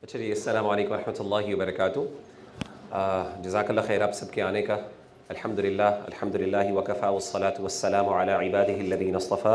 अच्छा जी, अस्सलाम वालेकुम रहमतुल्लाहि व बरकातुहू। जज़ाकल्लाह खैर आप सबके आने का। अल्हम्दुलिल्लाह अल्हम्दुलिल्लाहि व कफ़ा वस्सलातु वस्सलामु अला इबादिहि अल्लज़ीना इस्तफ़ा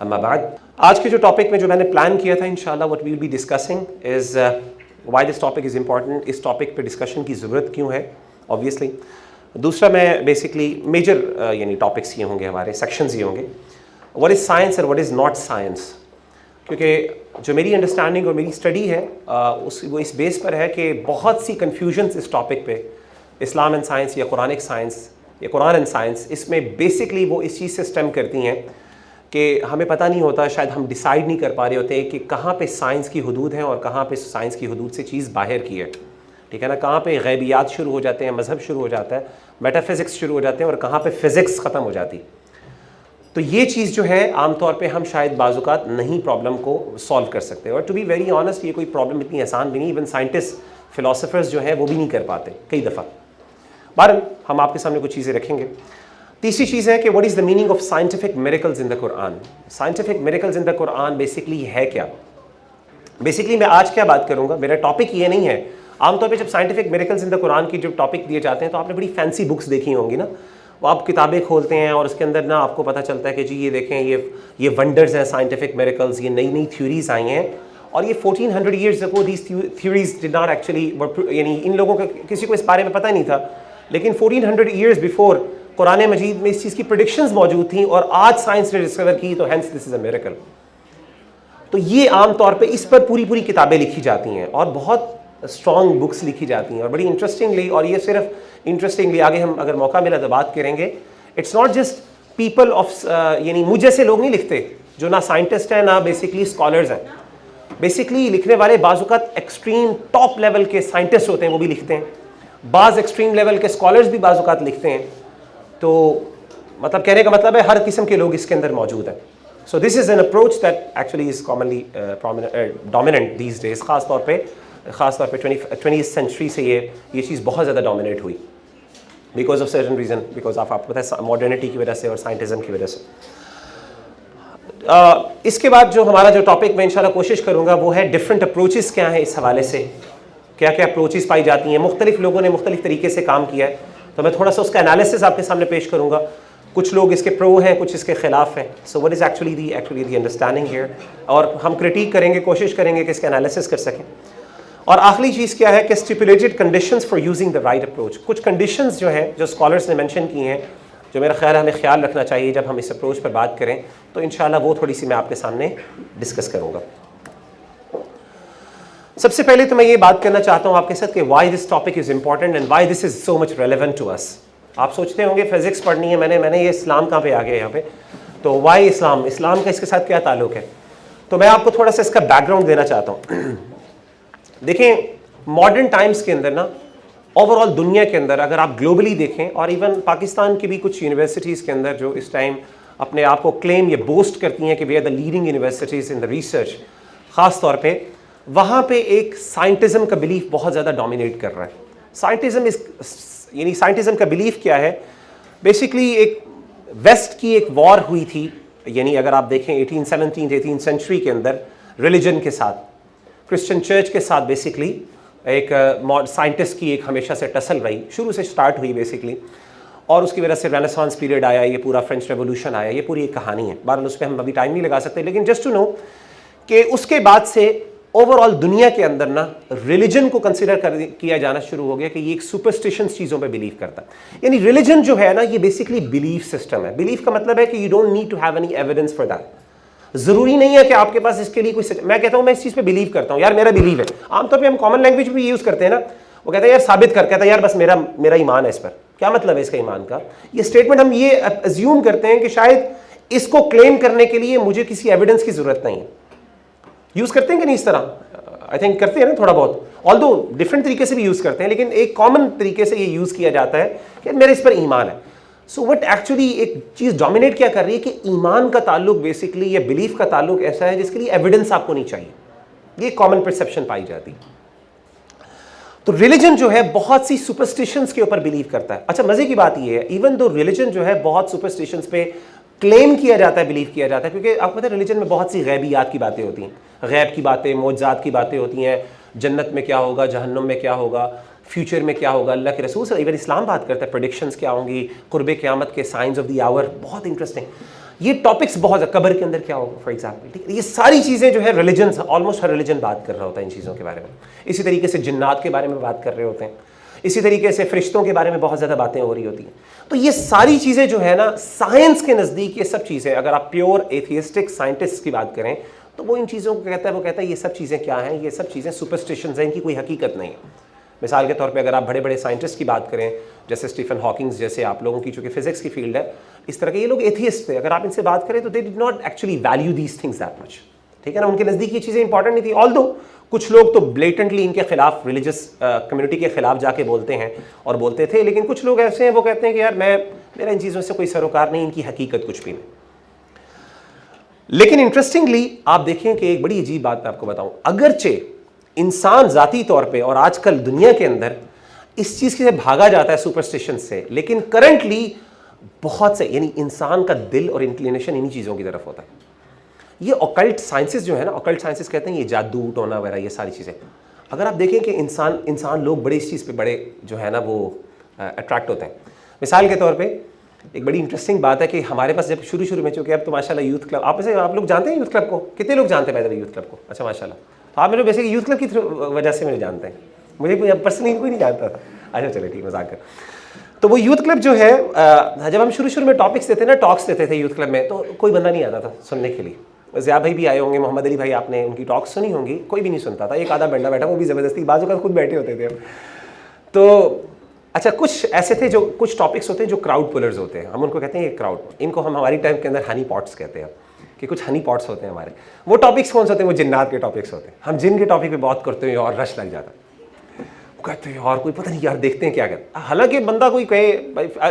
अम्मा बाद, आज के जो टॉपिक में जो मैंने प्लान किया था इंशाअल्लाह what we will be discussing is why this topic is important. इस टॉपिक पे डिस्कशन की ज़रूरत क्यों है ऑब्वियसली। दूसरा मैं बेसिकली मेजर यानी टॉपिक्स ये होंगे, हमारे सेक्शंस ये होंगे, व्हाट इज़ साइंस और व्हाट इज़ नॉट साइंस। क्योंकि जो मेरी अंडरस्टैंडिंग और मेरी स्टडी है वो इस बेस पर है कि बहुत सी कन्फ्यूजन्स इस टॉपिक पे, इस्लाम एंड साइंस या कुरानिक साइंस या कुरान एंड साइंस, इसमें बेसिकली वो इस चीज़ से स्टेम करती हैं कि हमें पता नहीं होता, शायद हम डिसाइड नहीं कर पा रहे होते कि कहाँ पे साइंस की हदूद हैं और कहाँ पे साइंस की हदूद से चीज़ बाहर की है। ठीक है ना, कहाँ पे गैबियात शुरू हो जाते हैं, मज़हब शुरू हो जाता है, मेटाफिज़िक्स शुरू हो जाते हैं और कहाँ पे फ़िज़िक्स ख़त्म हो जाती। तो ये चीज़ जो है आमतौर पे हम शायद बाज़ुकात नहीं प्रॉब्लम को सॉल्व कर सकते। और टू बी वेरी ऑनेस्ट, ये कोई प्रॉब्लम इतनी आसान भी नहीं, इवन साइंटिस्ट फ़िलासफ़र्स जो हैं वो भी नहीं कर पाते कई दफ़ा। बहरहाल हम आपके सामने कुछ चीज़ें रखेंगे। तीसरी चीज़ है कि what is the meaning of scientific miracles in the Quran. Scientific miracles in the Quran basically है क्या। बेसिकली मैं आज क्या बात करूँगा, मेरा टॉपिक ये नहीं है। आमतौर पे जब scientific miracles in the Quran की जो टॉपिक दिए जाते हैं तो आपने बड़ी फैंसी बुक्स देखी होंगी ना, वो आप किताबें खोलते हैं और उसके अंदर ना आपको पता चलता है कि जी ये देखें, ये वंडर्स हैं साइंटिफिक मिरेकल्स, ये नई नई थ्योरीज आई हैं और ये 1400 years ago these theories did not actually, यानी इन लोगों को किसी को इस बारे में पता नहीं था, लेकिन 1400 ईयर्स बिफोर कुरान मजीद में इस चीज़ की प्रेडिक्शंस मौजूद थी और आज साइंस ने डिस्कवर की, तो hence this is a miracle. तो ये आम तौर पे इस पर पूरी पूरी किताबें लिखी जाती हैं और बहुत स्ट्रॉन्ग बुक्स लिखी जाती हैं और बड़ी इंटरेस्टिंगली, और ये सिर्फ इंटरेस्टिंगली आगे हम अगर मौका मिला तो बात करेंगे, it's not just people of, यानी मुझ जैसे लोग नहीं लिखते जो ना साइंटिस्ट हैं ना बेसिकली स्कॉलर्स हैं। बेसिकली लिखने वाले बाज़ुकात एक्सट्रीम टॉप लेवल के साइंटिस्ट होते हैं, वो भी लिखते हैं, बाज़ एक्सट्रीम लेवल के स्कॉलर्स भी बाज़ुकात लिखते हैं। तो मतलब कहने का मतलब है हर किस्म के लोग इसके अंदर मौजूद हैं। So this is an approach that actually is commonly dominant these days. ख़ास तौर पे 20th सेंचुरी से ये चीज़ बहुत ज़्यादा डोमिनेट हुई because of certain reason, because of आपको पता है मॉडर्निटी की वजह से और साइंटिज़म की वजह से। इसके बाद जो हमारा जो टॉपिक मैं इंशाल्लाह कोशिश करूँगा वो है डिफरेंट अप्रोचेस क्या हैं, इस हवाले से क्या क्या अप्रोचेस पाई जाती हैं। मुख्तलिफ लोगों ने मुख्तलिफ तरीके से काम किया है, तो मैं थोड़ा सा उसका एनालिसिस आपके सामने पेश करूँगा। कुछ लोग इसके प्रो हैं, कुछ इसके खिलाफ हैं। So what is actually the understanding here, और हम क्रिटिक करेंगे, कोशिश करेंगे कि इसका एनालिसिस कर सकें। और आखिरी चीज़ क्या है कि stipulated conditions for using the right approach. कुछ कंडीशंस जो हैं जो स्कॉलर्स ने मेंशन की हैं, जो मेरा ख्याल है हमें ख्याल रखना चाहिए जब हम इस अप्रोच पर बात करें, तो इंशाल्लाह वो थोड़ी सी मैं आपके सामने डिस्कस करूँगा। सबसे पहले तो मैं ये बात करना चाहता हूँ आपके साथ कि why this topic is important and why this is so much relevant to us. आप सोचते होंगे फिज़िक्स पढ़नी है, मैंने ये इस्लाम कहाँ पे आ गया यहाँ पे, तो वाई इस्लाम का इसके साथ क्या ताल्लुक़ है। तो मैं आपको थोड़ा सा इसका बैकग्राउंड देना चाहता हूँ। देखें, मॉडर्न टाइम्स के अंदर ना, ओवरऑल दुनिया के अंदर अगर आप ग्लोबली देखें, और इवन पाकिस्तान की भी कुछ यूनिवर्सिटीज़ के अंदर जो इस टाइम अपने आप को क्लेम, ये बोस्ट करती हैं कि we are the leading universities in the research, ख़ास तौर पे वहाँ पे एक साइंटिज़म का बिलीफ बहुत ज़्यादा डोमिनेट कर रहा है। साइंटिज़म का बिलीफ क्या है, बेसिकली एक वेस्ट की एक वॉर हुई थी, यानी अगर आप देखें 18 सेंचुरी के अंदर रिलीजन के साथ, क्रिश्चियन चर्च के साथ बेसिकली एक साइंटिस्ट की एक हमेशा से टसल रही, शुरू से स्टार्ट हुई बेसिकली, और उसकी वजह से रेनेसांस पीरियड आया, ये पूरा फ्रेंच रेवोल्यूशन आया, ये पूरी एक कहानी है। बहरहाल उस पर हम अभी टाइम नहीं लगा सकते, लेकिन जस्ट टू नो कि उसके बाद से ओवरऑल दुनिया के अंदर ना रिलीजन को कंसिडर किया जाना शुरू हो गया कि ये एक सुपरस्टिशंस चीज़ों पे बिलीव करता है। यानी रिलीजन जो है ना, ये बेसिकली बिलीफ सिस्टम है। बिलीफ का मतलब है कि you don't need to have any evidence for that. ज़रूरी नहीं है कि आपके पास इसके लिए कोई, मैं कहता हूँ मैं इस चीज़ पे बिलीव करता हूँ, यार मेरा बिलीव है। आमतौर पे हम कॉमन लैंग्वेज भी यूज़ करते हैं ना, वो कहते हैं यार साबित कर, कहता है यार बस मेरा ईमान है इस पर। क्या मतलब है इसका ईमान का? ये स्टेटमेंट हम ये अज्यूम करते हैं कि शायद इसको क्लेम करने के लिए मुझे किसी एविडेंस की ज़रूरत नहीं है। यूज़ करते हैं कि नहीं इस तरह? आई थिंक करते हैं ना थोड़ा बहुत, ऑल्दो डिफरेंट तरीके से भी यूज़ करते हैं, लेकिन एक कॉमन तरीके से ये यूज़ किया जाता है कि मेरे इस पर ईमान है। सो व्हाट एक्चुअली एक चीज़ डोमिनेट क्या कर रही है कि ईमान का ताल्लुक बेसिकली या बिलीफ का ताल्लुक ऐसा है जिसके लिए एविडेंस आपको नहीं चाहिए। ये कॉमन परसेप्शन पाई जाती है। तो रिलीजन जो है बहुत सी सुपरस्टिशंस के ऊपर बिलीव करता है। अच्छा, मज़े की बात ये है, इवन दो रिलीजन जो है बहुत सुपरस्टिशंस पे क्लेम किया जाता है, बिलीव किया जाता है, क्योंकि आपको पता है रिलीजन में बहुत सी गैबियात की बातें होती हैं, गैब की बातें, मौजज़ात की बातें होती हैं, जन्नत में क्या होगा, जहन्नुम में क्या होगा, फ्यूचर में क्या होगा। अल्लाह के रसूल इवन इस्लाम बात करता है प्रेडिक्शंस क्या होंगी, कुर्ब क़यामत के साइंस ऑफ द आवर, बहुत इंटरेस्टिंग ये टॉपिक्स, बहुत कब्र के अंदर क्या होगा फॉर एग्जाम्पल, ठीक है। ये सारी चीज़ें जो है रिलीजन, ऑलमोस्ट हर रिलीजन बात कर रहा होता है इन चीज़ों के बारे में। इसी तरीके से जिन्नात के बारे में बात कर रहे होते हैं, इसी तरीके से फरिश्तों के बारे में बहुत ज़्यादा बातें हो रही होती हैं। तो ये सारी चीज़ें जो है ना, साइंस के नज़दीक ये सब चीज़ें, अगर आप प्योर एथियस्टिक साइंटिस्ट की बात करें तो वो इन चीज़ों को कहता है, वो कहता है ये सब चीज़ें क्या हैं, ये सब चीज़ें सुपरस्टिशंस हैं, इनकी कोई हकीकत नहीं है। मिसाल के तौर पे अगर आप बड़े बड़े साइंटिस्ट की बात करें, जैसे स्टीफन हॉकिंग्स जैसे, आप लोगों की चूँकि फिजिक्स की फील्ड है, इस तरह के ये लोग एथियस्ट थे, अगर आप इनसे बात करें तो they did not actually value these things that much, ठीक है ना। उनके नज़दीक ये चीज़ें इंपॉर्टेंट नहीं थी। ऑल्दो कुछ लोग तो ब्लेटेंटली इनके खिलाफ, रिलीजियस कम्युनिटी के खिलाफ जाके बोलते हैं और बोलते थे, लेकिन कुछ लोग ऐसे हैं वो कहते हैं कि यार मेरा इन चीज़ों से कोई सरोकार नहीं, इनकी हकीकत कुछ भी नहीं। लेकिन इंटरेस्टिंगली आप देखें कि एक बड़ी अजीब बात मैं आपको बताऊं, अगरचे इंसान ज़ाती तौर पे और आजकल दुनिया के अंदर इस चीज़ से भागा जाता है सुपरस्टिशन से, लेकिन करंटली बहुत से, यानी इंसान का दिल और इंक्लिनेशन इन्हीं चीज़ों की तरफ होता है। ये ऑकल्ट साइंसेस जो है ना, ऑकल्ट साइंसेस कहते हैं ये जादू टोना वगैरह ये सारी चीज़ें, अगर आप देखें कि इंसान लोग बड़े इस चीज़ पे बड़े जो है ना वो अट्रैक्ट होते हैं। मिसाल के तौर पे एक बड़ी इंटरेस्टिंग बात है कि हमारे पास जब शुरू में, चूँकि अब तो माशाल्लाह यूथ क्लब, आप लोग जानते हैं यूथ क्लब को, कितने लोग जानते हैं यूथ क्लब को? अच्छा माशाल्लाह, तो आप मेरे बेसिकली यूथ क्लब की वजह से मुझे जानते हैं, मुझे पर्सनली कोई नहीं जानता था। अच्छा चले ठीक, मजाक कर। तो वो यूथ क्लब जो है, जब हम शुरू में टॉपिक्स देते ना, टॉक्स देते थे यूथ क्लब में, तो कोई बंदा नहीं आता था सुनने के लिए। ज़िया भाई भी आए होंगे, मोहम्मद अली भाई, आपने उनकी टॉक्स सुनी होंगी, कोई भी नहीं सुनता था। एक आधा बंदा बैठा, वो भी ज़बरदस्ती, बाजू का खुद बैठे होते थे। तो अच्छा, कुछ ऐसे थे जो, कुछ टॉपिक्स होते हैं जो क्राउड पुलर्स होते हैं, हम उनको कहते हैं ये क्राउड, इनको हम हमारी टाइम के अंदर हनी पॉट्स कहते हैं, कि कुछ हनी पॉट्स होते हैं हमारे। वो टॉपिक्स कौन से होते हैं? वो जिन्नात के टॉपिक्स होते हैं। हम जिन के टॉपिक पे बात करते हैं और रश लग जाता है, वो कहते हैं यार कोई पता नहीं यार, देखते हैं क्या कहते हैं। हालांकि बंदा कोई कहे,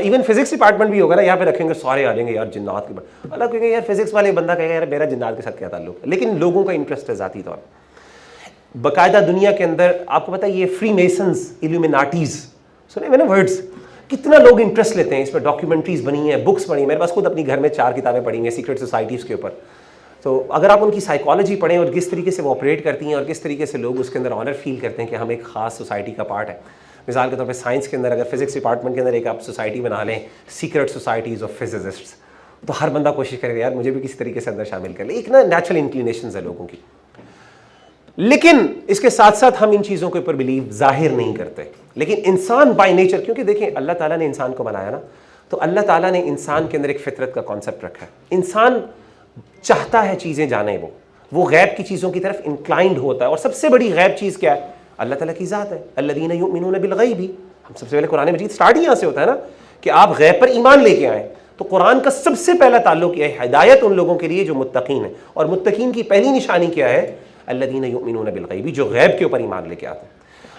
इवन फिजिक्स डिपार्टमेंट भी होगा ना, यहाँ पे रखेंगे सारे आ जाएंगे यार जिन्नात के, अलग कहेंगे यार फिजिक्स वाले बंदा कहेगा यार मेरा जिन्नात के साथ क्या ताल्लुक है। लेकिन लोगों का इंटरेस्ट है ज़ाती तौर पर। बाकायदा दुनिया के अंदर आपको पता है ये फ्री मेसन्स, इल्यूमिनाटीज, सुने मैंने वर्ड्स, कितना लोग इंटरेस्ट लेते हैं इसमें। डॉक्यूमेंट्रीज बनी है, बुक्स बनी है, मेरे पास खुद अपनी घर में 4 किताबें पढ़ी हैं सीक्रेट सोसाइटीज़ के ऊपर। तो अगर आप उनकी साइकोलॉजी पढ़ें और किस तरीके से वो ऑपरेट करती हैं और किस तरीके से लोग उसके अंदर ऑनर फील करते हैं कि हम एक ख़ास सोसाइटी का पार्ट है। मिसाल के तौर पे साइंस के अंदर, अगर फिजिक्स डिपार्टमेंट के अंदर एक आप सोसाइटी बना लें, सीक्रेट सोसाइटीज़ ऑफ फिजिसिस्ट्स, तो हर बंदा कोशिश करेगा यार मुझे भी किसी तरीके से अंदर शामिल कर ले। एक ना नेचुरल इंक्लिनेशन है लोगों की। लेकिन इसके साथ साथ हम इन चीज़ों के ऊपर बिलीव जाहिर नहीं करते। लेकिन इंसान बाय नेचर, क्योंकि देखें अल्लाह ताला ने इंसान को बनाया ना, तो अल्लाह ताला ने इंसान के अंदर एक फितरत का कॉन्सेप्ट रखा है। इंसान चाहता है चीज़ें जाने, वो गैब की चीज़ों की तरफ इंक्लाइंड होता है। और सबसे बड़ी गैब चीज़ क्या है? अल्लाह ताला की ज़ात है। अल्लज़ीना युमिनूना बिल गैबी, हम सबसे पहले कुरान मजीद स्टार्ट ही यहाँ से होता है ना, कि आप गैब पर ईमान लेके आएँ। तो कुरान का सबसे पहला ताल्लुक यह है, हिदायत उन लोगों के लिए जो मुत्तकीन है। और मुत्तकीन की पहली निशानी क्या है? अल्लज़ीना युमिनूना बिल गैबी, जो गैब के ऊपर ईमान लेके आते हैं।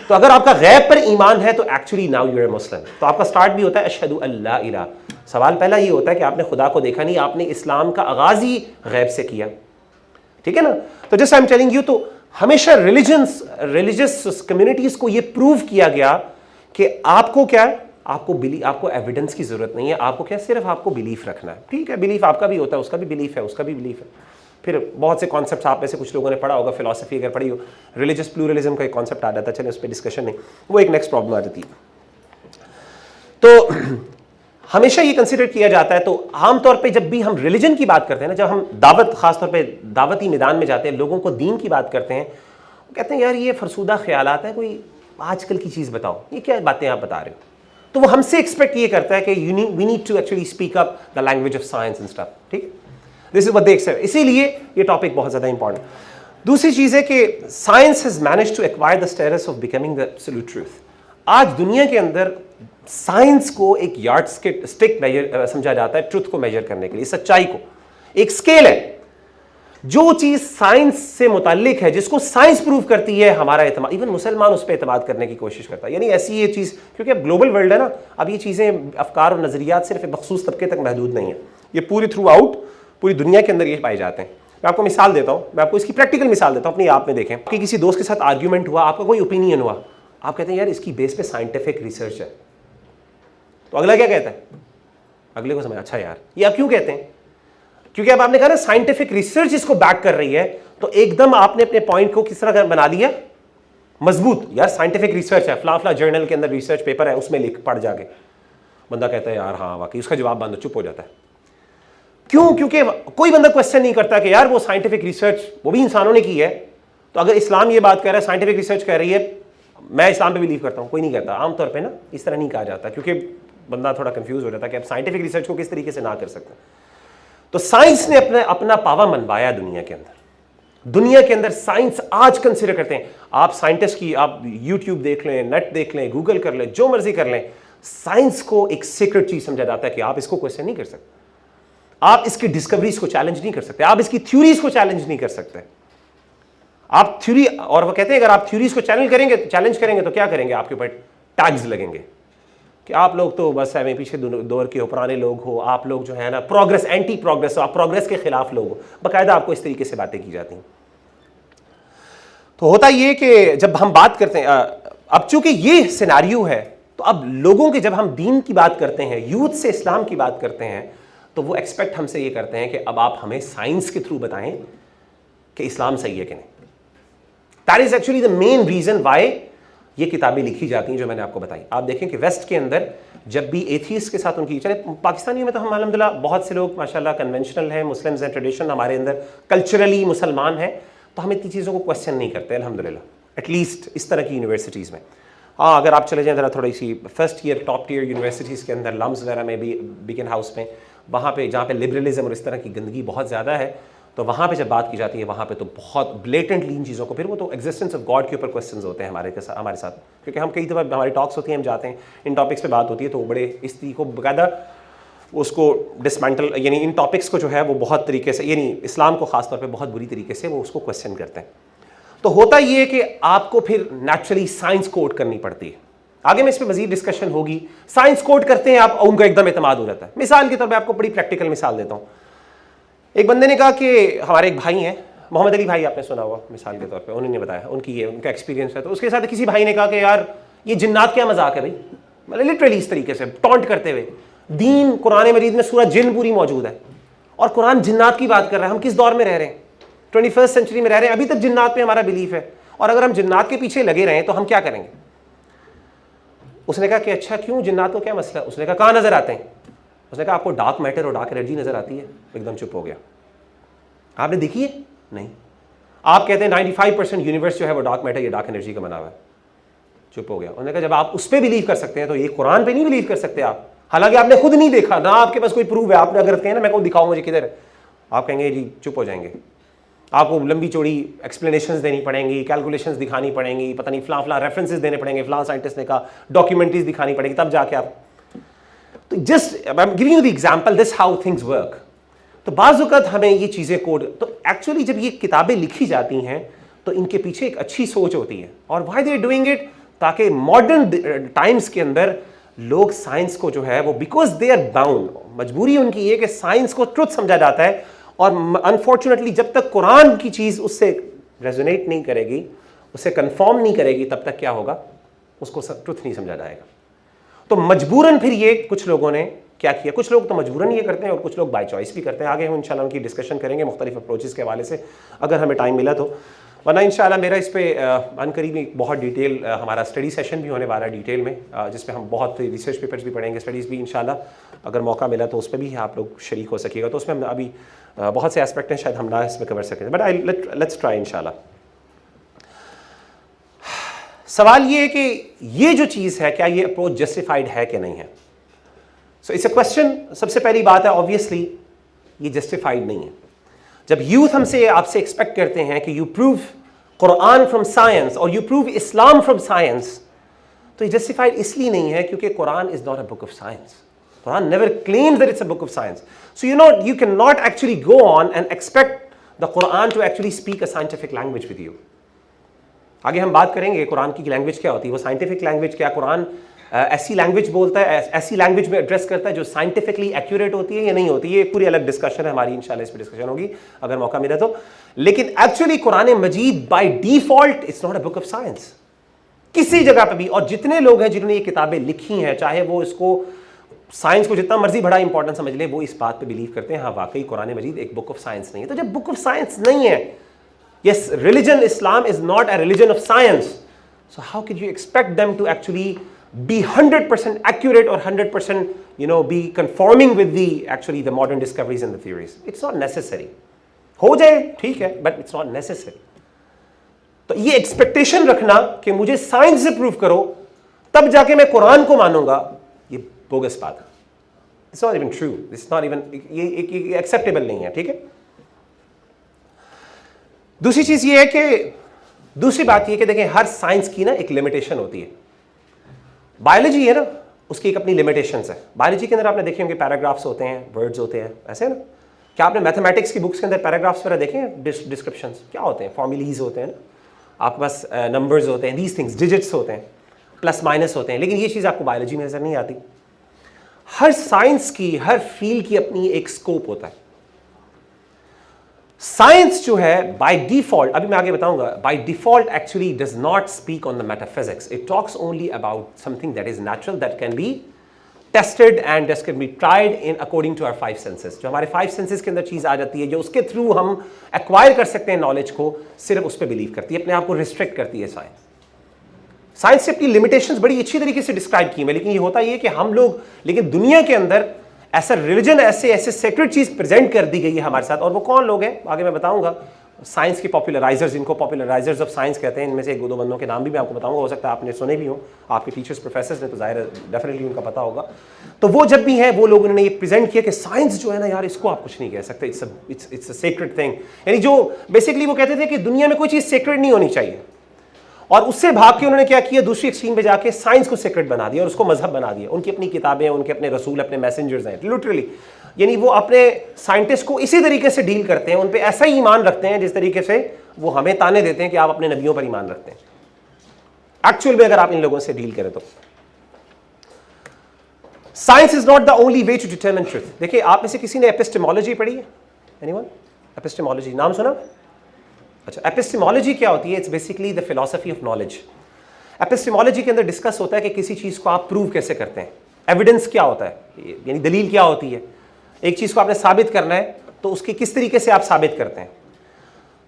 तो अगर आपका गैब पर ईमान है तो actually now you are Muslim. तो आपका स्टार्ट भी होता है अशहदु अल्ला इलाहा। सवाल पहला ये होता है कि आपने खुदा को देखा नहीं, आपने इस्लाम का आगाज़ ही गैब से किया, ठीक है ना। तो जैसे आई एम टेलिंग यू, तो हमेशा रिलीजियस कम्युनिटीज़ को ये प्रूव किया गया कि आपको क्या है, आपको एविडेंस की ज़रूरत नहीं है, आपको क्या, सिर्फ आपको बिलीफ रखना है। ठीक है, बिलीफ आपका भी होता है, उसका भी बिलीफ है, उसका भी बिलीफ है। फिर बहुत से कॉन्सेप्ट्स आप में से कुछ लोगों ने पढ़ा होगा, फिलॉसफी अगर पढ़ी हो, रिलीजियस प्लूरलिज्म का एक कॉन्सेप्ट आ जाता है, चले उस पर डिस्कशन नहीं, वो एक नेक्स्ट प्रॉब्लम आ जाती है। तो हमेशा ये कंसिडर किया जाता है। तो आमतौर पे जब भी हम रिलीजन की बात करते हैं ना, जब हम दावत, खासतौर पे दावती मैदान में जाते हैं, लोगों को दीन की बात करते हैं, वो कहते हैं यार ये फरसूदा ख्यालात है, कोई आजकल की चीज़ बताओ, ये क्या बातें आप बता रहे हो। तो वो हमसे एक्सपेक्ट ये करता है कि we need to actually speak up the language of science and stuff, ठीक है। This is what they expect, इसीलिए ये टॉपिक बहुत ज़्यादा इंपॉर्टेंट। दूसरी चीज़ है कि science has manage to acquire the status of becoming the absolute truth. आज दुनिया के अंदर साइंस को एक यार्ड स्टिक मेजर समझा जाता है, ट्रुथ को मेजर करने के लिए, सच्चाई को एक स्केल है। जो चीज़ साइंस से मुताल्लिक है, जिसको साइंस प्रूव करती है, हमारा एतमाद, इवन मुसलमान उस पर एतमाद करने की कोशिश करता है। यानी ऐसी ये चीज़, क्योंकि अब ग्लोबल वर्ल्ड है ना, अब ये चीज़ें, अफकार और नज़रियात सिर्फ एक मखसूस तबके तक महदूद नहीं है, ये पूरी थ्रू आउट पूरी दुनिया के अंदर ये पाए जाते हैं। मैं आपको मिसाल देता हूँ, मैं आपको इसकी प्रैक्टिकल मिसाल देता हूँ अपनी आप में। देखें कि किसी दोस्त के साथ आर्ग्यूमेंट हुआ, आपका कोई ओपिनियन हुआ, आप कहते हैं यार इसकी बेस पे साइंटिफिक रिसर्च है, तो अगला क्या कहता है? अगले को समझ, अच्छा यार ये आप क्यों कहते हैं? क्योंकि अब आपने कहा ना साइंटिफिक रिसर्च इसको बैक कर रही है, तो एकदम आपने अपने पॉइंट को किस तरह बना दिया मजबूत। यार साइंटिफिक रिसर्च है, फला जर्नल के अंदर रिसर्च पेपर है, उसमें लिख पढ़ जाके बंदा कहता है यार हाँ वाकई, उसका जवाब बंदा चुप हो जाता है। क्यों? क्योंकि कोई बंदा क्वेश्चन नहीं करता कि यार वो साइंटिफिक रिसर्च वो भी इंसानों ने की है, तो अगर इस्लाम ये बात कह रहा है, साइंटिफिक रिसर्च कह रही है, मैं इस्लाम पे बिलीव करता हूं, कोई नहीं करता। आमतौर पे ना इस तरह नहीं कहा जाता, क्योंकि बंदा थोड़ा कंफ्यूज हो जाता है कि अब साइंटिफिक रिसर्च को किस तरीके से ना कर सकते। तो साइंस ने अपना पावा मनवाया दुनिया के अंदर। दुनिया के अंदर साइंस आज कंसिडर करते हैं, आप साइंटिस्ट की आप यूट्यूब देख लें, नेट देख लें, गूगल कर लें, जो मर्जी कर लें, साइंस को एक सीक्रेट चीज समझा जाता है कि आप इसको क्वेश्चन नहीं कर सकते, आप इसकी डिस्कवरीज को चैलेंज नहीं कर सकते, आप इसकी थ्योरीज को चैलेंज नहीं कर सकते। आप थ्योरी, और वो कहते हैं अगर आप थ्योरीज को चैलेंज करेंगे तो क्या करेंगे, आपके ऊपर टैग्स लगेंगे कि आप लोग तो बस हमें पीछे दौर के हो, पुराने लोग हो, आप लोग जो है ना प्रोग्रेस, एंटी प्रोग्रेस हो, आप प्रोग्रेस के खिलाफ लोग हो। बाकायदा आपको इस तरीके से बातें की जाती हैं। तो होता ये कि जब हम बात करते हैं, अब चूंकि ये सिनेरियो है, तो अब लोगों के, जब हम दीन की बात करते हैं, यूथ से इस्लाम की बात करते हैं, तो वो एक्सपेक्ट हमसे ये करते हैं कि अब आप हमें साइंस के थ्रू बताएं कि इस्लाम सही है कि नहीं। That is actually the main reason why ये किताबें लिखी जाती हैं जो मैंने आपको बताई। आप देखें कि वेस्ट के अंदर जब भी एथीस्ट के साथ उनकी, चले पाकिस्तानियों में तो हम अल्हम्दुलिल्लाह बहुत से लोग माशाल्लाह कन्वेंशनल हैं, मुस्लिम्स हैं, ट्रेडिशन हमारे अंदर कल्चरली मुसलमान हैं, तो हम इतनी चीज़ों को क्वेश्चन नहीं करते अल्हम्दुलिल्लाह, एटलीस्ट इस तरह की यूनिवर्सिटीज़ में। हाँ, अगर आप चले जाएं ज़रा थोड़ी सी first year top tier universities के अंदर, लम्स वगैरह में भी, बिगन हाउस में, वहाँ पे जहाँ पे लिबरलिज्म और इस तरह की गंदगी बहुत ज़्यादा है, तो वहाँ पे जब बात की जाती है, वहाँ पे तो बहुत ब्लेटेंटली इन चीज़ों को, फिर वो तो एग्जिस्टेंस ऑफ गॉड के ऊपर क्वेश्चंस होते हैं हमारे साथ, क्योंकि हम कई दफ़ा हमारी टॉक्स होती हैं, हम जाते हैं, इन टॉपिक्स पे बात होती है, तो बड़े इस तरीके को बाकायदा उसको डिसमेंटल, यानी इन टॉपिक्स को जो है वो बहुत तरीके से, यानी इस्लाम को खासतौर पर बहुत बुरी तरीके से वो उसको क्वेश्चन करते हैं। तो होता ये कि आपको फिर नेचुरली साइंस कोट करनी पड़ती है। आगे में इस पर मजीद डिस्कशन होगी। साइंस कोट करते हैं आप, उनका एकदम एतमाद हो जाता है। मिसाल के तौर पे आपको बड़ी प्रैक्टिकल मिसाल देता हूँ। एक बंदे ने कहा कि हमारे एक भाई हैं, मोहम्मद अली भाई, आपने सुना हुआ, मिसाल के तौर पे उन्होंने बताया, उनका एक्सपीरियंस है। तो उसके साथ किसी भाई ने कहा कि यार ये जिन्नात क्या मजाक है भाई, मतलब लिटरली इस तरीके से टॉन्ट करते हुए, दीन कुरान मजीद में सूरह जिन पूरी मौजूद है और कुरान जिन्नात की बात कर रहा है। हम किस दौर में रह रहे हैं, 21st सेंचुरी में रह रहे हैं, अभी तक जिन्नात में हमारा बिलीफ है, और अगर हम जिन्नात के पीछे लगे रहें तो हम क्या करेंगे। उसने कहा कि अच्छा क्यों, जिन्नात को क्या मसला। उसने कहा कहाँ नजर आते हैं। उसने कहा आपको डार्क मैटर और डार्क एनर्जी नजर आती है। एकदम चुप हो गया। आपने देखी है? नहीं। आप कहते हैं 95% यूनिवर्स जो है वो डार्क मैटर या डार्क एनर्जी का बना हुआ है। चुप हो गया। उन्होंने कहा जब आप उस पर बिलीव कर सकते हैं तो ये कुरान पे नहीं बिलीव कर सकते आप, हालांकि आपने खुद नहीं देखा ना, आपके पास कोई प्रूफ है। आपने अगर कहें ना मैं को दिखाओ मुझे किधर है, आप कहेंगे जी, चुप हो जाएंगे। आपको लंबी चौड़ी एक्सप्लेनेशंस देनी पड़ेंगी, कैलकुलेशंस दिखानी पड़ेंगी, पता नहीं फला रेफरेंसेस देने पड़ेंगे, फला साइंटिस्ट ने कहा, डॉक्यूमेंट्रीज दिखानी पड़ेगी, तब जाके आप। तो just I am giving you the example, this how things work. तो बाज़ वक़्त हमें ये चीज़ें कोड, तो एक्चुअली जब ये किताबें लिखी जाती हैं तो इनके पीछे एक अच्छी सोच होती है। और why they are doing it, ताकि मॉडर्न टाइम्स के अंदर लोग साइंस को जो है वो, बिकॉज दे आर बाउंड, मजबूरी उनकी ये कि साइंस को ट्रुथ समझा जाता है, और अनफॉर्चुनेटली जब तक कुरान की चीज़ उससे रेजोनेट नहीं करेगी, उससे कंफर्म नहीं करेगी, तब तक क्या होगा, उसको ट्रुथ नहीं समझा जाएगा। तो मजबूरन फिर ये कुछ लोगों ने क्या किया, कुछ लोग तो मजबूरन ये करते हैं और कुछ लोग बाय चॉइस भी करते हैं। आगे हम इंशाल्लाह उनकी डिस्कशन करेंगे मुख्तलिफ अप्रोचेस के हवाले से, अगर हमें टाइम मिला तो। वरना इंशाल्लाह मेरा इस पर अनकरीब में बहुत डिटेल हमारा स्टडी सेशन भी होने वाला है डिटेल में, जिसमें हम बहुत रिसर्च पेपर्स भी पढ़ेंगे, स्टडीज़ भी इंशाल्लाह अगर मौका मिला तो उस पर भी आप लोग शरीक हो सकिएगा। तो उसमें हम अभी बहुत से एस्पेक्ट हैं शायद हम ना इसमें कवर सकें, बट लेट्स ट्राई इंशाल्लाह। सवाल ये है कि ये जो चीज़ है, क्या ये अप्रोच जस्टिफाइड है कि नहीं है। So it's a question. सबसे पहली बात है, ऑब्वियसली ये जस्टिफाइड नहीं है। जब यूथ हमसे आपसे एक्सपेक्ट करते हैं कि you prove Quran from science और you prove Islam from science, तो ये जस्टिफाइड इसलिए नहीं है क्योंकि Quran is not a book of science. Quran never claims that it's a book of science. So you cannot actually go on and expect the Quran to actually speak a scientific language with you. आगे हम बात करेंगे कुरान की language क्या होती है, वो scientific language क्या, कुरान ऐसी लैंग्वेज बोलता है, ऐसी लैंग्वेज में एड्रेस करता है जो साइंटिफिकली एक्यूरेट होती है या नहीं होती है। ये पूरी अलग डिस्कशन है हमारी, इंशाल्लाह इस पर डिस्कशन होगी अगर मौका मिला तो। लेकिन एक्चुअली कुरान मजीद by default it's not a book of science किसी जगह पे भी। और जितने लोग हैं जिन्होंने ये किताबें लिखी हैं, चाहे वो इसको साइंस को जितना मर्जी बड़ा इंपॉर्टेंट समझ ले, वो इस बात पे बिलीव करते हैं हाँ वाकई कुरान मजीद एक बुक ऑफ साइंस नहीं है। तो जब बुक ऑफ साइंस नहीं है, yes religion Islam is not a religion of science, so how can you expect them to actually be 100% accurate or 100% be conforming with the modern discoveries and the theories? It's not necessary. हो जाए ठीक है, but it's not necessary. तो ये expectation रखना कि मुझे science से प्रूव करो तब जाके मैं कुरान को मानूंगा, ये बोगस बात है. It's not even true. It's not even, ये एक्सेप्टेबल नहीं है. ठीक है. दूसरी चीज ये है कि दूसरी बात ये कि देखें हर साइंस की ना एक लिमिटेशन होती है. बायोलॉजी है ना, उसकी एक अपनी लिमिटेशंस है. बायोलॉजी के अंदर आपने देखे होंगे पैराग्राफ्स होते हैं, वर्ड्स होते हैं, ऐसे है ना. क्या आपने मैथमेटिक्स की बुक्स के अंदर पैराग्राफ्स वगैरह देखे हैं? डिस्क्रिप्शंस क्या होते हैं? फॉर्मूलीज होते हैं ना, आपके पास नंबर्स होते हैं, दीज थिंग्स, डिजिट्स होते हैं, प्लस माइनस होते हैं. लेकिन ये चीज़ आपको बायोलॉजी में नजर नहीं आती. हर साइंस की, हर फील्ड की अपनी एक स्कोप होता है. साइंस जो है बाय डिफॉल्ट, अभी मैं आगे बताऊंगा, by default actually does not speak on the metaphysics. It talks only about something that is natural, that can be tested and that can be tried in according to our 5 senses. जो हमारे 5 senses के अंदर चीज आ जाती है, जो उसके through हम एक्वायर कर सकते हैं नॉलेज को, सिर्फ उस पर बिलीव करती है, अपने आप को रिस्ट्रिक्ट करती है साइंस. साइंस से अपनी लिमिटेशंस बड़ी अच्छी तरीके से डिस्क्राइब की है. लेकिन ये होता ये है कि हम लोग, लेकिन दुनिया के अंदर ऐसा रिलीजन, ऐसे सेक्रेट चीज प्रेजेंट कर दी गई है हमारे साथ. और वो कौन लोग हैं आगे मैं बताऊंगा. साइंस के पॉपुलराइजर्स, जिनको पॉपुलराइजर्स ऑफ साइंस कहते हैं, इनमें से 1-2 बंदों के नाम भी मैं आपको बताऊंगा. हो सकता है आपने सुने भी हो, आपके टीचर्स प्रोफेसर्स ने, तो जाहिर डेफिनेटली उनका पता होगा. तो वो जब भी है, वो लोग उन्होंने ये प्रेजेंट किया कि साइंस जो है ना यार, इसको आप कुछ नहीं कह सकते, इट्स अ सेक्रेट थिंग. यानी जो बेसिकली वो कहते थे कि दुनिया में कोई चीज सेक्रेट नहीं होनी चाहिए. और उससे भाग के उन्होंने क्या किया, दूसरी एक्सट्रीम पे जाके साइंस को सेक्रेट बना दिया और उसको मजहब बना दिया. उनकी अपनी किताबें, उनके अपने रसूल, अपने मैसेंजर्स हैं लिटरली. यानी वो अपने साइंटिस्ट को इसी तरीके से डील करते हैं, उन पे ऐसा ही ईमान रखते हैं जिस तरीके से वो हमें ताने देते हैं कि आप अपने नबियों पर ईमान रखते हैं. एक्चुअल में अगर आप इन लोगों से डील करें तो science is not the only way to determine truth. देखिए, आप में से किसी ने एपिस्टेमोलॉजी पढ़ी है? एनीवन? एपिस्टेमोलॉजी नाम सुना? अच्छा, एपिस्टेमोलॉजी क्या होती है? It's basically the philosophy of knowledge. Epistemology के अंदर डिस्कस होता है कि किसी चीज को आप प्रूव कैसे करते हैं. एविडेंस क्या होता है, यानी दलील क्या होती है. एक चीज को आपने साबित करना है तो उसकी किस तरीके से आप साबित करते हैं.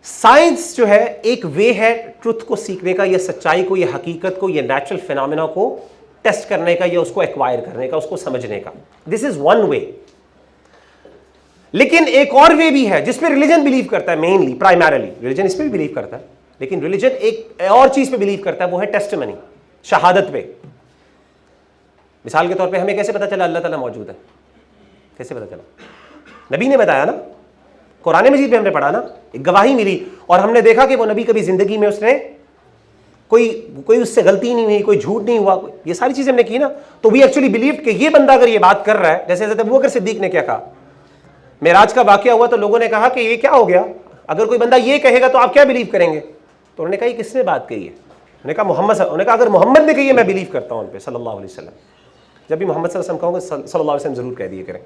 साइंस जो है एक वे है ट्रुथ को सीखने का, या सच्चाई को, या हकीकत को, या नेचुरल फिनोमेना को टेस्ट करने का, या उसको एक्वायर करने का, उसको समझने का. This is one way. लेकिन एक और वे भी है जिसमें रिलीजन बिलीव करता है. मेनली, प्राइमरीली रिलीजन इस पे भी बिलीव करता है, लेकिन रिलीजन एक और चीज पे बिलीव करता है, वो है टेस्टिमनी, शहादत पे. मिसाल के तौर पे हमें कैसे पता चला अल्लाह ताला मौजूद है? कैसे पता चला? नबी ने बताया ना, कुरान मजीद में हमने पढ़ा ना, एक गवाही मिली और हमने देखा कि वो नबी कभी जिंदगी में उसने कोई उससे गलती नहीं हुई, कोई झूठ नहीं हुआ, ये सारी चीजें हमने की ना. तो वी एक्चुअली बिलीव कि ये बंदा अगर ये बात कर रहा है, जैसे हज़रत अबू बकर सिद्दीक ने क्या कहा, मेराज का वाकया हुआ तो लोगों ने कहा कि ये क्या हो गया, अगर कोई बंदा ये कहेगा तो आप क्या बिलीव करेंगे? तो उन्होंने कहा ये किसने बात कही है? उन्होंने कहा मोहम्मद. उन्होंने कहा अगर मोहम्मद ने कही है मैं बिलीव करता हूं उन पे, सल्लल्लाहु अलैहि वसल्लम. जब भी मोहम्मद सल्लल्लाहु अलैहि वसल्लम कहूँगा, सल्लल्लाहु अलैहि वसल्लम जरूर कह दिए करें.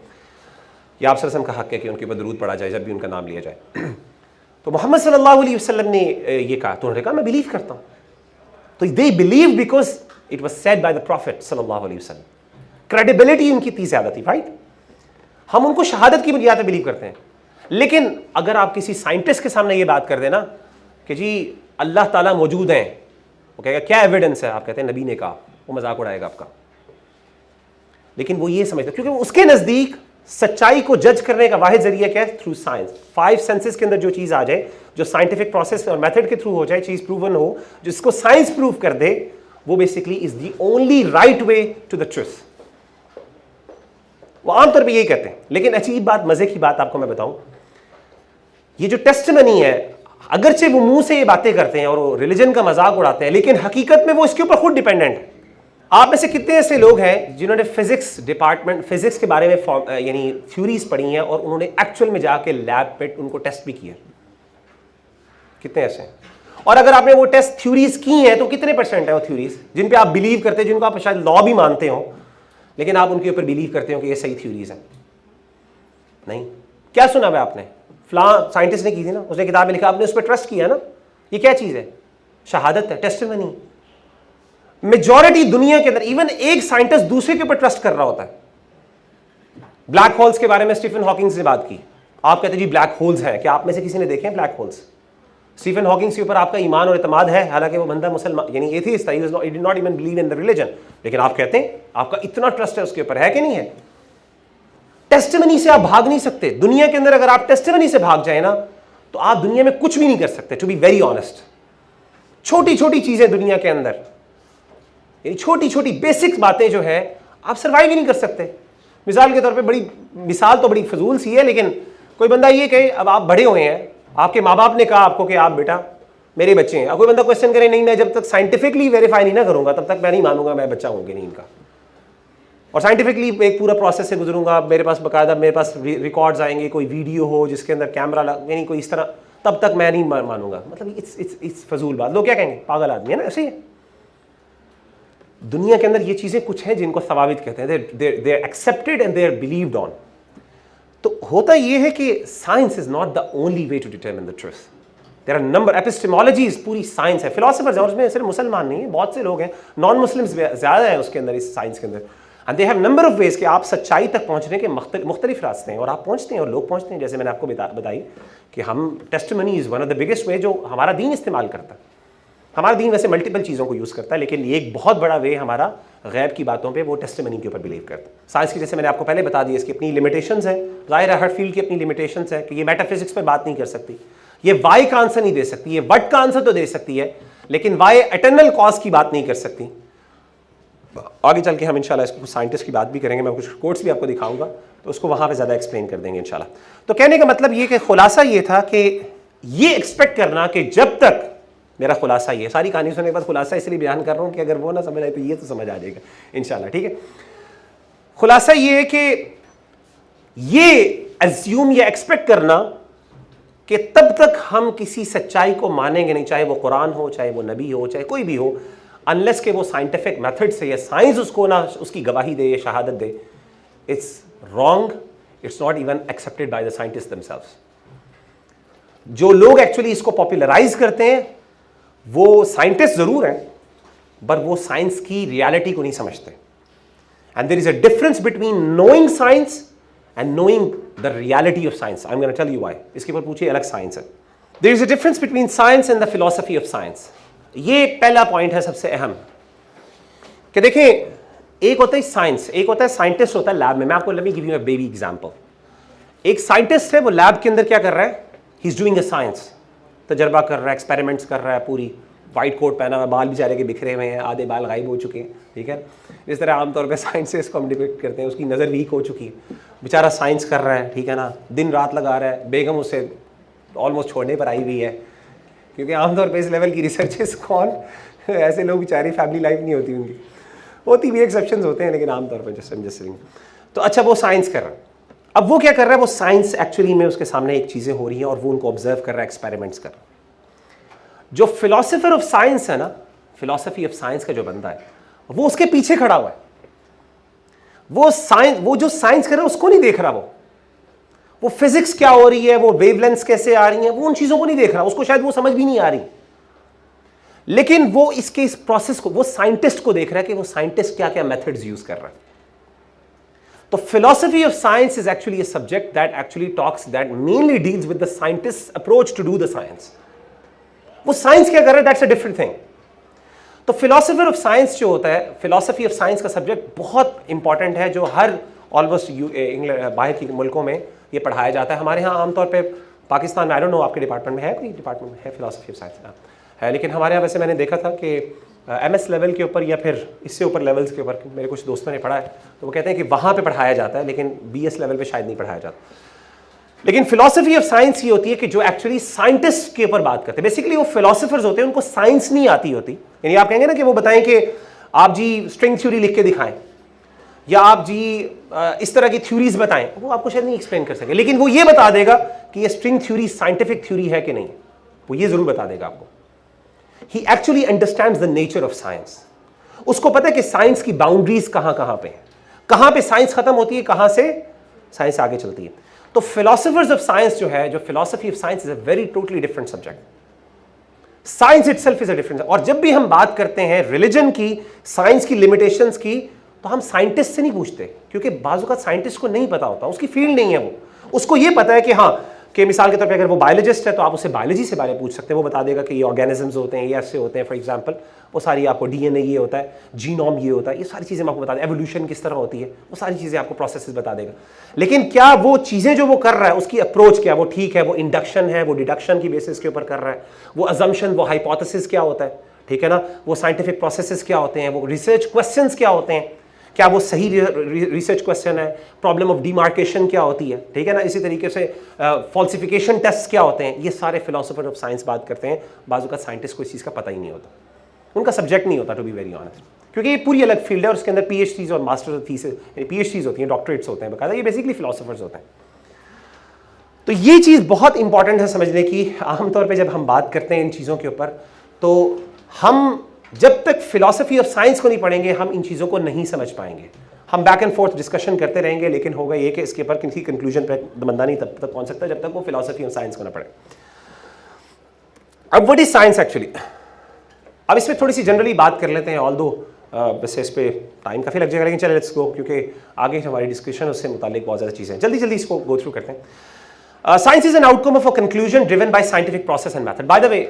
या आप सल्लल्लाहु अलैहि वसल्लम का हक है कि उनके ऊपर दरूद पढ़ा जाए जब भी उनका नाम लिया जाए. तो मोहम्मद सल्लल्लाहु अलैहि वसल्लम ने ये कहा, तो उन्होंने कहा मैं बिलीव करता हूँ. तो they believe because it was said by the profit सल्लल्लाहु अलैहि वसल्लम. क्रेडिबिलिटी उनकी इतनी ज्यादा थी, राइट. हम उनको शहादत की बुनियाद पर बिलीव करते हैं. लेकिन अगर आप किसी साइंटिस्ट के सामने ये बात कर देना कि जी अल्लाह ताला मौजूद हैं, वो कहेगा क्या एविडेंस है? आप कहते हैं नबी ने कहा, वो मजाक उड़ाएगा आपका. लेकिन वो ये समझता, क्योंकि उसके नजदीक सच्चाई को जज करने का वाहिद जरिया क्या है? Through science. 5 सेंसेस के अंदर जो चीज आ जाए, जो साइंटिफिक प्रोसेस और मेथड के थ्रू हो जाए, चीज प्रूवन हो, जिसको साइंस प्रूव कर दे, वो basically is the only right way to the truth. वो आमतौर पे यही कहते हैं. लेकिन अजीब बात, मजे की बात आपको मैं बताऊं, ये जो टेस्टिमनी है, अगरचे वो मुंह से ये बातें करते हैं और वो रिलीजन का मजाक उड़ाते हैं, लेकिन हकीकत में वो इसके ऊपर खुद डिपेंडेंट है. आप में से कितने ऐसे लोग हैं जिन्होंने फिजिक्स डिपार्टमेंट, फिजिक्स के बारे में यानी थ्योरीज पढ़ी हैं और उन्होंने एक्चुअल में जाके लैब पे उनको टेस्ट भी किया? कितने ऐसे हैं? और अगर आपने वो टेस्ट थ्योरीज की हैं तो कितने % है वो थ्योरीज जिन पे आप बिलीव करते हैं, जिनको आप शायद लॉ भी मानते हो, लेकिन आप उनके ऊपर बिलीव करते हो कि ये सही थ्योरीज है? नहीं. क्या सुना हुआ आपने? फलां साइंटिस्ट ने की थी ना, उसने किताब में लिखा, आपने उस पर ट्रस्ट किया ना. ये क्या चीज है? शहादत है, टेस्टिमनी. मेजॉरिटी दुनिया के अंदर इवन एक साइंटिस्ट दूसरे के ऊपर ट्रस्ट कर रहा होता है. ब्लैक होल्स के बारे में स्टीफन हॉकिंग से बात की, आप कहते जी ब्लैक होल्स हैं, क्या आप में से किसी ने देखे ब्लैक होल्स? स्टीफन हॉकिंग के ऊपर आपका ईमान और इत्मीद है, हालांकि वो बंदा मुसलमान यानी एथीस्ट था, he did not even believe in the religion, लेकिन आप कहते हैं आपका इतना ट्रस्ट है उसके ऊपर, है कि नहीं है? टेस्टिमनी से आप भाग नहीं सकते। दुनिया के अंदर अगर आप टेस्टिमनी से भाग जाए ना तो आप दुनिया में कुछ भी नहीं कर सकते, टू बी वेरी ऑनेस्ट। छोटी छोटी चीजें दुनिया के अंदर, यानी छोटी छोटी बेसिक बातें जो है आप सर्वाइव ही नहीं कर सकते। मिसाल के तौर पे बड़ी मिसाल तो बड़ी फजूल सी है, लेकिन कोई बंदा ये कहे, अब आप बड़े हुए हैं, आपके माँ बाप ने कहा आपको कि आप बेटा मेरे बच्चे हैं, अब कोई बंदा क्वेश्चन करे नहीं मैं जब तक साइंटिफिकली वेरीफाई नहीं ना करूंगा तब तक मैं नहीं मानूंगा मैं बच्चा हूँ कि नहीं इनका, और साइंटिफिकली एक पूरा प्रोसेस से गुजरूंगा, मेरे पास बाकायदा मेरे पास रिकॉर्ड्स आएंगे, कोई वीडियो हो जिसके अंदर कैमरा यानी कोई इस तरह, तब तक मैं नहीं मानूंगा। मतलब इट्स फजूल बात। लोग क्या कहेंगे, पागल आदमी है ना, ऐसे ही है। दुनिया के अंदर ये चीज़ें कुछ हैं जिनको सवाबित कहते हैं, they are accepted and they are believed on. तो होता ये है कि science is not the only way to determine the truth. There are number epistemologies, पूरी साइंस है, फिलोसफर्स है, और उसमें सिर्फ मुसलमान नहीं है, बहुत से लोग हैं, नॉन मुस्लिम्स ज़्यादा हैं उसके अंदर, इस साइंस के अंदर। And they have number of ways कि आप सच्चाई तक पहुंचने के मुख्तलिफ रास्ते हैं, और आप पहुंचते हैं और लोग पहुंचते हैं। जैसे मैंने आपको बताई कि हम testimony is one of the biggest way जो हमारा दीन इस्तेमाल करता है। हमारा दीन वैसे मल्टीपल चीज़ों को यूज़ करता है, लेकिन एक बहुत बड़ा वे हमारा गैब की बातों पे वो टेस्टिमनी के ऊपर बिलीव करता है। साइंस की जैसे मैंने आपको पहले बता दी, इसकी अपनी लिमिटेशंस है, ज़ाहिर है हर फील्ड की अपनी लिमिटेशंस है कि ये मेटाफिजिक्स पर बात नहीं कर सकती, ये वाई का आंसर नहीं दे सकती, ये वट का आंसर तो दे सकती है, लेकिन वाई एटर्नल कॉज की बात नहीं कर सकती। आगे चल के हम इंशाल्लाह इसको साइंटिस्ट की बात भी करेंगे, मैं कुछ कोट्स भी आपको दिखाऊंगा तो उसको वहाँ पे ज़्यादा एक्सप्लेन कर देंगे इंशाल्लाह। तो कहने का मतलब ये कि खुलासा ये था कि ये एक्सपेक्ट करना कि जब तक, मेरा खुलासा ये, सारी कहानी सुनने के बाद खुलासा इसलिए बयान कर रहा हूँ कि अगर वो ना समझ आए तो ये तो समझ आ जाएगा इंशाल्लाह, ठीक है। खुलासा ये है कि ये अज्यूम या एक्सपेक्ट करना कि तब तक हम किसी सच्चाई को मानेंगे नहीं, चाहे वो कुरान हो, चाहे वो नबी हो, चाहे कोई भी हो, अनलेस के वो साइंटिफिक मेथड से या साइंस उसको ना उसकी गवाही दे या शहादत दे। It's wrong, it's not even accepted by the scientist themselves. जो लोग एक्चुअली इसको पॉपुलराइज करते हैं वो साइंटिस्ट जरूर हैं, पर वो साइंस की रियलिटी को नहीं समझते। And there is a difference between knowing science and knowing the reality of science. I am gonna tell you why. इसके ऊपर पूछिए, अलग साइंस है। There is a difference between science and the philosophy of science. ये पहला point है सबसे अहम, कि देखें एक होता है साइंस, एक होता है साइंटिस्ट होता है लैब में। मैं आपको let me give you a baby example. एक साइंटिस्ट है, वो लैब के अंदर क्या कर रहा है, he is doing a science, तजर्बा कर रहा है, एक्सपेरिमेंट्स कर रहा है, पूरी वाइट कोट पहना हुआ, बाल बेचारे के बिखरे हुए हैं, आधे बाल गायब हो चुके हैं, ठीक है। इस तरह आमतौर पे साइंस को हम डिपेक्ट करते हैं, उसकी नज़र वीक हो चुकी है, बेचारा साइंस कर रहा है, ठीक है ना, दिन रात लगा रहा है, बेगम उससे ऑलमोस्ट छोड़ने पर आई हुई है, क्योंकि आमतौर पे इस लेवल की रिसर्चेस कौन, ऐसे लोग बेचारी फैमिली लाइफ नहीं होती उनकी, होती भी एक्सेप्शंस होते हैं, लेकिन आमतौर पर जस्ट तो अच्छा वो साइंस कर रहा है। अब वो क्या कर रहा है, वो साइंस एक्चुअली में उसके सामने एक चीज़ें हो रही हैं और वो उनको ऑब्जर्व कर रहा है, एक्सपेरिमेंट्स कर रहा है। जो फिलोसोफर ऑफ साइंस है ना, फिलोसफी ऑफ साइंस का जो बंदा है, वो उसके पीछे खड़ा हुआ है। वो जो साइंस कर रहा है उसको नहीं देख रहा, वो फिजिक्स क्या हो रही है, वो वेवलेंथ्स कैसे आ रही हैं, वो उन चीजों को नहीं देख रहा, उसको शायद वो समझ भी नहीं आ रही, लेकिन वो इस प्रोसेस को, वो साइंटिस्ट को देख रहा है कि वो साइंटिस्ट क्या क्या मेथड्स यूज कर रहा है। तो philosophy of science is actually a subject that actually talks, that mainly deals with the scientist approach to do the science. वो साइंस क्या कर रहा है, दैट्स अ डिफरेंट थिंग। तो फिलोसफर ऑफ साइंस जो होता है, फिलोसफी ऑफ साइंस का सब्जेक्ट बहुत इंपॉर्टेंट है, जो हर ऑलमोस्ट बाहर के मुल्कों में ये पढ़ाया जाता है। हमारे यहाँ आमतौर पे पाकिस्तान में, आई डोंट नो आपके डिपार्टमेंट में है, कोई डिपार्टमेंट में है फिलोसफी ऑफ साइंस है, लेकिन हमारे यहाँ वैसे मैंने देखा था कि MS लेवल के ऊपर या फिर इससे ऊपर लेवल्स के ऊपर मेरे कुछ दोस्तों ने पढ़ा है, तो वो कहते हैं कि वहाँ पे पढ़ाया जाता है, लेकिन BS लेवल पे शायद नहीं पढ़ाया जाता। लेकिन फिलोसफी ऑफ साइंस ये होती है कि जो एक्चुअली साइंटिस्ट के ऊपर बात करते हैं, बेसिकली वो फिलोसफर्स होते हैं, उनको साइंस नहीं आती होती। यानी आप कहेंगे ना कि वो बताएं कि आप जी स्ट्रिंग थ्योरी लिख के दिखाएं, या आप जी इस तरह की थ्योरीज बताएं, वो आपको शायद नहीं एक्सप्लेन कर सके, लेकिन वो ये बता देगा कि ये स्ट्रिंग थ्योरी साइंटिफिक थ्योरी है कि नहीं, वो ये जरूर बता देगा आपको। He actually understands the nature of science. उसको पता है कि साइंस की बाउंड्रीज कहां पे है, कहां पे साइंस खत्म होती है, कहां से साइंस आगे चलती है। तो फिलोसफर्स ऑफ साइंस जो है, जो philosophy of science is a very totally different subject. Science itself is a different. और जब भी हम बात करते हैं रिलीजन की, साइंस की लिमिटेशंस की, तो हम साइंटिस्ट से नहीं पूछते, क्योंकि बाजू का साइंटिस्ट को नहीं पता होता, उसकी फील्ड नहीं है वो। उसको ये पता है कि हाँ, कि मिसाल के तौर पे अगर वो बायोलॉजिस्ट है तो आप उससे बायोलॉजी से बारे में पूछ सकते हैं, वो बता देगा कि ये ऑर्गेनिजम्स होते हैं, ये ऐसे होते हैं, फॉर एग्जांपल वो सारी आपको डीएनए ये होता है, जीनोम ये होता है, ये सारी चीज़ें आपको बता दें, एवोल्यूशन किस तरह होती है, वो सारी चीज़ें आपको प्रोसेसेस बता देगा। लेकिन क्या वो चीज़ें जो वो कर रहा है उसकी अप्रोच क्या, वो ठीक है, वो इंडक्शन है, वो डिडक्शन की बेसिस के ऊपर कर रहा है, वो अजम्पशन, वो हाइपोथेसिस क्या होता है, ठीक है ना, वो साइंटिफिक प्रोसेसेस क्या होते हैं, वो रिसर्च क्वेश्चंस क्या होते हैं, क्या वो सही रिसर्च क्वेश्चन है, प्रॉब्लम ऑफ डिमार्केशन क्या होती है, ठीक है ना, इसी तरीके से फॉल्सिफिकेशन टेस्ट क्या होते हैं, ये सारे फिलोसोफर ऑफ साइंस बात करते हैं। बाजू का साइंटिस्ट को इस चीज़ का पता ही नहीं होता, उनका सब्जेक्ट नहीं होता, टू बी वेरी ऑनेस्ट, क्योंकि ये पूरी अलग फील्ड है और उसके अंदर पीएचडीज और मास्टर थीसिस, पीएचडीज होती हैं, डॉक्टरेट्स होते हैं बकायदा, ये बेसिकली फिलोसोफर्स होते हैं। तो ये चीज़ बहुत इंपॉर्टेंट है समझने की। आमतौर पर जब हम बात करते हैं इन चीज़ों के ऊपर, तो हम जब तक फिलॉसफी ऑफ साइंस को नहीं पढ़ेंगे हम इन चीज़ों को नहीं समझ पाएंगे। हम बैक एंड फोर्थ डिस्कशन करते रहेंगे, लेकिन होगा ये कि इसके ऊपर किसी कंक्लूजन पे बंदा नहीं तब तक पहुंच सकता जब तक वो फिलॉसफी ऑफ साइंस को ना पढ़े। अब व्हाट इज साइंस एक्चुअली, अब इसमें थोड़ी सी जनरली बात कर लेते हैं, ऑल दो वैसे इस पे टाइम काफ़ी लग जाएगा, लेकिन चले लेट्स गो, क्योंकि आगे हमारी डिस्कशन उससे मुतालिक बहुत ज़्यादा चीज़ें हैं, जल्दी जल्दी इसको गो थ्रू करते हैं। Science is an outcome of a conclusion driven by scientific process and method. Bye the way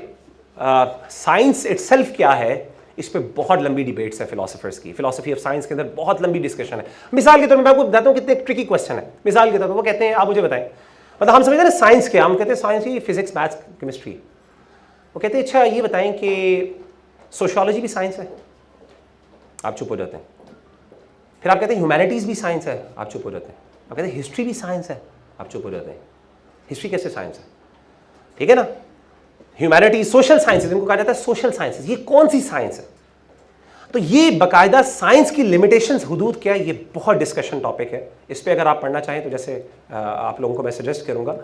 science itself क्या है, इस पे बहुत लंबी डिबेट्स है फिलोसोफर्स की, फिलोसफी ऑफ साइंस के अंदर बहुत लंबी डिस्कशन है। मिसाल के तौर पर मैं आपको बताता हूँ कितने ट्रिकी क्वेश्चन है। मिसाल के तौर पर वो कहते हैं, आप मुझे बताएं, मतलब हम समझते हैं ना साइंस क्या, हम कहते हैं साइंस ही फिजिक्स, मैथ्स, केमिस्ट्री। वो कहते हैं अच्छा ये बताएं कि सोशियोलॉजी भी साइंस है, आप चुप हो जाते हैं। फिर आप कहते हैं ह्यूमैनिटीज़ भी साइंस है, आप चुप हो जाते हैं। आप कहते हैं हिस्ट्री भी साइंस है, आप चुप हो जाते हैं। हिस्ट्री कैसे साइंस है, ठीक है ना, ह्यूमैनिटीज, सोशल साइंसेज, इनको कहा जाता है सोशल साइंसेज, ये कौन सी साइंस है। तो ये बाकायदा साइंस की लिमिटेशंस, हुदूद क्या है, ये बहुत डिस्कशन टॉपिक है। इस पे अगर आप पढ़ना चाहें तो जैसे आप लोगों को मैं सजेस्ट करूंगा,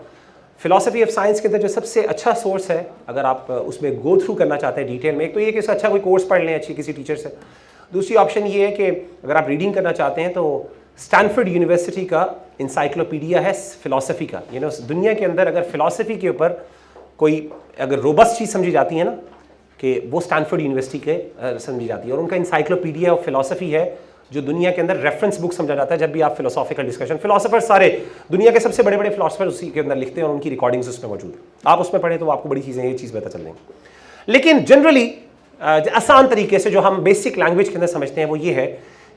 फिलोसफी ऑफ साइंस के अंदर जो सबसे अच्छा सोर्स है, अगर आप उसमें गो थ्रू करना चाहते हैं डिटेल में, एक तो ये कि अच्छा कोई कोर्स पढ़ लें अच्छी किसी टीचर से। दूसरी ऑप्शन ये है कि अगर आप रीडिंग करना चाहते हैं तो स्टैनफोर्ड यूनिवर्सिटी का इंसाइक्लोपीडिया है फिलोसफी का। यू नो, दुनिया के अंदर अगर फिलोसफी के ऊपर कोई अगर रोबस्ट चीज़ समझी जाती है ना, कि वो स्टैनफोर्ड यूनिवर्सिटी के समझी जाती है, और उनका इंसाइक्लोपीडिया ऑफ फिलोसफी है जो दुनिया के अंदर रेफरेंस बुक समझा जाता है जब भी आप फिलोसॉफिकल डिस्कशन, फिलोसोफर सारे दुनिया के सबसे बड़े बड़े फिलोसफर उसी के अंदर लिखते हैं और उनकी रिकॉर्डिंग्स उसमें मौजूद है। आप उसमें पढ़ें तो आपको बड़ी चीज़ें, ये चीज़ पता चल जाएंगी। लेकिन जनरली आसान तरीके से जो हम बेसिक लैंग्वेज के अंदर समझते हैं वो ये है,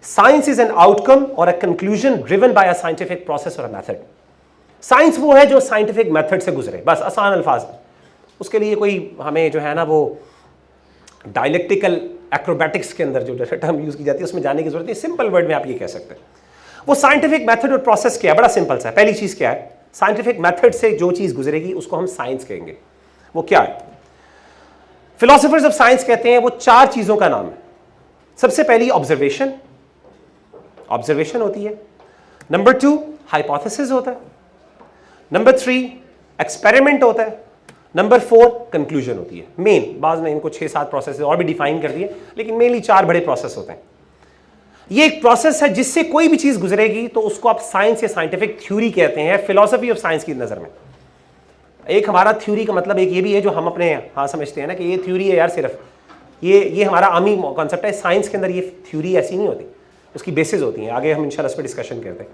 साइंस इज एन आउटकम और a conclusion driven by a scientific process और अ मेथड। साइंस वो है जो साइंटिफिक मेथड से गुजरे, बस आसान अल्फाज। उसके लिए कोई हमें जो है ना वो डायलेक्टिकल एक्रोबैटिक्स के अंदर जो टर्म यूज की जाती है उसमें जाने की जरूरत नहीं, सिंपल वर्ड में आप ये कह सकते हैं। वो साइंटिफिक मेथड और प्रोसेस क्या है, बड़ा सिंपल सा है। पहली चीज क्या है, साइंटिफिक मेथड से जो चीज गुजरेगी उसको हम साइंस कहेंगे। वो क्या है, फिलोसोफर्स ऑफ साइंस कहते हैं वो चार चीजों का नाम है। सबसे पहली ऑब्जर्वेशन, ऑब्जर्वेशन होती है। नंबर 2 हाइपोथेसिस होता है। नंबर 3 एक्सपेरिमेंट होता है। नंबर 4 कंक्लूजन होती है। मेन बाद में इनको 6-7 प्रोसेस और भी डिफाइन कर दिए, लेकिन मेनली 4 बड़े प्रोसेस होते हैं। ये एक प्रोसेस है जिससे कोई भी चीज गुजरेगी तो उसको आप साइंस या साइंटिफिक थ्योरी कहते हैं फिलोसफी ऑफ साइंस की नजर में। एक हमारा थ्योरी का मतलब एक ये भी है जो हम अपने हाँ समझते हैं ना कि ये थ्योरी है यार, सिर्फ ये हमारा आमी कॉन्सेप्ट है। साइंस के अंदर ये थ्योरी ऐसी नहीं होती, उसकी बेसिस होती हैं। आगे हम इंशाल्लाह इस पर डिस्कशन करते हैं।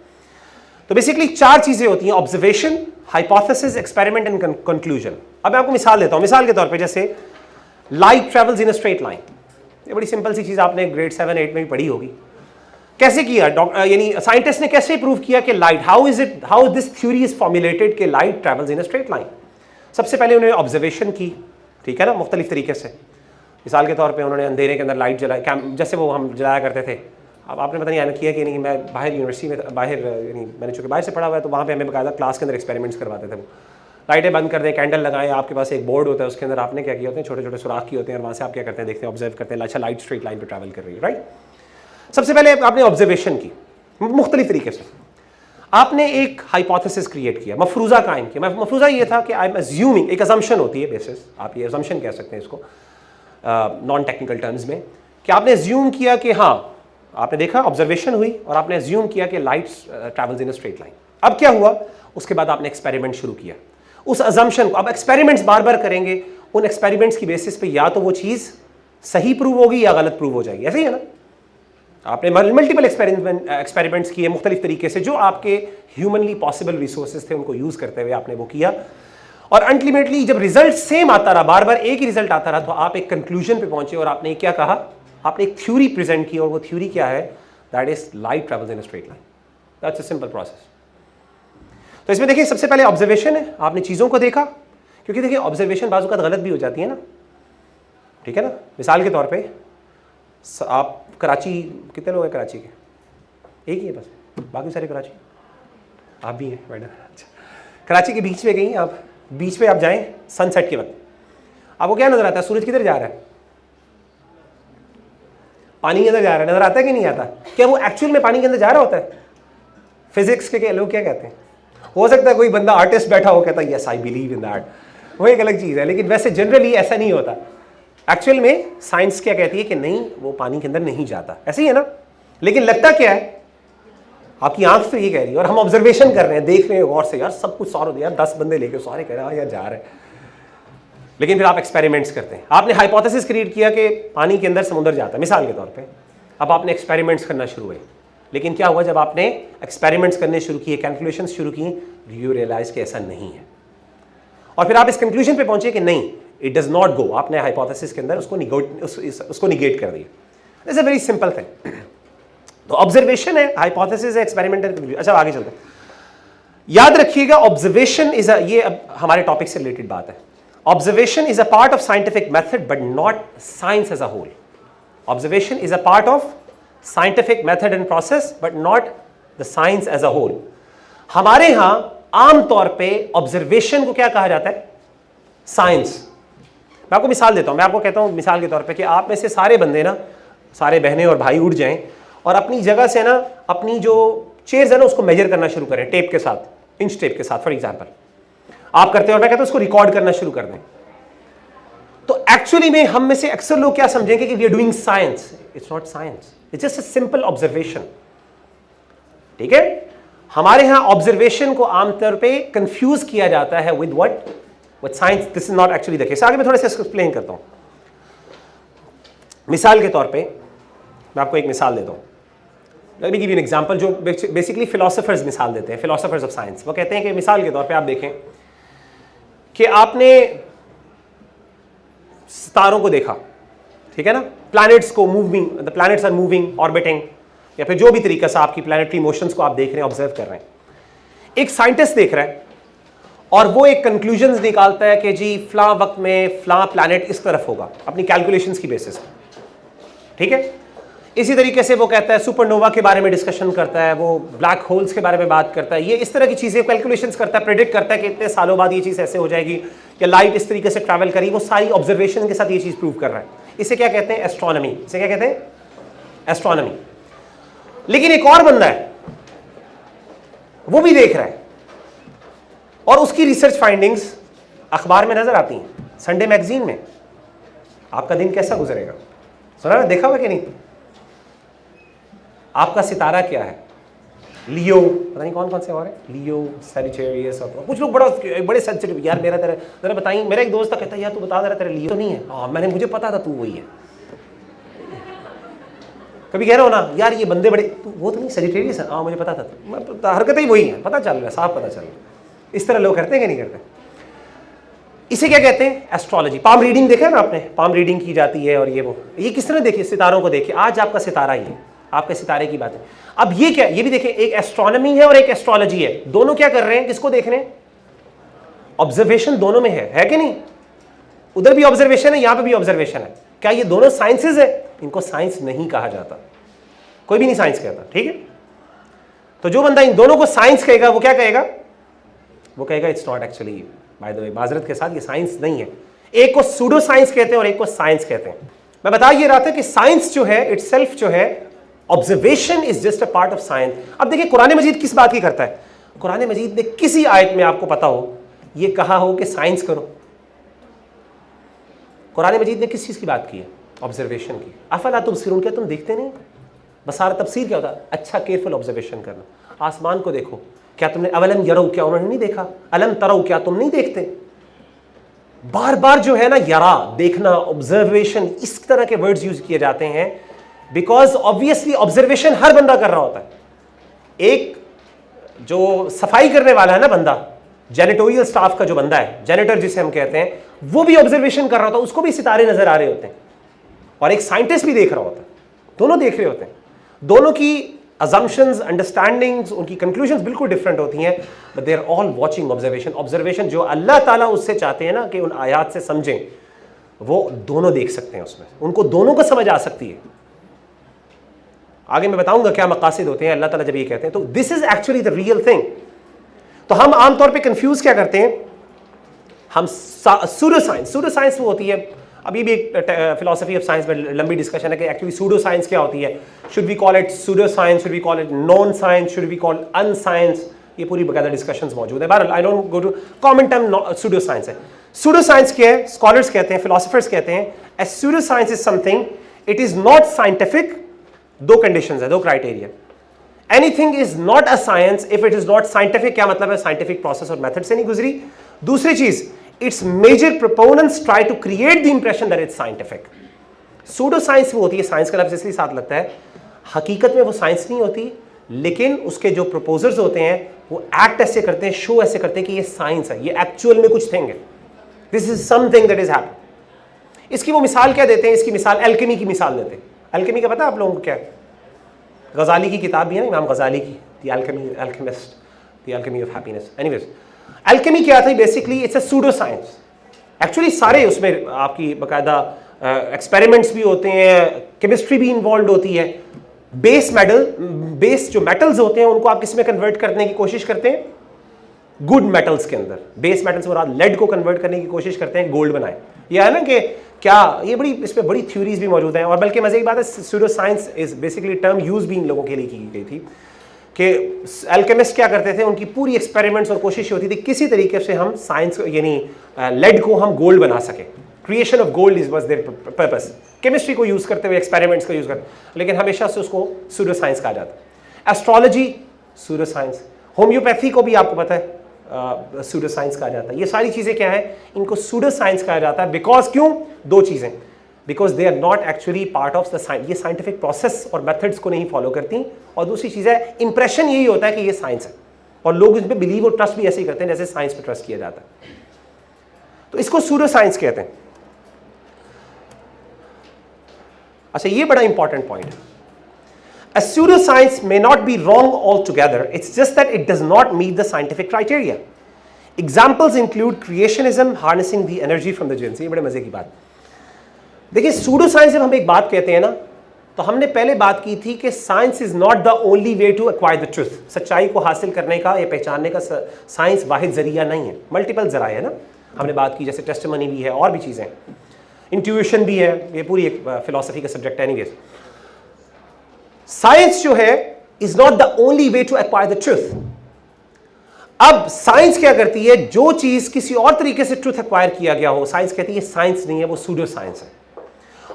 तो बेसिकली 4 चीजें होती हैं, observation, hypothesis, experiment and conclusion. अब मैं आपको मिसाल देता हूं। मिसाल के तौर पे जैसे light travels in a straight line, ये बड़ी सिंपल सी चीज आपने ग्रेड 7-8 में भी पढ़ी होगी। कैसे किया यानी साइंटिस्ट ने कैसे प्रूव किया कि light, how this theory is formulated कि light travels in a straight line. सबसे पहले उन्होंने ऑब्जर्वेशन की, ठीक है ना, मुख्तलिफ तरीके से। मिसाल के तौर पे उन्होंने अंधेरे के अंदर लाइट जलाई, जैसे वो हम जलाया करते थे। अब आपने पता नहीं किया कि नहीं, मैं बाहर यूनिवर्सिटी में बाहर यानी मैंने चूँकि बाहर से पढ़ा हुआ है तो वहाँ पे हमें बाकायदा क्लास के अंदर एक्सपेरिमेंट्स करवाते थे। वो लाइटें बंद कर दें, कैंडल लगाएं, आपके पास एक बोर्ड होता है, उसके अंदर आपने क्या किया होते हैं, छोटे छोटे सुराख किए होते हैं, और वहाँ से आप क्या करते हैं, देखते हैं, ऑब्जर्व करते हैं, अच्छा लाइट स्ट्रेट लाइन पर ट्रैवल कर रही है, राइट। सबसे पहले आपने ऑब्जर्वेशन की मुख्तलिफ तरीके से, आपने एक हाइपोथेसिस क्रिएट किया, मफरूजा कायम किया। मफरूजा ये था कि आई एम अज्यूमिंग, एक अजम्पशन होती है बेसिस, आप ये अजम्पशन कह सकते हैं इसको नॉन टेक्निकल टर्म्स में, कि आपने अज्यूम किया कि हाँ, आपने देखा, ऑब्जर्वेशन हुई और आपने अज्यूम किया कि light travels in a straight line. अब क्या हुआ, उसके बाद आपने एक्सपेरिमेंट शुरू किया उस अजम्पशन को। अब एक्सपेरिमेंट्स बार बार करेंगे, उन एक्सपेरिमेंट्स की बेसिस पे या तो वो चीज़ सही प्रूव होगी या गलत प्रूव हो जाएगी, ऐसे ही है ना। आपने मल्टीपल एक्सपेरिमेंट्स किए मुख्तलिफ तरीके से, जो आपके ह्यूमनली पॉसिबल रिसोर्सेज थे उनको यूज करते हुए आपने वो किया, और अल्टीमेटली जब रिजल्ट सेम आता रहा, बार बार एक ही रिजल्ट आता रहा, तो आप एक कंक्लूजन पे पहुंचे और आपने क्या कहा, आपने एक थ्योरी प्रेजेंट की, और वो थ्योरी क्या है, that is light travels in a straight line. That's a simple process. तो इसमें देखिए सबसे पहले ऑब्जर्वेशन है, आपने चीज़ों को देखा, क्योंकि देखिए ऑब्जर्वेशन बाजू का गलत भी हो जाती है ना, ठीक है ना। मिसाल के तौर पे आप कराची, कितने लोग हैं कराची के? एक ही है बस, बाकी सारे कराची, आप भी हैं मैडम। अच्छा, कराची के बीच में गई आप, बीच में आप जाएं सनसेट के वक्त, आपको क्या नजर आता है? सूरज किधर जा रहा है? पानी के अंदर जा रहा है, नजर आता है कि नहीं आता? क्या वो एक्चुअल में पानी के अंदर जा रहा होता है? फिजिक्स के लोग क्या कहते हैं, हो सकता है कोई बंदा आर्टिस्ट बैठा हो कहता है yes I believe in that, वो एक अलग चीज़ है, लेकिन वैसे जनरली ऐसा नहीं होता। एक्चुअल में साइंस क्या कहती है कि नहीं, वो पानी के अंदर नहीं जाता, ऐसे ही है ना। लेकिन लगता क्या है, आपकी आंख तो ये कह रही है, और हम ऑब्जर्वेशन कर रहे हैं, देख रहे हैं गौर से, यार सब कुछ सॉल्व हो गया, 10 बंदे लेके सारे कह रहे हैं यार जा रहे हैं। लेकिन फिर आप एक्सपेरिमेंट्स करते हैं, आपने हाइपोथेसिस क्रिएट किया कि पानी के अंदर समुद्र जाता है मिसाल के तौर पे, अब आपने एक्सपेरिमेंट्स करना शुरू हुए। लेकिन क्या हुआ, जब आपने एक्सपेरिमेंट्स करने शुरू किए, कैलकुलेशंस शुरू की, यू रियलाइज कि ऐसा नहीं है, और फिर आप इस कंक्लूजन पे पहुंचे कि नहीं, इट डज नॉट गो। आपने हाइपोथेसिस के अंदर उसको निगेट कर दिया। It's a very simple thing. तो ऑब्जर्वेशन है, हाइपोथेसिस है, एक्सपेरिमेंटल कंक्लूजन। अच्छा आगे चलते हैं, याद रखिएगा ऑब्जर्वेशन इज ये अब हमारे टॉपिक से रिलेटेड बात है। Observation is a part of scientific method but not science as a whole. Observation is a part of scientific method and process but not the science as a whole. हमारे यहां आमतौर पे observation को क्या कहा जाता है? साइंस। मैं आपको मिसाल देता हूं, मैं आपको कहता हूं मिसाल के तौर पे कि आप में से सारे बंदे ना, सारे बहनें और भाई उठ जाएं और अपनी जगह से ना अपनी जो चेयर्स है ना उसको मेजर करना शुरू करें टेप के साथ, इंच टेप के साथ फॉर एग्जांपल। आप करते हो, मैं कहता हूं उसको रिकॉर्ड करना शुरू कर दें। तो एक्चुअली में हम में से अक्सर लोग क्या समझेंगे कि we are doing science. It's not science, it's just a simple observation. ठीक है, हमारे यहां ऑब्जर्वेशन को आमतौर पे कंफ्यूज किया जाता है with what, with science. This is not actually the case. आगे मैं थोड़ा सा एक्सप्लेन करता हूं। मिसाल के तौर पे मैं आपको एक मिसाल देता हूं। Let me give you an example, जो बेसिकली फिलोसोफर्स मिसाल देते हैं, फिलोसोफर्स ऑफ साइंस। वो कहते हैं कि मिसाल के तौर पे आप देखें कि आपने सितारों को देखा, ठीक है ना, प्लैनेट्स को moving, the planets are moving, orbiting, या फिर जो भी तरीका से आपकी प्लैनेटरी मोशंस को आप देख रहे हैं, ऑब्जर्व कर रहे हैं। एक साइंटिस्ट देख रहा है और वो एक कंक्लूजन निकालता है कि जी फ्ला वक्त में फ्ला प्लैनेट इस तरफ होगा, अपनी कैलकुलेशंस की बेसिस पे। ठीक है, इसी तरीके से वो कहता है सुपरनोवा के बारे में डिस्कशन करता है, वो ब्लैक होल्स के बारे में बात करता है, ये इस तरह की चीजें कैलकुलेशंस करता है, प्रेडिक्ट करता है कि इतने सालों बाद ये चीज ऐसे हो जाएगी, कि लाइट इस तरीके से ट्रैवल करी। वो सारी ऑब्जर्वेशन के साथ ये चीज प्रूव कर रहा है। इसे क्या कहते हैं? एस्ट्रोनॉमी। इसे क्या कहते हैं? एस्ट्रोनॉमी। लेकिन एक और बंदा है, वो भी देख रहा है और उसकी रिसर्च फाइंडिंग्स अखबार में नजर आती हैं, संडे मैगजीन में। आपका दिन कैसा गुजरेगा? सुना, देखा हुआ कि नहीं? आपका सितारा क्या है? लियो, पता नहीं कौन कौन से और है, लियो, सैजिटेरियस, और कुछ लोग बड़े सेंसिटिव। यार मेरा तेरा बताइए, मेरा एक दोस्त था, कहता है यार तू बता दे, तेरा लियो तो नहीं है। हाँ मुझे पता था तू वही है। कभी कह रहा हो ना यार ये बंदे बड़े, तू वो तो नहीं, सैजिटेरियस है। हाँ मुझे पता था, हरकतें ही वही है, पता चल रहा है, साफ पता चल रहा है। इस तरह लोग करते हैं कि नहीं करते? इसे क्या कहते हैं? एस्ट्रोलॉजी। पाम रीडिंग देखा है ना आपने, पाम रीडिंग की जाती है, और ये किस तरह देखिए, सितारों को देखिए। आज आपका सितारा ही है, आपके सितारे की बात है। अब ये क्या, ये भी देखिए, एक एस्ट्रोनॉमी है और एक एस्ट्रोलॉजी है। दोनों क्या कर रहे हैं, किसको देख रहे हैं? ऑब्जर्वेशन दोनों में है कि नहीं? उधर भी ऑब्जर्वेशन है, यहां पे भी ऑब्जर्वेशन है। क्या ये दोनों साइंसेज है? इनको साइंस नहीं कहा जाता, कोई भी नहीं साइंस कहता। ठीक है, तो जो बंदा इन दोनों को साइंस कहेगा वो क्या कहेगा? वो कहेगा it's not actually, by the way, माजरत के साथ, ये साइंस नहीं है। एक को सूडो साइंस कहते हैं और एक को साइंस कहते हैं। मैं बता ये रहा था कि साइंस जो है इटसेल्फ जो है, observation is just a part of science. अब देखिए कुरान मजीद किस बात की करता है? कुरान मजीद ने किसी आयत में आपको पता हो ये कहा हो कि साइंस करो? कुरान मजीद ने किस चीज की बात की है? ऑब्जर्वेशन की। अफला तुबसिरून, क्या तुम देखते नहीं? बसार तफसीर क्या होता है? अच्छा केयरफुल ऑब्जर्वेशन करना। आसमान को देखो, क्या तुमने, अवलम यरो, क्या उन्होंने नहीं देखा? अलम तरौ, क्या तुम नहीं देखते? बार बार जो है ना, यरा, देखना, ऑब्जर्वेशन, इस तरह के वर्ड्स यूज किए जाते हैं बिकॉज ऑब्वियसली ऑब्जर्वेशन हर बंदा कर रहा होता है। एक जो सफाई करने वाला है ना बंदा, जेनिटोरियल स्टाफ का जो बंदा है, जेनिटर जिसे हम कहते हैं, वो भी ऑब्जर्वेशन कर रहा होता है, उसको भी सितारे नजर आ रहे होते हैं, और एक साइंटिस्ट भी देख रहा होता है, दोनों देख रहे होते हैं। दोनों की assumptions, अंडरस्टैंडिंग्स, उनकी कंक्लूजन्स बिल्कुल डिफरेंट होती हैं, but they are all watching observation. Observation जो अल्लाह ताला उससे चाहते हैं ना कि उन आयात से समझें, वो दोनों देख सकते हैं उसमें, उनको दोनों को समझ आ सकती है। आगे मैं बताऊंगा क्या मकासद होते हैं अल्लाह ताला जब ये कहते हैं, तो this is actually the real thing. तो हम आमतौर पे कंफ्यूज क्या करते हैं, हम सूडो साइंस वो होती है, अभी भी एक फिलोसफी ऑफ साइंस में लंबी डिस्कशन है कि एक्चुअली सूडो साइंस क्या होती है, should we call it pseudo science, should we call it non science, should we call unscience, ये पूरी बकायदा डिस्कशंस मौजूद है। बहरहाल I don't go to common term pseudo science है। सूडो साइंस क्या है, स्कॉलर्स कहते हैं, फिलोसफर्स कहते हैं, a pseudo science is something, it is not scientific, दो कंडीशंस है, दो criteria. Anything is not a science if it is not scientific, क्या मतलब है, साइंटिफिक प्रोसेस और मेथड से नहीं गुजरी। दूसरी चीज, its major proponents try to create the impression that it's scientific. Pseudo science वो होती है, साइंस का लफ्ज़ इसलिए साथ लगता है, हकीकत में वो साइंस नहीं होती, लेकिन उसके जो प्रपोजर्स होते हैं वो एक्ट ऐसे करते हैं, शो ऐसे करते हैं कि ये साइंस है, ये एक्चुअल में कुछ थिंग है, this is something that is happening. इसकी वो मिसाल क्या देते हैं, इसकी मिसाल एल्केमी की मिसाल देते हैं। एल्केमी का पता है आप लोगों को क्या है? गजाली की किताब भी है ना, इमाम गजाली की, the alchemist, the Alchemy of happiness. Anyways, alchemy क्या था, basically it's a pseudo science. Actually सारे उसमें आपकी बाकायदा एक्सपेरिमेंट्स भी होते हैं, केमिस्ट्री भी इन्वॉल्व होती है। बेस जो मेटल्स होते हैं उनको आप किस में कन्वर्ट करने की कोशिश करते हैं, गुड मेटल्स के अंदर। बेस मेटल्स और आप लेड को कन्वर्ट करने की कोशिश करते हैं, गोल्ड बनाए। यह है ना कि क्या ये बड़ी, इसमें बड़ी थ्योरीज भी मौजूद हैं, और बल्कि मजे की बात है, pseudo science is basically term use भी इन लोगों के लिए की गई थी कि अल्केमिस्ट क्या करते थे, उनकी पूरी एक्सपेरिमेंट्स और कोशिश होती थी किसी तरीके से हम साइंस यानी लेड को हम गोल्ड बना सके। Creation of gold is was there purpose, chemistry को यूज करते हुए, एक्सपेरिमेंट्स को यूज करते, लेकिन हमेशा से उसको सूडो साइंस कहा जाता है। एस्ट्रोलॉजी सूडो साइंस, होम्योपैथी को भी आपको पता है सूडो साइंस कहा जाता है। ये सारी चीजें क्या है, इनको सूडो साइंस कहा जाता है। बिकॉज क्यों, दो चीजें, because they are not actually part of the science, ये साइंटिफिक प्रोसेस और मेथड्स को नहीं फॉलो करती, और दूसरी चीज है इंप्रेशन यही होता है कि ये साइंस है, और लोग इस पे बिलीव और ट्रस्ट भी ऐसे ही करते हैं जैसे साइंस पे ट्रस्ट किया जाता है। तो इसको सूडो साइंस कहते हैं। अच्छा, ये बड़ा इंपॉर्टेंट पॉइंट है। A pseudoscience may not be wrong altogether, it's just that it does not meet the scientific criteria. Examples include creationism, harnessing the energy from the jinns। ये बड़े मजे की बात। देखिए, सूडो साइंस जब हम एक बात कहते हैं ना, तो हमने पहले बात की थी कि science is not the only way to acquire the truth. सच्चाई को हासिल करने का या पहचानने का साइंस वाहिद जरिया नहीं है, मल्टीपल जराए है ना, हमने बात की, जैसे टेस्टिमनी भी है और भी चीज़ें, इंट्यूशन भी है, ये पूरी एक फिलोसफी का सब्जेक्ट है। एनीवेज, साइंस जो है is not the only way to acquire the truth. अब साइंस क्या करती है, जो चीज किसी और तरीके से ट्रूथ एक्वायर किया गया हो, साइंस कहती है साइंस नहीं है, वो सूडो साइंस है।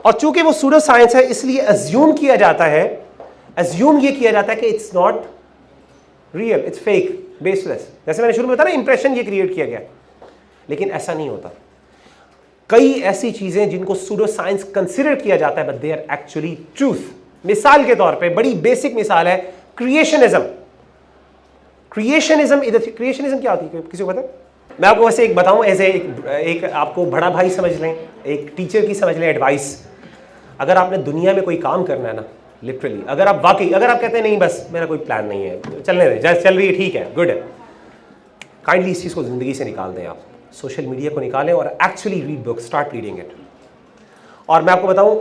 और चूंकि वो सूडो साइंस है, इसलिए अज्यूम किया जाता है, अज्यूम ये किया जाता है कि it's not real, it's fake, baseless. जैसे मैंने शुरू में बताया ना, इंप्रेशन ये क्रिएट किया गया, लेकिन ऐसा नहीं होता। कई ऐसी चीजें जिनको सूडो साइंस कंसिडर किया जाता है, but they are actually truth. मिसाल के तौर पे बड़ी बेसिक मिसाल है क्रिएशनिज्म। क्रिएशनिज्म क्या होती है, किसी को पता? मैं आपको वैसे एक बताऊं, ऐसे एक आपको बड़ा भाई समझ लें, एक टीचर की समझ लें एडवाइस। अगर आपने दुनिया में कोई काम करना है ना, लिटरली, अगर आप वाकई, अगर आप कहते हैं नहीं बस मेरा कोई प्लान नहीं है, चलने दें, जैसे चल रही है ठीक है, गुड है, काइंडली इस चीज़ को ज़िंदगी से निकाल दें, आप सोशल मीडिया को निकालें और actually read book, start reading it. और मैं आपको बताऊं,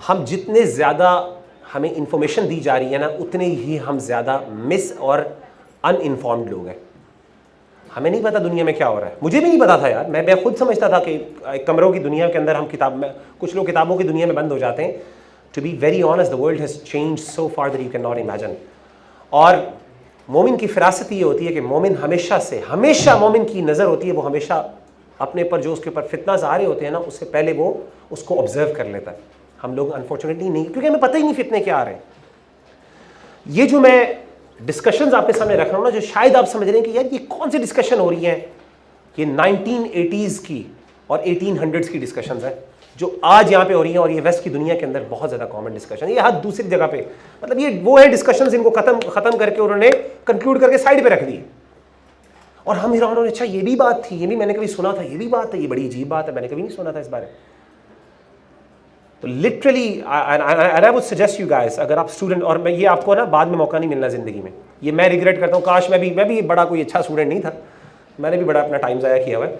हम जितने ज़्यादा हमें इंफॉर्मेशन दी जा रही है ना, उतने ही हम ज़्यादा मिस और अनइन्फॉर्म्ड लोग हैं। हमें नहीं पता दुनिया में क्या हो रहा है, मुझे भी नहीं पता था यार, मैं खुद समझता था कि कमरों की दुनिया के अंदर हम किताब में, कुछ लोग किताबों की दुनिया में बंद हो जाते हैं। To be very honest, the world has changed so far that you can नॉट इमेजिन। और मोमिन की फिरासत ये होती है कि मोमिन हमेशा मोमिन की नज़र होती है, वो हमेशा अपने पर जो उसके ऊपर फितनास आ रहे होते हैं ना, उससे पहले वो उसको ऑब्जर्व कर लेता है। हम लोग अनफॉर्चुनेटली नहीं, क्योंकि हमें पता ही नहीं फितने क्या आ रहे हैं। ये जो मैं डिस्कशंस आपके सामने रख रहा हूँ ना, जो शायद आप समझ रहे हैं कि यार ये कौन सी डिस्कशन हो रही है, ये 1980s की और 1800s की डिस्कशंस है। जो आज यहाँ पे हो रही है और ये वेस्ट की दुनिया के अंदर बहुत ज़्यादा कॉमन डिस्कशन, ये हर दूसरी जगह पे, मतलब ये वो है डिस्कशन इनको खत्म करके उन्होंने कंक्लूड करके साइड पे रख दी। और हम हैरान हो, अच्छा ये भी बात थी, ये भी मैंने कभी सुना था, ये भी बात है, ये बड़ी अजीब बात है, मैंने कभी नहीं सुना था इस बारे में। तो literally I would suggest you guys, अगर आप स्टूडेंट, और मैं ये आपको ना बाद में मौका नहीं मिलना ज़िंदगी में, ये मैं रिग्रेट करता हूँ, काश मैं भी बड़ा कोई अच्छा स्टूडेंट नहीं था, मैंने भी बड़ा अपना टाइम ज़ाया किया हुआ है।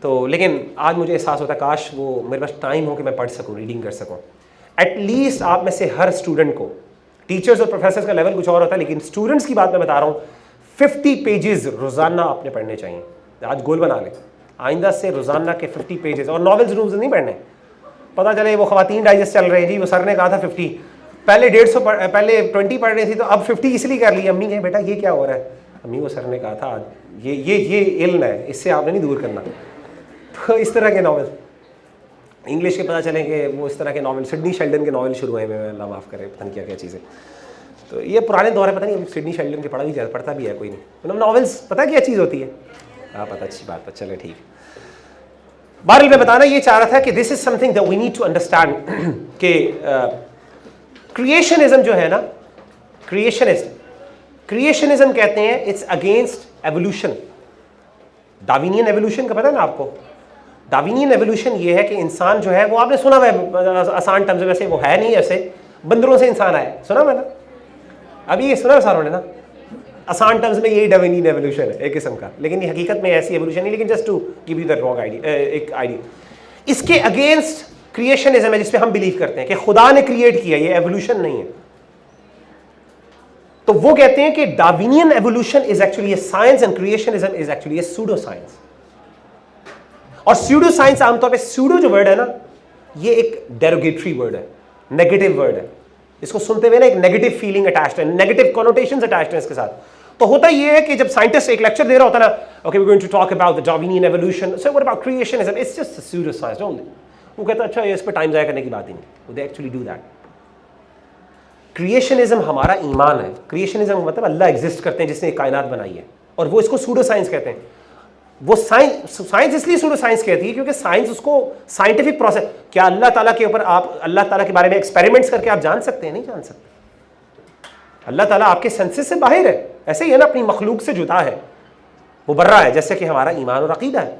तो लेकिन आज मुझे एहसास होता है काश वो मेरे पास टाइम हो कि मैं पढ़ सकूँ, रीडिंग कर सकूँ। एटलीस्ट आप में से हर स्टूडेंट को, टीचर्स और प्रोफेसर्स का लेवल कुछ और होता है, लेकिन स्टूडेंट्स की बात मैं बता रहा हूँ, 50 पेजेस रोज़ाना आपने पढ़ने चाहिए। आज गोल बना लें, आइंदा से रोज़ाना के 50 पेजेस, और नॉवेल्स रूम्स नहीं पढ़ने। पता चले वो ख़वातीन डाइजेस्ट चल रहे हैं जी, वो सर ने कहा था 50, पहले 150 पहले 20 पढ़ रही थी, तो अब 50 इसलिए कर लिया। अम्मी कहे बेटा ये क्या हो रहा है? अम्मी वो सर ने कहा था ये इल्म है, इससे आपने नहीं दूर करना। तो इस तरह के नॉवेल इंग्लिश के पता चले कि वो इस तरह के नॉवेल, सिडनी शेल्डन के नॉवेल शुरू हुए हैं, अल्लाह माफ़ करे, पता नहीं क्या क्या चीज़ें। तो ये पुराने दौर है, पता नहीं सिडनी शेल्डन के पढ़ता भी है कोई नहीं, मतलब नॉवेल्स पता क्या चीज़ होती है? हाँ पता, अच्छी बात है, चले ठीक। बहरहाल मैं बताना ये चाह रहा था कि this is something that we need to understand कि क्रिएशनिज्म जो है ना, क्रिएशनिज्म कहते हैं it's against evolution. Darwinian evolution का पता है ना आपको? डार्विनियन एवोल्यूशन ये है कि इंसान जो है वो आपने सुना है आसान टर्म्स में, वैसे वो है नहीं, ऐसे बंदरों से इंसान आया, सुना मैंने अभी ये सुना सारों ने ना, आसान टर्म्स में यही डार्विनियन एवोल्यूशन है एक किस्म का, लेकिन ये हकीकत में ऐसी एवोल्यूशन नहीं, लेकिन just to give you the wrong idea, एक आइडिया। इसके अगेंस्ट क्रिएशनिज्म है जिसपे हम बिलीव करते हैं कि खुदा ने क्रिएट किया, ये एवोल्यूशन नहीं है। तो वो कहते हैं कि Darwinian evolution is actually A science and creationism is actually A pseudo science. और सूडो साइंस आमतौर पे, सूडो जो वर्ड है ना, ये एक डेरोगेटरी वर्ड है, नेगेटिव वर्ड है, इसको सुनते हुए ना एक नेगेटिव फीलिंग अटैच्ड है, नेगेटिव कॉनोटेशंस अटैच्ड हैं इसके साथ। तो होता ये है कि जब साइंटिस्ट एक लेक्चर दे रहा होता है ना, okay we are going to talk about the Darwinian evolution, so what about creationism, it's just a pseudo science only. वो कहता है अच्छा ये इस पे टाइम जाया करने की बात ही नहीं, they actually do that. Creationism हमारा ईमान है। क्रिएशनिज्म मतलब अल्लाह एग्जिस्ट करते हैं जिसने कायनात बनाई है, और वो इसको सूडो साइंस कहते हैं। वो साइंस इसलिए सूडो साइंस कहती है क्योंकि साइंस उसको साइंटिफिक प्रोसेस, क्या अल्लाह ताला के ऊपर आप अल्लाह ताला के बारे में एक्सपेरिमेंट्स करके आप जान सकते हैं? नहीं जान सकते। अल्लाह ताला आपके सेंसेस से बाहर है, ऐसे ही है ना, अपनी मखलूक से जुदा है, मुबर्रा है, जैसे कि हमारा ईमान और अकीदा है।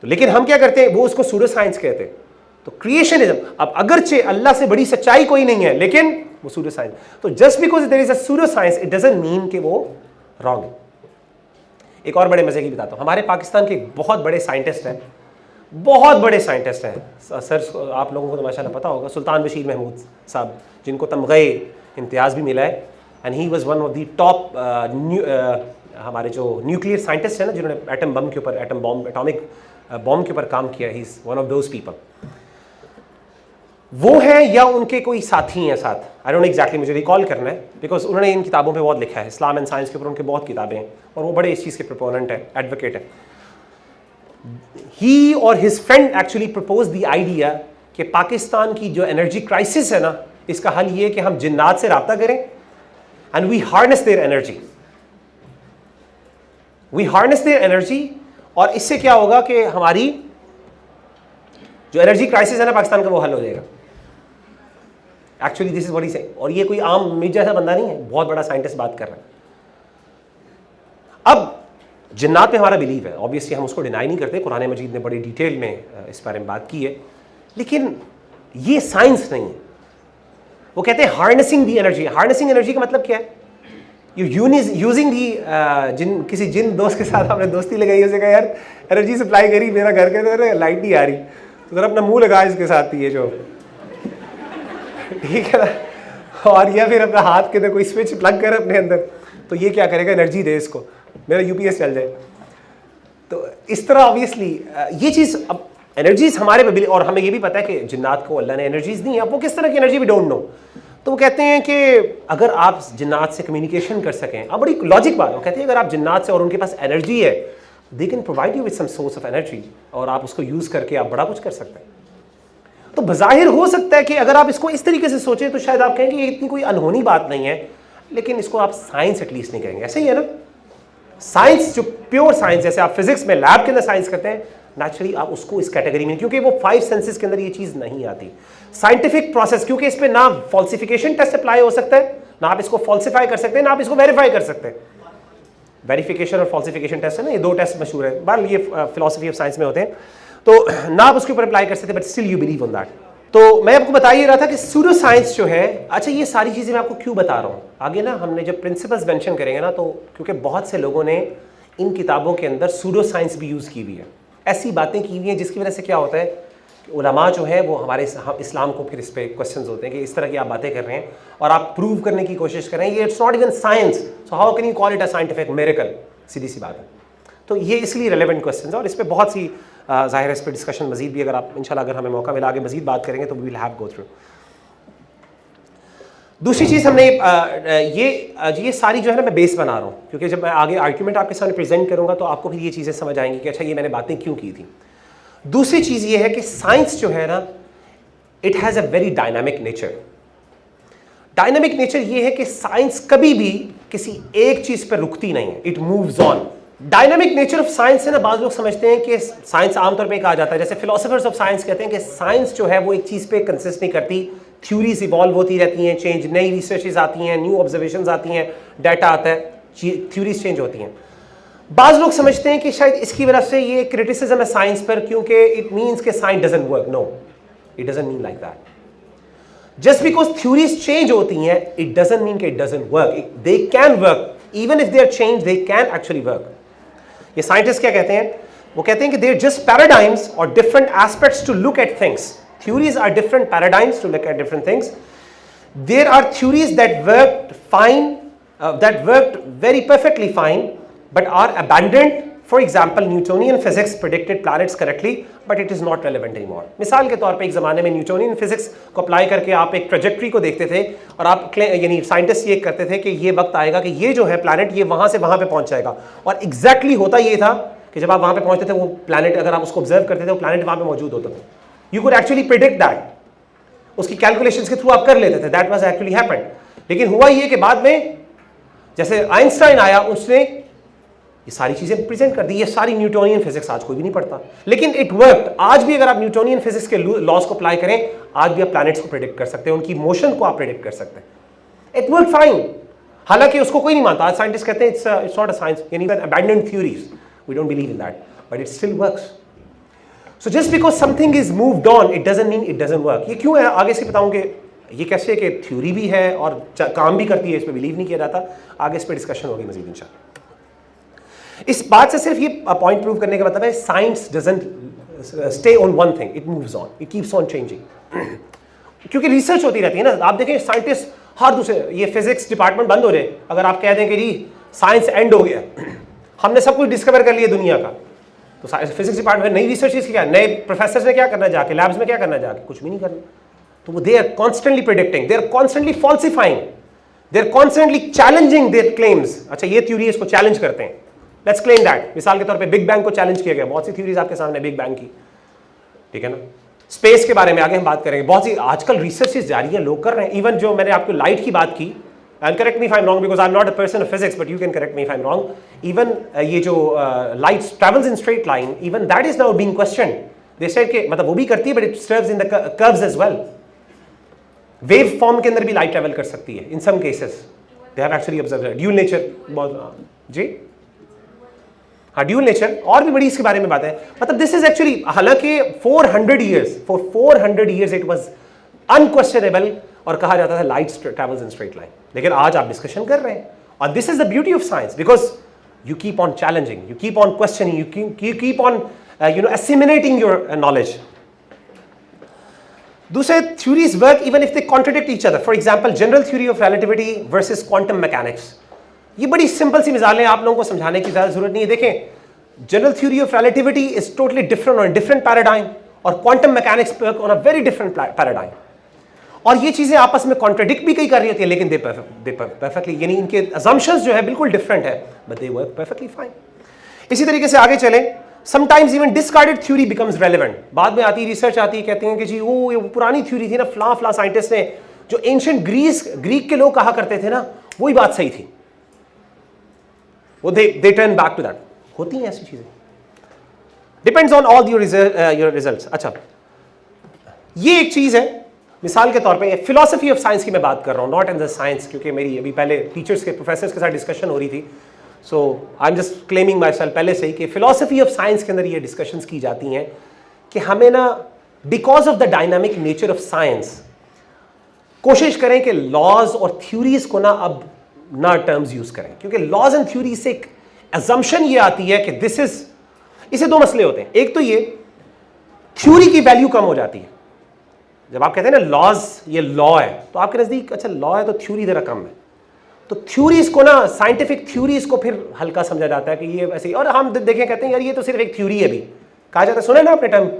तो लेकिन हम क्या करते हैं, वो उसको सूडो साइंस कहते हैं। तो क्रिएशनिज्म, अब अगरचे अल्लाह से बड़ी सच्चाई कोई नहीं है, लेकिन वो सूडो साइंस। तो just because there is a pseudo science it doesn't mean कि वो रॉन्ग है। एक और बड़े मजे की बताता हूँ, हमारे पाकिस्तान के बहुत बड़े साइंटिस्ट हैं, बहुत बड़े साइंटिस्ट हैं सर, आप लोगों को तो माशाल्लाह पता होगा, सुल्तान बशीर महमूद साहब, जिनको तमग़े इम्तियाज़ भी मिला है, and he was one of the top हमारे जो न्यूक्लियर साइंटिस्ट हैं ना, जिन्होंने एटम बम के ऊपर, एटॉमिक बॉम्ब के ऊपर काम किया, he is one of those people. वो हैं या उनके कोई साथी हैं साथ, आई डोंट नो एग्जैक्टली, मुझे रिकॉल करना है, बिकॉज उन्होंने इन किताबों पे बहुत लिखा है, इस्लाम एंड साइंस के ऊपर उनके बहुत किताबें हैं, और वो बड़े इस चीज़ के प्रोपोनेंट है, एडवोकेट है। ही और his friend actually propose the idea कि पाकिस्तान की जो एनर्जी क्राइसिस है ना, इसका हल ये है कि हम जिन्नात से रब्ता करें and we harness their energy, और इससे क्या होगा कि हमारी जो एनर्जी क्राइसिस है ना पाकिस्तान का, वो हल हो जाएगा। Actually this is what he saying, और ये कोई आम मिर्जा जैसा बंदा नहीं है, बहुत बड़ा साइंटिस्ट बात कर रहा है। अब जिन्नात पे हमारा बिलीव है, ऑब्वियसली हम उसको डिनाई नहीं करते, कुरान मजीद ने बड़ी डिटेल में इस बारे में बात की है, लेकिन ये साइंस नहीं है। वो कहते हैं हार्नेसिंग दी एनर्जी। हार्नेसिंग एनर्जी का मतलब क्या है? यूजिंग दी, किसी जिन दोस्त के साथ आपने दोस्ती लगाई, उसे कहा यार एनर्जी सप्लाई करी मेरा घर के अंदर, लाइट नहीं आ रही, तो जरा अपना मुंह लगा इसके साथ, ये जो ठीक है ना, और या फिर अपना हाथ के अंदर कोई स्विच प्लग कर अपने अंदर, तो ये क्या करेगा, एनर्जी दे इसको, मेरा यूपीएस चल जाए। तो इस तरह ऑब्वियसली ये चीज़, अब एनर्जीज हमारे पे, और हमें ये भी पता है कि जिन्नात को अल्लाह ने एनर्जीज दी है, अब वो किस तरह की एनर्जी भी डोंट नो। तो वो कहते हैं कि अगर आप जिन्नात से कम्युनिकेशन कर सकें, अब बड़ी लॉजिक बात, वो कहते हैं अगर आप जिन्नात से और उनके पास एनर्जी है, they can provide you with some source of energy, और आप उसको यूज़ करके आप बड़ा कुछ कर सकते हैं। तो बज़ाहिर हो सकता है कि अगर आप इसको इस तरीके से सोचें तो शायद आप कहेंगे ये इतनी कोई अनहोनी बात नहीं है, लेकिन इसको आप साइंस एटलीस्ट नहीं कहेंगे। ऐसे ही है ना, साइंस जो प्योर साइंस, जैसे आप फिजिक्स में लैब के अंदर साइंस करते हैं, नेचुरली आप उसको इस कैटेगरी में, क्योंकि वो 5 सेंसेस के अंदर ये चीज नहीं आती। साइंटिफिक प्रोसेस, क्योंकि इस पे ना फॉल्सिफिकेशन टेस्ट अप्लाई हो सकता है, ना आप इसको फॉल्सिफाई कर सकते हैं, ना आप इसको वेरीफाई कर सकते हैं। वेरिफिकेशन और फॉल्सिफिकेशन टेस्ट है ना, ये 2 टेस्ट मशहूर है, बाल ये फिलोसफी ऑफ साइंस में होते हैं, तो ना आप उसके ऊपर अप्लाई कर सकते, but still you believe on that. तो मैं आपको बता ही रहा था कि सूडो साइंस जो है, अच्छा ये सारी चीजें मैं आपको क्यों बता रहा हूँ, आगे ना हमने जब प्रिंसिपल्स मेंशन करेंगे ना, तो क्योंकि बहुत से लोगों ने इन किताबों के अंदर सूडो साइंस भी यूज की हुई है, ऐसी बातें की हुई हैं जिसकी वजह से क्या होता है, उलमा जो है वो हमारे इस्लाम को फिर इस पर क्वेश्चन होते हैं कि इस तरह की आप बातें कर रहे हैं और आप प्रूव करने की कोशिश कर रहे हैं, ये it's not even science, so how can you call it a scientific miracle, सीधी सी बात है। तो ये इसलिए रेलेवेंट क्वेश्चन है और इस पर बहुत सी जाहिर है इस पर डिस्कशन मजीद भी, अगर आप इंशाल्लाह अगर हमें मौका मिला आगे मजीद बात करेंगे तो we will have go through. दूसरी चीज़ हमने ये सारी जो है ना मैं बेस बना रहा हूँ, क्योंकि जब मैं आगे आर्ग्यूमेंट आपके सामने प्रेजेंट करूँगा तो आपको फिर ये चीज़ें समझ आएंगी कि अच्छा ये मैंने बातें क्यों की थी। दूसरी चीज़ ये है कि साइंस जो है ना, it has a very dynamic nature. Dynamic nature ये है कि साइंस कभी भी किसी एक चीज़ पर रुकती नहीं है, it moves on. Dynamic nature of science है ना, बाज़ लोग समझते हैं कि साइंस आमतौर पे कहा जाता है, जैसे फिलोसफर्स ऑफ साइंस कहते हैं कि साइंस जो है वो एक चीज़ पे कंसिस्ट नहीं करती, थ्योरीज इवॉल्व होती रहती हैं, चेंज, नई रिसर्चेज आती हैं, न्यू ऑब्जर्वेशंस आती हैं, डाटा आता है, थ्योरीज चेंज होती हैं। बाज़ लोग समझते हैं कि शायद इसकी वजह से ये क्रिटिसिज्म है साइंस पर, क्योंकि इट मीन्स कि science doesn't work. No, it doesn't mean like that. Just because theories change होती हैं, इट डजंट मीन कि it doesn't work. They can work, even if they are change, they can actually work. ये scientist क्या कहते हैं, वो कहते हैं कि दे आर जस्ट पैराडाइम्स और different aspects to look at things. Theories are different paradigms to look at different things. There are theories that worked fine, that worked very perfectly fine, but are abandoned. For example, Newtonian physics predicted planets correctly, but it is not relevant anymore. मिसाल के तौर पे एक ज़माने में Newtonian physics को apply करके आप एक ट्रेजेक्ट्री को देखते थे और आप यानी साइंटिस्ट ये करते थे कि ये वक्त आएगा कि ये जो है प्लैनेट ये वहाँ से वहाँ पे पहुँच जाएगा, और एग्जैक्टली होता ये था कि जब आप वहाँ पे पहुँचते थे वो प्लैनेट, अगर आप उसको ऑब्जर्व करते थे, वो प्लैनेट वहाँ पे मौजूद होता था। You could actually predict that, उसकी कैलकुलेशंस के थ्रू आप कर लेते थे, that was actually happened। लेकिन हुआ ये कि बाद में जैसे आइंस्टाइन आया, उसने ये सारी चीजें प्रेजेंट कर दी, ये सारी न्यूटोनियन फिजिक्स आज कोई भी नहीं पढ़ता, लेकिन इट वर्कड। आज भी अगर आप न्यूटोनियन फिजिक्स के लॉज को अप्लाई करें, आज भी आप प्लैनेट्स को प्रेडिक्ट कर सकते हैं, उनकी मोशन को आप प्रेडिक्ट कर सकते हैं। इट वर्क फाइन, हालांकि उसको कोई नहीं मानता। आज साइंटिस्ट कहते हैं इट्स नॉट अ साइंस, यानी abandoned theories, we don't believe in that, but it still works. So just because something is moved on, it doesn't mean it doesn't work। ये क्यों है, आगे से बताऊंगे ये कैसे कि थ्योरी भी है और काम भी करती है, इस पर बिलीव नहीं किया जाता। आगे इस पर डिस्कशन होगी मजीद इंशाल्लाह। इस बात से सिर्फ ये पॉइंट प्रूव करने का मतलब है, science doesn't stay on one thing, it moves on, it keeps on changing. क्योंकि रिसर्च होती रहती है ना, आप देखें साइंटिस्ट हर दूसरे, ये फिजिक्स डिपार्टमेंट बंद हो जाए, अगर आप कह दें कि जी साइंस एंड हो गया, हमने सब कुछ डिस्कवर कर लिया दुनिया का, तो फिजिक्स डिपार्टमेंट नई रिसर्च की क्या, नए प्रोफेसर ने क्या करना जाके, लैब्स में क्या करना जाके, कुछ भी नहीं करना। तो वो they are constantly predicting, they are constantly falsifying, they are constantly challenging their claims. अच्छा ये थ्योरी इसको चैलेंज करते हैं, लेट्स क्लेम दैट। मिसाल के तौर पे बिग बैंग को चैलेंज किया गया, बहुत सी थ्योरीज आपके सामने बिग बैंग की, ठीक है ना। स्पेस के बारे में आगे हम बात करेंगे, बहुत सी आजकल रिसर्चेस जारी हैं, लोग कर रहे हैं। इवन जो मैंने आपको लाइट की बात की, and correct me if I'm wrong because I'm not a person of physics, but you can correct me if I'm wrong, even ये जो light travels in straight line, even that is now being questioned. They said कि मतलब वो भी करती है, but it serves in the curves as well. Wave form के अंदर भी light travel कर सकती है in some cases. They have actually observed that. Dual nature बहुत जी हाँ, ड्यूल नेचर और भी बड़ी इसके बारे में बात है। मतलब दिस इज एक्चुअली, हालांकि 400 years, for 400 years it was unquestionable और कहा जाता था light travels in straight line, लेकिन आज आप डिस्कशन कर रहे हैं, और this is the beauty of science, because you keep on challenging, you keep on questioning, you keep on assimilating your knowledge. दूसरे theories work even if they contradict each other. For example general theory of relativity versus quantum mechanics, ये बड़ी simple सी मिसालें, आप लोगों को समझाने की ज्यादा जरूरत नहीं है। देखें, general theory of relativity is totally different on different paradigm, और quantum mechanics work on a very different paradigm, और ये चीजें आपस में कॉन्ट्रडिक्ट भी कई कर रही होती है, लेकिन दे परफेक्टली, यानी इनके असम्पशंस जो है बिल्कुल डिफरेंट है, but they work perfectly fine. इसी तरीके से आगे चलें, sometimes even discarded theory becomes relevant. बाद में आती रिसर्च आती है, कहते हैं कि जी वो ये पुरानी थ्योरी थी ना, फला साइंटिस्ट ने, जो एंशिएंट ग्रीक के लोग कहा करते थे ना, वही बात सही थी, वो they turn back to that. होती हैं ऐसी चीजें। Depends on all your results. अच्छा, ये एक चीज है, मिसाल के तौर पे फिलोसफी ऑफ साइंस की मैं बात कर रहा हूँ, नॉट इन द साइंस, क्योंकि मेरी अभी पहले टीचर्स के प्रोफेसर्स के साथ डिस्कशन हो रही थी, so I am just claiming myself पहले से ही कि फिलोसफी ऑफ साइंस के अंदर ये डिस्कशंस की जाती हैं कि हमें ना because of the dynamic nature of science कोशिश करें कि लॉज और थ्योरीज को ना अब ना टर्म्स यूज करें, क्योंकि लॉज एंड थ्योरी से एक अजम्पशन ये आती है कि दिस इज, इसे दो मसले होते हैं। एक तो ये थ्योरी की वैल्यू कम हो जाती है, जब आप कहते हैं ना लॉज, ये लॉ है, तो आपके नजदीक अच्छा लॉ है तो थ्योरी जरा कम है, तो थ्योरीज को ना, साइंटिफिक थ्योरीज को फिर हल्का समझा जाता है कि ये वैसे, और हम देखें कहते हैं यार ये तो सिर्फ एक थ्योरी है, भी कहा जाता है, सुना ना आपने टर्म,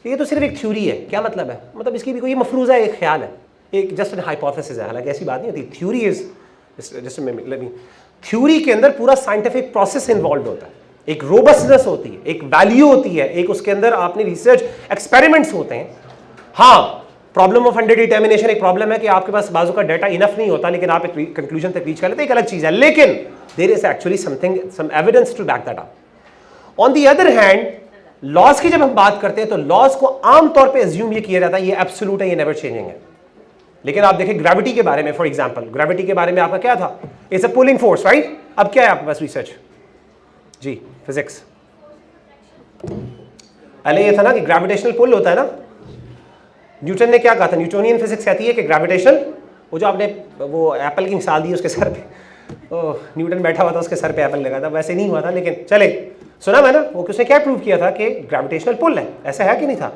ये तो सिर्फ एक थ्योरी है। क्या मतलब है? मतलब इसकी भी कोई मफरूजा है, एक ख्याल है, एक जस्ट एन हाइपोथेसिस है, हालांकि ऐसी बात नहीं होती। थ्योरी इज जस्ट, थ्योरी के अंदर पूरा साइंटिफिक प्रोसेस इन्वॉल्व होता है, एक रोबस्टनेस होती है, एक वैल्यू होती है, एक उसके अंदर आपने रिसर्च एक्सपेरिमेंट्स होते हैं। हाँ, प्रॉब्लम ऑफ अंडर डिटर्मिनेशन एक प्रॉब्लम है कि आपके पास बाजू का डाटा इनफ नहीं होता, लेकिन आप एक कंक्लूजन तक रीच कर लेते हैं, एक अलग चीज है, लेकिन there is actually something, some evidence to back that up. On the other hand, laws की जब हम बात करते हैं तो लॉज को आमतौर पे अज्यूम ये किया जाता है ये एब्सोल्यूट है, ये नेवर चेंजिंग है। लेकिन आप देखें ग्रेविटी के बारे में, फॉर एग्जांपल ग्रेविटी के बारे में आपका क्या था? It's a pulling force, right? अब क्या है आपके पास रिसर्च? जी, फिजिक्स। पहले ये था ना कि ग्रेविटेशनल पुल होता है ना, न्यूटन ने क्या कहा था? न्यूटोनियन फिजिक्स कहती है कि ग्रेविटेशनल, वो जो आपने वो एप्पल की मिसाल दी उसके सर पे, न्यूटन बैठा हुआ था उसके सर पे एप्पल लगा था, वैसे नहीं हुआ था, लेकिन चले, सुना मैं ना, वो उसने क्या प्रूव किया था कि ग्रेविटेशनल पुल है, ऐसा है कि नहीं था।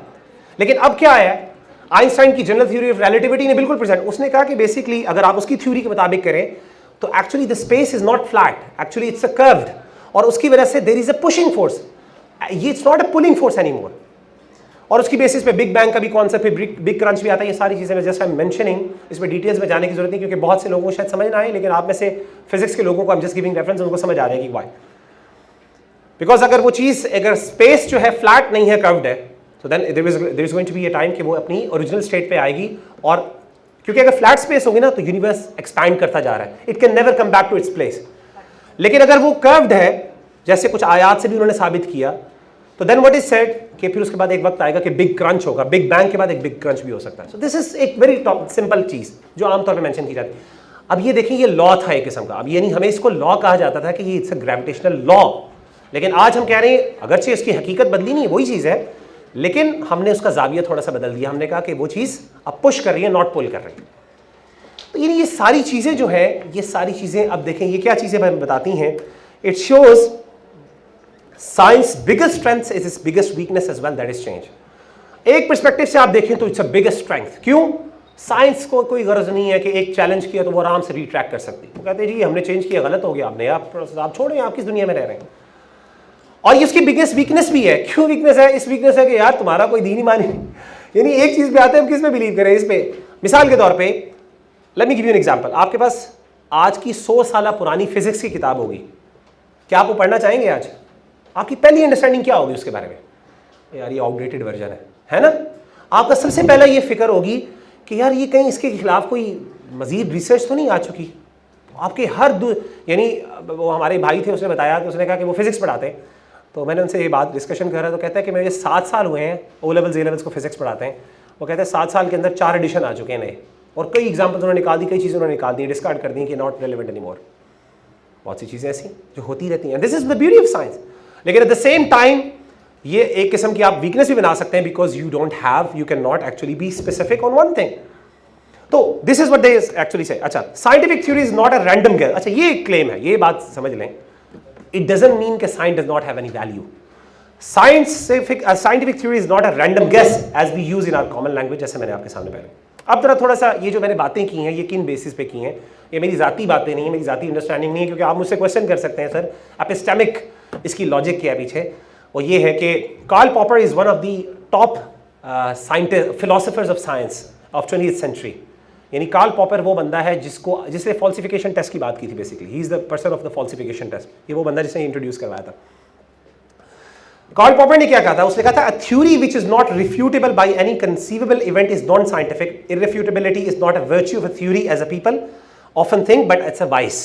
लेकिन अब क्या है, आइंस्टाइन की जनरल थ्योरी ऑफ रिलेटिविटी ने बिल्कुल प्रेजेंट, उसने कहा कि बेसिकली अगर आप उसकी थ्योरी के मुताबिक करें तो actually the space is not flat, actually it's a curved, और उसकी वजह से there is a pushing force, ये it's not a pulling force anymore. और उसकी बेसिस पे बिग बैंग का भी कॉन्सेप्ट, बिग क्रंच भी आता है, ये सारी चीजें मैं जस्ट आई एम मेंशनिंग, इसमें डिटेल्स में जाने की जरूरत नहीं, क्योंकि बहुत से लोगों को शायद समझ ना आए, लेकिन आप में से फिजिक्स के लोगों को आई एम जस्ट गिविंग रेफरेंस, उनको समझ आ जाएगी व्हाई। बिकॉज अगर वो चीज, अगर स्पेस जो है फ्लैट नहीं है, कर्व्ड है, तो then there is going to be a time कि वो अपनी ओरिजिनल स्टेट पे आएगी, और क्योंकि अगर फ्लैट स्पेस होगी ना तो यूनिवर्स एक्सपैंड करता जा रहा है, it can never come back to its place. लेकिन अगर वो कर्व्ड है, जैसे कुछ आयात से भी उन्होंने साबित किया, तो देन व्हाट इज सेड कि फिर उसके बाद एक वक्त आएगा कि बिग क्रंच होगा, बिग बैंग के बाद एक बिग क्रंच भी हो सकता है। सो दिस इज एक वेरी सिंपल चीज जो आमतौर पे मेंशन की जाती है। अब ये देखिए, ये लॉ था एक किस्म का, अब ये नहीं, हमें इसको लॉ कहा जाता था कि ये इट्स अ ग्रेविटेशनल लॉ, लेकिन आज हम कह रहे हैं अगरचे इसकी हकीकत बदली नहीं है, वही चीज है, लेकिन हमने उसका जाविया थोड़ा सा बदल दिया, हमने कहा कि वो चीज अब पुश कर रही है, नॉट पुल कर रही है। तो ये सारी चीजें जो है, ये सारी चीजें अब देखें ये क्या चीजें बताती हैं, it shows science biggest strength is its biggest weakness as well, that is change. एक पर्सपेक्टिव से आप देखें तो इट्स अ बिगेस्ट स्ट्रेंथ। क्यों? साइंस को कोई गरज नहीं है कि एक चैलेंज किया तो वो आराम से रिट्रैक्ट कर सकती है, वो कहते हैं जी हमने चेंज किया, गलत हो गया, आपने आप छोड़ें, आप किस दुनिया में रह रहे हैं। और ये उसकी बिगेस्ट वीकनेस भी है। क्यों वीकनेस है? इस वीकनेस है कि यार तुम्हारा कोई दीन ही माने, यानी एक चीज पे आते हैं हम किस में बिलीव करें, इस पे। मिसाल के तौर पे let me give you an example, आपके पास आज की 100 साल पुरानी फिजिक्स की किताब होगी, क्या आप वो पढ़ना चाहेंगे? आज आपकी पहली अंडरस्टैंडिंग क्या होगी उसके बारे में? यार ये आउटडेटेड वर्जन है ना। आपका सबसे पहला ये फिक्र होगी कि यार ये कहीं इसके खिलाफ कोई मजीद रिसर्च तो नहीं आ चुकी। आपके हर यानी वो हमारे भाई थे, उसने बताया कि उसने कहा कि वो फिजिक्स पढ़ाते हैं, तो मैंने उनसे ये बात डिस्कशन करा, तो कहता है कि मेरे 7 साल हुए हैं ओ लेवल्स ए लेवल्स को फिजिक्स पढ़ाते हैं, वो कहते हैं 7 साल के अंदर 4 एडिशन आ चुके हैं नए, और कई एग्जाम्पल्स उन्होंने निकाल दी, कई चीज़ें उन्होंने निकाल दी, डिस्कार्ड कर दी कि नॉट रेलिवेंट एनीमोर। बहुत सी चीज़ें ऐसी जो होती रहती हैं, this is the beauty of science. लेकिन एट द सेम टाइम ये एक किस्म की आप वीकनेस भी बना सकते हैं, because you don't have, you can not actually be specific on one thing. तो this is what they actually say. अच्छा, scientific theory is not a random guess. अच्छा, ये एक क्लेम है, ये बात समझ लें, इट डजंट मीन कि science does not have any value. Scientific theory is not a random guess as we use in our common language, जैसे मैंने आपके सामने पहले। अब जरा थोड़ा सा ये जो मैंने बातें की हैं, ये किन बेसिस पे की हैं, ये मेरी जाती बातें नहीं है, मेरी जाती अंडरस्टैंडिंग नहीं है, क्योंकि आप मुझसे क्वेश्चन कर सकते हैं सर एपिस्टेमिक इसकी लॉजिक क्या है पीछे। और ये है कि Karl Popper is one of the top philosophers of science of 20th century. यानी कार्ल पॉपर वो बंदा है जिसने फॉल्सिफिकेशन टेस्ट की बात की थी। Basically he is the person of the falsification test, ये वो बंदा जिसने इंट्रोड्यूस करवाया था। कार्ल पॉपर ने क्या कहा था? उसने कहा था, a theory which is not refutable by any conceivable event is non scientific. Irrefutability is not a virtue of a theory as a people often think, but it's a vice.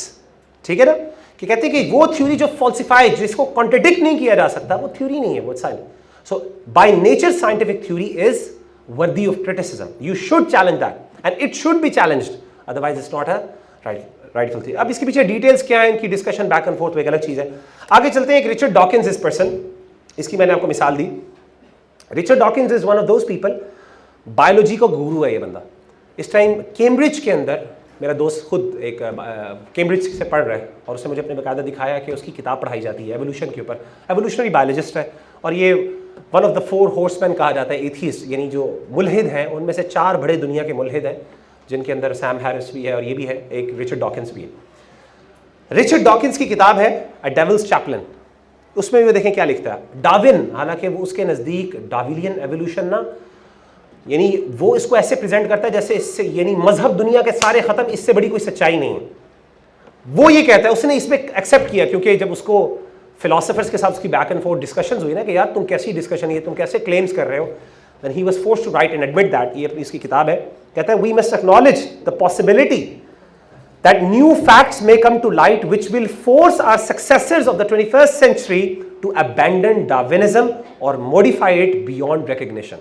ठीक है ना। कि कहते हैं कि वो थ्योरी जो falsified, जिसको कॉन्ट्रडिक्ट नहीं किया जा सकता, वो थ्योरी नहीं है, वो science. So by nature scientific theory is worthy of criticism, you should challenge that and it should B challenged, otherwise it's not a rightful theory. अब इसके पीछे डिटेल्स क्या है, इनकी डिस्कशन बैक एंड फोर्थ एक अलग चीज है। आगे चलते हैं। एक रिचर्ड डॉकिंस इस पर्सन, इसकी मैंने आपको मिसाल दी। Richard Dawkins is one of those people, biology का गुरु है ये बंदा। इस टाइम कैम्ब्रिज के अंदर, मेरा दोस्त खुद एक कैम्ब्रिज से पढ़ रहा है और उसने मुझे अपने बाकायदा दिखाया कि उसकी किताब पढ़ाई जाती है एवोल्यूशन के ऊपर। एवोल्यूशनरी बायोलॉजिस्ट है और ये वन ऑफ द 4 हॉर्समैन कहा जाता है, एथीस्ट, यानी जो मुल्हिद हैं उनमें से 4 बड़े दुनिया के मुल्हिद हैं, जिनके अंदर सैम हैरिस भी है और ये भी है, एक रिचर्ड डॉकिंस भी है। रिचर्ड डॉकिंस की किताब है अ डेविल्स चैपलिन। उसमें भी देखें क्या लिखता है। डार्विन, हालांकि वो उसके नज़दीक डार्विनियन एवोल्यूशन ना, यानी वो इसको ऐसे प्रेजेंट करता है जैसे इससे, यानी मजहब दुनिया के सारे खत्म, इससे बड़ी कोई सच्चाई नहीं है। वो ये कहता है, उसने इसमें एक्सेप्ट किया, क्योंकि जब उसको फिलोसोफर्स के साथ उसकी बैक एंड फोर्थ डिस्कशंस हुई ना कि यार तुम कैसी डिस्कशन है, तुम कैसे क्लेम्स कर रहे हो, then he was forced to write and admit that. ये अपनी इसकी किताब है। कहता है we must acknowledge the possibility that new facts may come to light which will force our successors of the 21st century to abandon Darwinism or modify it beyond recognition.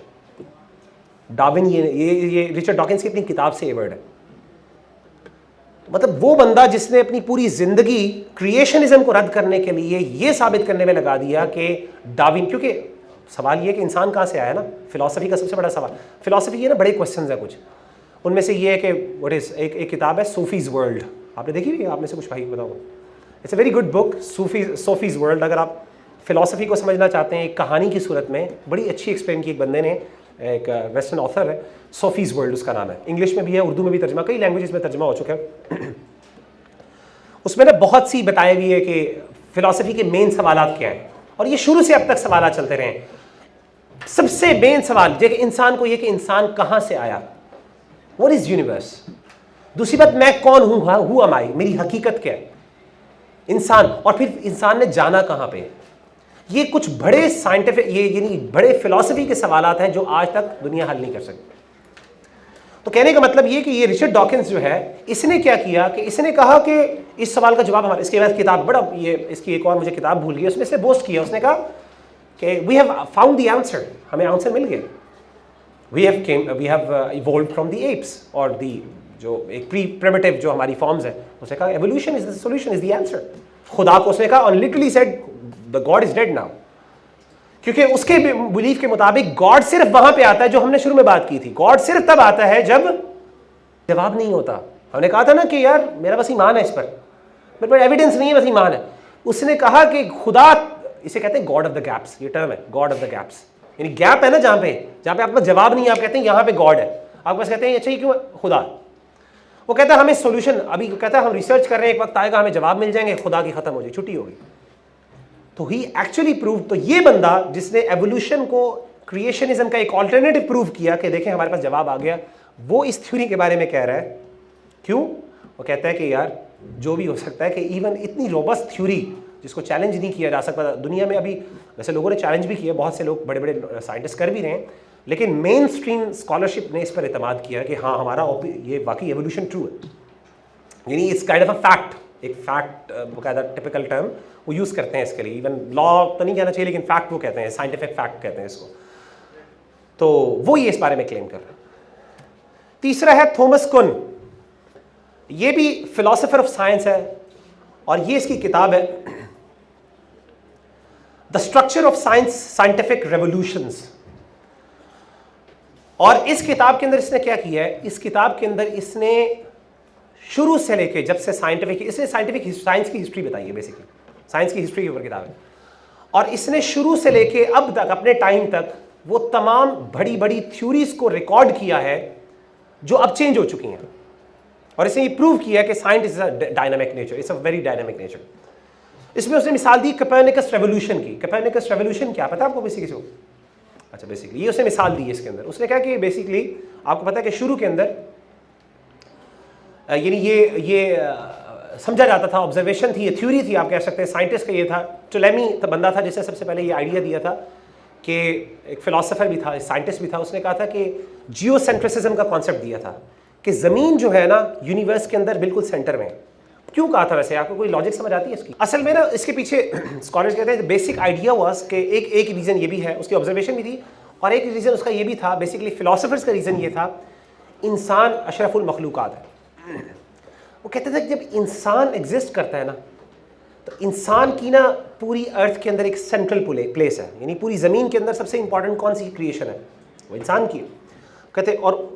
Darwin, ये Richard Dawkins की अपनी किताब से ये word है। मतलब वो बंदा जिसने अपनी पूरी जिंदगी क्रिएशनिज्म को रद्द करने के लिए ये साबित करने में लगा दिया कि डार्विन, क्योंकि सवाल ये कि इंसान कहाँ से आया ना, फिलॉसफी का सबसे बड़ा सवाल। फिलॉसफी ये ना बड़े क्वेश्चंस हैं कुछ, उनमें से ये है कि व्हाट इज एक किताब है सूफीज वर्ल्ड, आपने देखी हुई है? आप में से कुछ भाई बताओ। It's a very good book, Sufis world. अगर आप फिलॉसफी को समझना चाहते हैं एक कहानी की सूरत में, बड़ी अच्छी एक्सप्लेन की एक बंदे ने, एक वेस्टर्न ऑथर है, सूफीज वर्ल्ड उसका नाम है। इंग्लिश में भी है, उर्दू में भी तर्जमा, कई लैंग्वेजेस में तर्जमा हो चुका है। उसमें ना बहुत सी बताई हुई है कि फिलॉसफी के मेन सवाल क्या हैं, और ये शुरू से अब तक सवाल चलते रहे। सबसे मेन सवाल ये कि इंसान को, ये कि इंसान कहाँ से आया, व्हाट इज यूनिवर्स। दूसरी बात, मैं कौन हूँ, हु एम आई, मेरी हकीकत क्या है इंसान, और फिर इंसान ने जाना कहाँ पे। ये कुछ बड़े साइंटिफिक, ये यानी बड़े फिलॉसफी के सवालात हैं जो आज तक दुनिया हल नहीं कर सकती। तो कहने का मतलब ये कि ये रिचर्ड डॉकिंस जो है, इसने क्या किया कि इसने कहा कि इस सवाल का जवाब हमारे, इसके बाद किताब बड़ा, ये इसकी एक और मुझे किताब भूल गई, उसमें से बोस्ट किया, उसने कहा कि we have found the answer, हमें आंसर मिल गया। we have evolved from the apes, और the जो एक प्रिमिटिव जो हमारी फॉर्म्स है, उसने कहा evolution is the solution, is the answer. खुदा को उसने कहा और literally said the God is dead now, क्योंकि उसके बिलीफ के मुताबिक गॉड सिर्फ वहां पे आता है जो हमने शुरू में बात की थी, गॉड सिर्फ तब आता है जब जवाब नहीं होता। हमने कहा था ना कि यार मेरा बस ईमान है, इस पर मेरे पर एविडेंस नहीं है, बस ईमान है। उसने कहा कि खुदा, इसे कहते हैं गॉड ऑफ द गैप्स, ये टर्म है गॉड ऑफ द गैप्स, यानी गैप है ना जहाँ पे आपके पास जवाब नहीं है, आप कहते हैं यहाँ पे गॉड है, आप बस कहते हैं अच्छा ये क्यों खुदा। वो कहता है हमें सॉल्यूशन, अभी कहता है हम रिसर्च कर रहे हैं, एक वक्त आएगा हमें जवाब मिल जाएंगे, खुदा की खत्म हो जाए, छुट्टी होगी। तो ही एक्चुअली प्रूव, तो ये बंदा जिसने एवोल्यूशन को, क्रिएशनिज्म का एक ऑल्टरनेटिव प्रूव किया कि देखें हमारे पास जवाब आ गया, वो इस थ्योरी के बारे में कह रहा है। क्यों? वो कहता है कि यार जो भी हो सकता है कि इवन इतनी रोबस्ट थ्योरी जिसको चैलेंज नहीं किया जा सकता दुनिया में, अभी वैसे लोगों ने चैलेंज भी किया, बहुत से लोग बड़े बड़े साइंटिस्ट कर भी रहे हैं, लेकिन मेन स्ट्रीम स्कॉलरशिप ने इस पर एतमाद किया कि हाँ हमारा ये वाकई एवोल्यूशन ट्रू है, यानी it's kind of a fact, एक फैक्ट बकायदा टिपिकल टर्म वो यूज़ करते हैं इसके लिए, इवन लॉ तो नहीं कहना चाहिए लेकिन फैक्ट वो कहते हैं, साइंटिफिक फैक्ट कहते हैं इसको। तो वो ये इस बारे में क्लेम कर रहे हैं। तीसरा है थॉमस कुन, ये भी फिलोसोफर ऑफ साइंस है और ये इसकी किताब है the structure of science, scientific revolutions. और इस किताब के अंदर इसने क्या किया है, इस किताब के अंदर इसने शुरू से लेके जब से इसने साइंटिफिक साइंस की हिस्ट्री बताई है, बेसिकली साइंस की हिस्ट्री के ऊपर किताब है, और इसने शुरू से लेके अब तक अपने टाइम तक वो तमाम बड़ी बड़ी थ्योरीज को रिकॉर्ड किया है जो अब चेंज हो चुकी हैं, और इसने ये प्रूव किया कि science is a dynamic nature, it's a very dynamic nature. इसमें उसने मिसाल दी कोपर्निकस रेवोल्यूशन की। कोपर्निकस रेवोल्यूशन क्या पता आपको बेसिकली? अच्छा, बेसिकली ये उसने मिसाल दी है इसके अंदर। उसने कहा कि बेसिकली आपको पता है कि शुरू के अंदर यानी ये समझा जाता था, ऑब्जर्वेशन थी, ये थ्योरी थी, आप कह सकते हैं साइंटिस्ट का ये था। टोलेमी बंदा था जिसने सबसे पहले ये आइडिया दिया था, कि एक फिलोसोफर भी था, साइंटिस्ट भी था, उसने कहा था कि जियोसेंट्रिसिज्म का कॉन्सेप्ट दिया था कि ज़मीन जो है ना यूनिवर्स के अंदर बिल्कुल सेंटर में, क्यों कहा था वैसे? आपको कोई लॉजिक समझ आती है इसकी? असल में ना इसके पीछे स्कॉलर्स कहते हैं बेसिक आइडिया वाज कि एक रीज़न ये भी है, उसकी ऑब्जर्वेशन भी थी, और एक रीज़न उसका ये भी था, बेसिकली फिलोसफर्स का रीज़न ये था, इंसान अशरफुल मखलूकात है। वो कहते थे कि जब इंसान एग्जिस्ट करता है ना, तो इंसान की ना पूरी अर्थ के अंदर एक सेंट्रल प्लेस है, यानी पूरी ज़मीन के अंदर सबसे इंपॉर्टेंट कौन सी क्रिएशन है? वो इंसान की। कहते और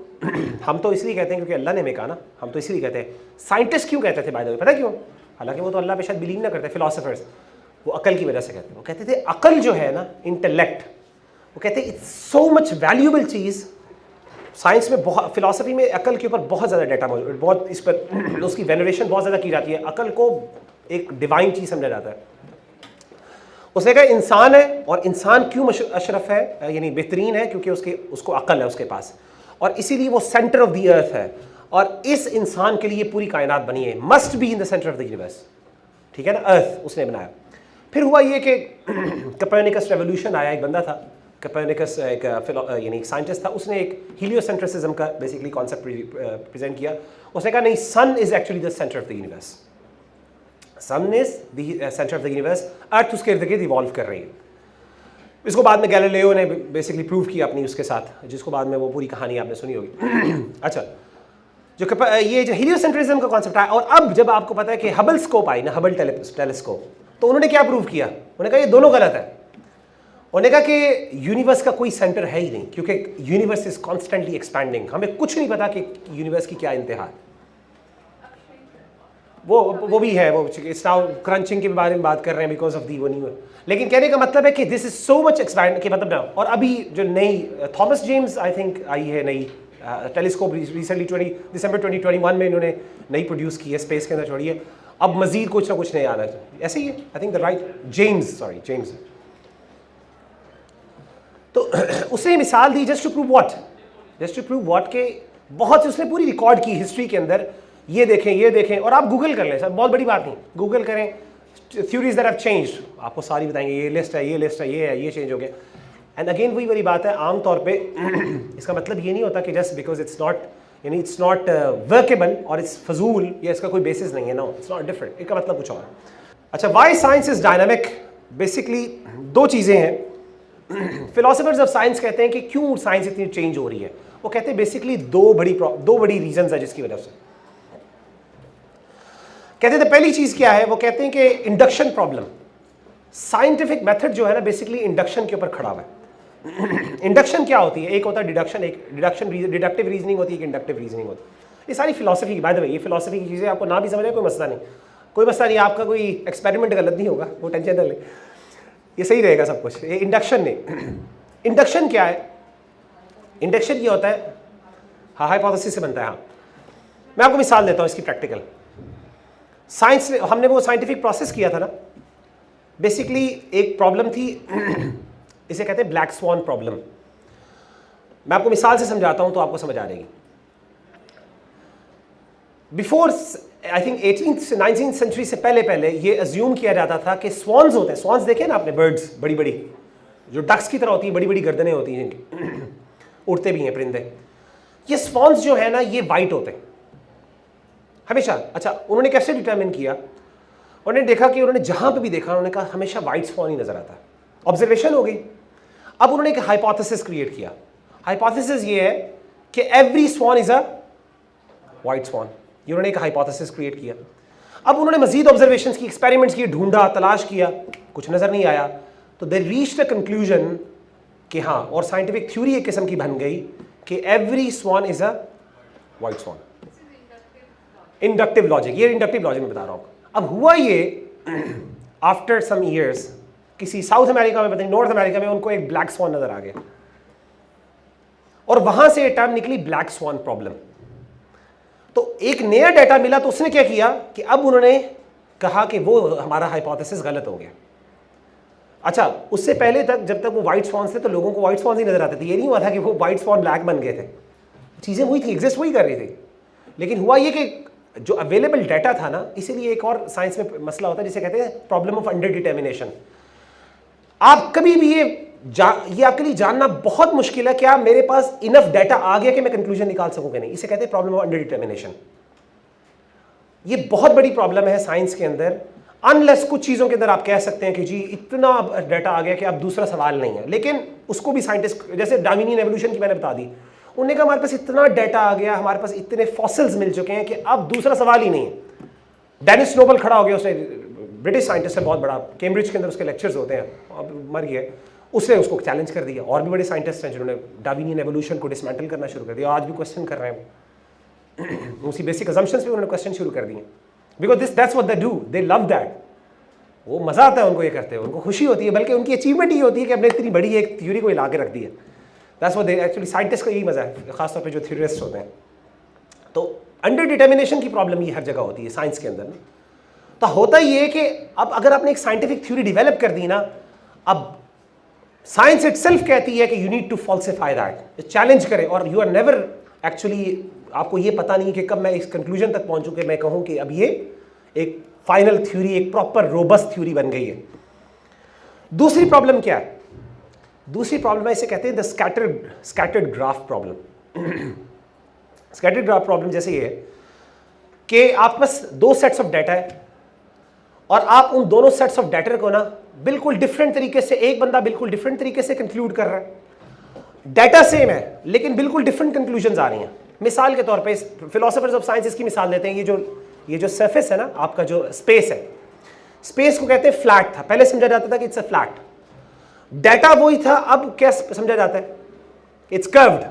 हम तो इसलिए कहते हैं क्योंकि अल्लाह ने हमें कहा ना, हम तो इसलिए कहते हैं। साइंटिस्ट क्यों कहते थे बाय द वे, पता क्यों? हालांकि वो तो अल्लाह पे शायद बिलीव ना करते, फिलोसफर्स, वो अकल की वजह से कहते हैं। वो कहते थे अकल जो है ना, इंटेलेक्ट, वो कहते हैं it's so much valuable cheese. Science में बहुत, फिलोसफी में अकल के ऊपर बहुत ज़्यादा डाटा मौजूद, बहुत इस पर उसकी वेनरेशन बहुत ज़्यादा की जाती है। अकल को एक डिवाइन चीज़ समझा जाता है। उसने कहा इंसान है, और इंसान क्यों अशरफ है, यानी बेहतरीन है, क्योंकि उसको अकल है उसके पास, और इसीलिए वो सेंटर ऑफ द अर्थ है, और इस इंसान के लिए पूरी कायनात बनी है, must be in the center of the universe. ठीक है ना, अर्थ उसने बनाया। फिर हुआ ये कि कोपर्निकस रेवोल्यूशन आया, एक बंदा था कोपर्निकस, एक यानी एक साइंटिस्ट था, उसने एक हीलियोसेंट्रिसिज्म का बेसिकली कॉन्सेप्ट प्रेजेंट किया। उसने कहा नहीं, sun is actually the center of the universe, sun is the center of the universe, earth उसके इर्द गिर्द इवॉल्व कर रही है। इसको बाद में गैलीलियो ने बेसिकली प्रूव किया अपनी उसके साथ, जिसको बाद में वो पूरी कहानी आपने सुनी होगी। अच्छा, ये जो हीलियोसेंट्रिज्म का कॉन्सेप्ट आया, और अब जब आपको पता है कि हबल स्कोप आई ना, हबल टेलीस्कोप, तो उन्होंने क्या प्रूव किया? उन्होंने कहा ये दोनों गलत है। उन्होंने कहा कि यूनिवर्स का कोई सेंटर है ही नहीं, क्योंकि यूनिवर्स इज कॉन्स्टेंटली एक्सपैंडिंग, हमें कुछ नहीं पता कि यूनिवर्स की क्या इंतहा है। वो भी है, वो इट्स नाउ क्रंचिंग के बारे में बात कर रहे हैं बिकॉज ऑफ दी वो नहीं है। लेकिन कहने का मतलब है कि this is so much expand के मतलब ना। और अभी जो नई Thomas James I think I है नई टेलीस्कोप, रिसेंटली दिसंबर 2021 में इन्होंने नई प्रोड्यूस की है, स्पेस के अंदर छोड़ी है। अब मजीद कुछ ना कुछ नहीं आ रहा है, ऐसे ही है I think the right James. तो उसने मिसाल दी जस्ट टू प्रूव व्हाट के बहुत उसने पूरी रिकॉर्ड की हिस्ट्री के अंदर, ये देखें, और आप गूगल कर लें सर, बहुत बड़ी बात नहीं, गूगल करें थ्योरीज दैट हैव चेंज्ड, आपको सारी बताएंगे, ये लिस्ट है, ये चेंज हो गया। एंड अगेन वही बड़ी बात है, आम तौर पे इसका मतलब ये नहीं होता कि just because it's not workable और इट्स फजूल या इसका कोई बेसिस नहीं है, नो इट्स नॉट डिफरेंट, इसका मतलब कुछ और है। अच्छा, why science is dynamic, basically दो चीज़ें हैं। फिलोसफर्स ऑफ साइंस कहते हैं कि क्यों साइंस इतनी चेंज हो रही है, वो कहते हैं बेसिकली दो बड़ी रीजंस है जिसकी वजह से। कहते थे पहली चीज क्या है, वो कहते हैं कि इंडक्शन प्रॉब्लम, साइंटिफिक मेथड जो है ना बेसिकली इंडक्शन के ऊपर खड़ा हुआ है। इंडक्शन क्या होती है? एक होता है डिडक्शन, एक डिडक्टिव रीजनिंग होती है, एक इंडक्टिव रीजनिंग होती है। ये सारी फिलोसफी की, बाय द वे, ये फिलोसफी की चीज़ें आपको ना भी समझ आए कोई मसला नहीं, आपका कोई एक्सपेरिमेंट गलत नहीं होगा, वो टेंशन ना ले, ये सही रहेगा सब कुछ। ये इंडक्शन नहीं, इंडक्शन क्या है? इंडक्शन ये होता है, हाँ, हाइपोथेसिस से बनता है। हाँ, मैं आपको मिसाल देता हूँ इसकी प्रैक्टिकल। साइंस में हमने वो साइंटिफिक प्रोसेस किया था ना, बेसिकली एक प्रॉब्लम थी, इसे कहते हैं ब्लैक स्वॉन प्रॉब्लम। मैं आपको मिसाल से समझाता हूं तो आपको समझ आ जाएगी। बिफोर आई थिंक 18th से 19th सेंचुरी से पहले ये अज्यूम किया जाता था कि स्वॉन्स होते हैं, स्वॉन्स देखे ना आपने, बर्ड्स बड़ी बड़ी जो डक्स की तरह होती है, बड़ी बड़ी गर्दनें होती हैं इनकी, उड़ते भी हैं परिंदे। ये स्वॉन्स जो है ना ये वाइट होते हैं हमेशा। अच्छा, उन्होंने कैसे डिटरमिन किया? उन्होंने देखा कि उन्होंने जहां पे भी देखा उन्होंने कहा हमेशा वाइट स्वॉन ही नजर आता है। ऑब्जर्वेशन हो गई। अब उन्होंने एक हाइपोथेसिस क्रिएट किया। हाइपोथेसिस ये है कि every sworn is a white sworn. ये उन्होंने एक हाइपोथेसिस क्रिएट किया। अब उन्होंने मजीद ऑब्जर्वेशंस की, एक्सपेरिमेंट्स किए, ढूंढा, तलाश किया, कुछ नजर नहीं आया, तो दे रीच्ड अ कंक्लूजन कि हाँ, और साइंटिफिक थ्योरी एक किस्म की बन गई कि every sworn is a white sworn. Inductive logic, ये इंडक्टिव लॉजिक में बता रहा हूं। अब हुआ ये आफ्टर सम ईयर्स, किसी साउथ अमेरिका में, पता नहीं नॉर्थ अमेरिका में, उनको एक ब्लैक स्वॉन नजर आ गया और वहां से टर्म निकली ब्लैक स्वॉन प्रॉब्लम। तो एक नया डाटा मिला, तो उसने क्या किया कि अब उन्होंने कहा कि वो हमारा हाइपोथेसिस गलत हो गया। अच्छा, उससे पहले तक जब तक वो व्हाइट स्वॉन्स थे तो लोगों को व्हाइट स्वॉन्स ही नजर आते थे, ये नहीं हुआ था कि वो व्हाइट स्वॉन ब्लैक बन गए थे। चीजें वही थी, एग्जिस्ट वही कर रही थी। लेकिन हुआ ये कि जो अवेलेबल डाटा था ना, इसीलिए एक और साइंस में मसला होता है जिसे कहते हैं प्रॉब्लम ऑफ अंडर डिटर्मिनेशन। आप कभी भी ये आपके लिए जानना बहुत मुश्किल है क्या मेरे पास इनफ डाटा आ गया कि मैं कंक्लूजन निकाल सकूं कि नहीं। इसे कहते हैं प्रॉब्लम ऑफ अंडर डिटर्मिनेशन। ये बहुत बड़ी प्रॉब्लम है साइंस के अंदर। अनलेस कुछ चीज़ों के अंदर आप कह सकते हैं कि जी इतना डाटा आ गया कि अब दूसरा सवाल नहीं है, लेकिन उसको भी साइंटिस्ट, जैसे डार्विनियन एवोल्यूशन की मैंने बता दी, उन्होंने कहा हमारे पास इतना डाटा आ गया, हमारे पास इतने फॉसिल्स मिल चुके हैं कि अब दूसरा सवाल ही नहीं है। डेनिस नोबल खड़ा हो गया, उसने, ब्रिटिश साइंटिस्ट है बहुत बड़ा, कैम्ब्रिज के अंदर उसके लेक्चर्स होते हैं, अब मर गया, उसने उसको चैलेंज कर दिया। और भी बड़े साइंटिस्ट हैं जिन्होंने डार्विनियन एवोल्यूशन को डिसमेंटल करना शुरू कर दिया, आज भी क्वेश्चन कर रहे हैं उसी बेसिक अजम्पशंस पे उन्होंने क्वेश्चन शुरू कर दिए, because that's what they do, they love that. वो मजा आता है उनको ये करते हैं, उनको खुशी होती है, बल्कि उनकी अचीवमेंट ये होती है कि हमने इतनी बड़ी एक थ्योरी को हिला के रख दी है। That's what they actually, scientist का यही मजा है, खासतौर पे जो थ्योरिस्ट होते हैं। तो अंडर डिटर्मिनेशन की प्रॉब्लम ये हर जगह होती है साइंस के अंदर ना। तो होता ये है कि अब अगर आपने एक साइंटिफिक थ्योरी डेवलप कर दी ना, अब साइंस इटसेल्फ कहती है कि you need to falsify that, challenge करें, और यू आर नेवर एक्चुअली, आपको ये पता नहीं कि कब मैं इस कंक्लूजन तक पहुंचूं कि मैं कहूं कि अब ये एक फाइनल थ्योरी, एक प्रॉपर रोबस्ट थ्योरी बन गई है। दूसरी प्रॉब्लम क्या है? दूसरी प्रॉब्लम है, इसे कहते हैं the scattered graph problem. Scattered graph problem जैसे ये है कि आपके पास दो सेट्स ऑफ डाटा है और आप उन दोनों सेट्स ऑफ डाटा को ना बिल्कुल डिफरेंट तरीके से, एक बंदा बिल्कुल डिफरेंट तरीके से कंक्लूड कर रहा है, डाटा सेम है लेकिन बिल्कुल डिफरेंट कंक्लूजन्स आ रही हैं। मिसाल के तौर पे फिलोसोफर्स ऑफ साइंस इसकी मिसाल देते हैं, ये जो सरफेस है ना, आपका जो स्पेस है, स्पेस को कहते हैं फ्लैट था, पहले समझा जाता था कि इट्स अ फ्लैट, डाटा वही था, अब क्या समझा जाता है? It's curved.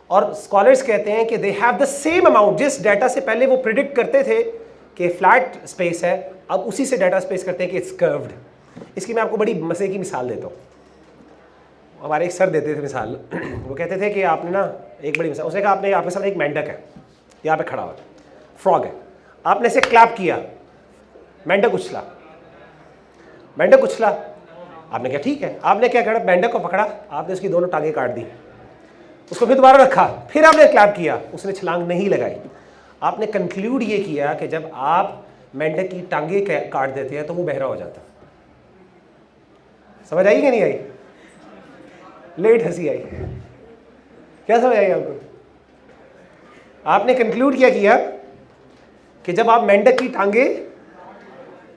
और स्कॉलर्स कहते हैं कि they have the same amount, जिस डाटा से पहले वो प्रिडिक्ट करते थे कि फ्लैट स्पेस है, अब उसी से डाटा स्पेस करते हैं कि इट्स कर्व्ड। इसकी मैं आपको बड़ी मजे की मिसाल देता हूँ। हमारे एक सर देते थे मिसाल, वो कहते थे कि आपने ना एक बड़ी मिसाल, उसने कहा आपने, आपके सामने एक मेंढक है, यहाँ पे खड़ा हुआ, फ्रॉग है, आपने इसे क्लैप किया, मेंढक उछला, मेंढक उछला, आपने क्या ठीक है, आपने क्या करा, मेंढक को पकड़ा, आपने उसकी दोनों टांगें काट दी, उसको फिर दोबारा रखा, फिर आपने क्लैप किया, उसने छलांग नहीं लगाई। आपने कंक्लूड ये किया कि जब आप मेंढक की टांगें काट देते हैं तो वो बहरा हो जाता। समझ आई कि नहीं आई? लेट हंसी आई, क्या समझ आई आपको? आपने कंक्लूड क्या किया कि जब आप मेंढक की टांगे,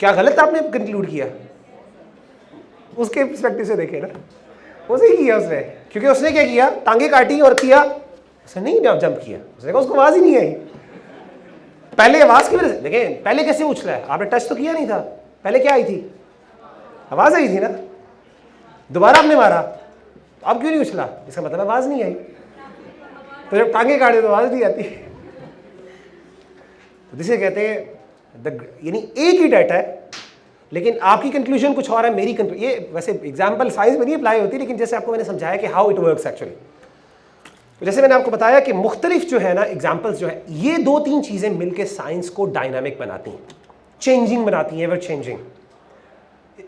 क्या गलत आपने कंक्लूड किया? उसके पर्सपेक्टिव से देखे ना, उसे ही किया उसने, क्योंकि उसने क्या किया, टांगे काटी और किया, उसने नहीं जंप किया, उसने कहा उसको आवाज ही नहीं आई। पहले आवाज की वजह से देखें, पहले कैसे उछला है, आपने टच तो किया नहीं था, पहले क्या आई थी? आवाज आई थी ना, दोबारा आपने मारा, अब क्यों नहीं उछला? इसका मतलब आवाज नहीं आई। तो जब टांगे काटे तो आवाज नहीं आती। तो जिसे कहते हैं यानी एक ही डाटा है लेकिन आपकी कंक्लूजन कुछ और है, मेरी ये वैसे एग्जांपल साइंस में नहीं अप्लाई होती, लेकिन जैसे आपको मैंने समझाया कि हाउ इट वर्क्स एक्चुअली। तो जैसे मैंने आपको बताया कि मुख्तलिफ जो है ना एग्जाम्पल्स जो है, ये दो तीन चीजें मिलकर साइंस को डायनामिक बनाती हैं, चेंजिंग बनाती हैं, एवर चेंजिंग।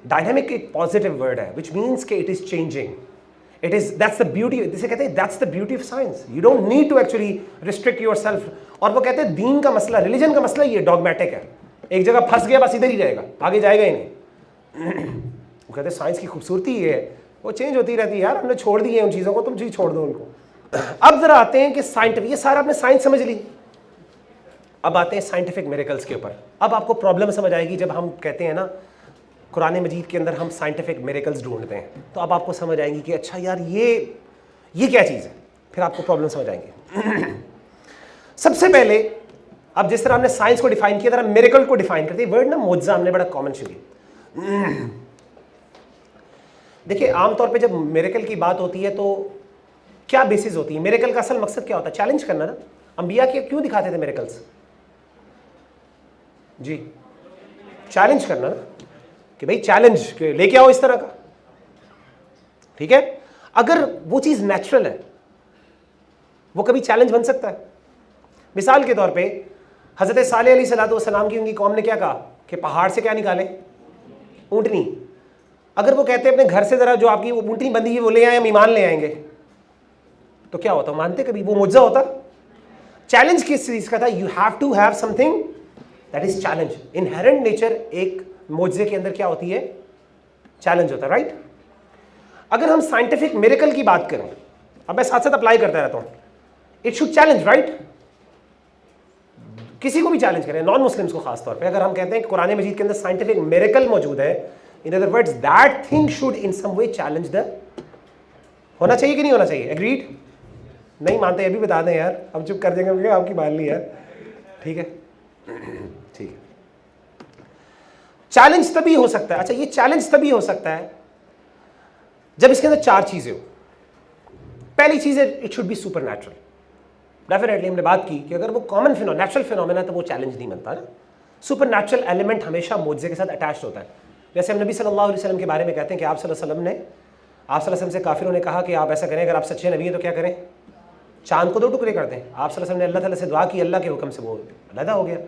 डायनामिक एक पॉजिटिव वर्ड है विच मीन्स कि it is changing, it is, that's the beauty, जिसे कहते हैं that's the beauty of science. You don't need to actually restrict yourself. और वो कहते हैं दीन का मसला, रिलीजन का मसला ये डॉगमेटिक है, एक जगह फंस गया बस इधर ही रहेगा, आगे जाएगा ही नहीं। वो कहते हैं साइंस की खूबसूरती ये है, वो चेंज होती रहती है यार, हमने छोड़ दी है उन चीज़ों को, तुम चीज़ छोड़ दो उनको। अब जरा आते हैं कि साइंटिफिक, ये सारा आपने साइंस समझ ली, अब आते हैं साइंटिफिक मिरेकल्स के ऊपर। अब आपको प्रॉब्लम समझ आएगी जब हम कहते हैं ना कुरान मजीद के अंदर हम साइंटिफिक मिरेकल्स ढूंढते हैं, तो अब आपको समझ आएंगी कि अच्छा यार ये क्या चीज़ है, फिर आपको प्रॉब्लम समझ आएंगे। सबसे पहले अब जिस तरह हमने साइंस को डिफाइन किया, तरह मिरेकल को डिफाइन करते हैं। वर्ड ना मुआवजा हमने बड़ा कॉमन शुरू। देखिए आमतौर पे जब मिरेकल की बात होती है तो क्या बेसिस होती है? मिरेकल का असल मकसद क्या होता है? चैलेंज करना ना। अंबिया के क्यों दिखाते थे मिरेकल्स? जी, चैलेंज करना ना, कि भाई चैलेंज लेके आओ इस तरह का, ठीक है। अगर वो चीज नेचुरल है, वो कभी चैलेंज बन सकता है। मिसाल के तौर पे हजरत सालेह अलैहिस्सलाम की उनकी कौम ने क्या कहा कि पहाड़ से क्या निकाले? ऊंटनी। अगर वो कहते अपने घर से जरा जो आपकी वो ऊंटनी बंधी है वो ले आए, हम ईमान ले आएंगे, तो क्या होता? मानते कभी? वो मुआवजा होता। चैलेंज किस चीज का था? You have to have something that is challenge. Inherent nature एक मुआवजे के अंदर क्या होती है? चैलेंज होता है, राइट। अगर हम साइंटिफिक मिरेकल की बात करें, अब मैं साथ साथ अप्लाई करता रहता हूं, इट शुड चैलेंज, राइट। किसी को भी चैलेंज करें, नॉन मुस्लिम्स को खास तौर पे, अगर हम कहते हैं कि कुरान मजीद के अंदर साइंटिफिक मिरेकल मौजूद है, in other words that thing should in some way challenge the, होना चाहिए कि नहीं होना चाहिए? एग्रीड? नहीं मानते ये भी बता दें यार, हम चुप कर देंगे क्योंकि आपकी मान ली यार, ठीक है ठीक है। चैलेंज तभी हो सकता है, अच्छा ये चैलेंज तभी हो सकता है जब इसके अंदर 4 चीजें हो। पहली चीज है it should be super natural. Definitely हमने बात की कि अगर वो कॉमन नेचुरल फिनोमेना है तो वो चैलेंज नहीं बनता ना। सुपर नेचुरल एलिमेंट हमेशा मोजे के साथ अटैच होता है। जैसे हम नबी सल्लल्लाहु अलैहि वसल्लम के बारे में कहते हैं कि आप सल्लल्लाहु अलैहि वसल्लम से काफिरों ने कहा कि आप ऐसा करें, अगर आप सच्चे नबी हैं तो क्या करें, चांद को 2 टुकड़े कर दें। आप सल्लल्लाहु अलैहि वसल्लम ने अल्लाह ताला से दुआ की, अल्लाह के हुक्म से वो अलहदा हो गया।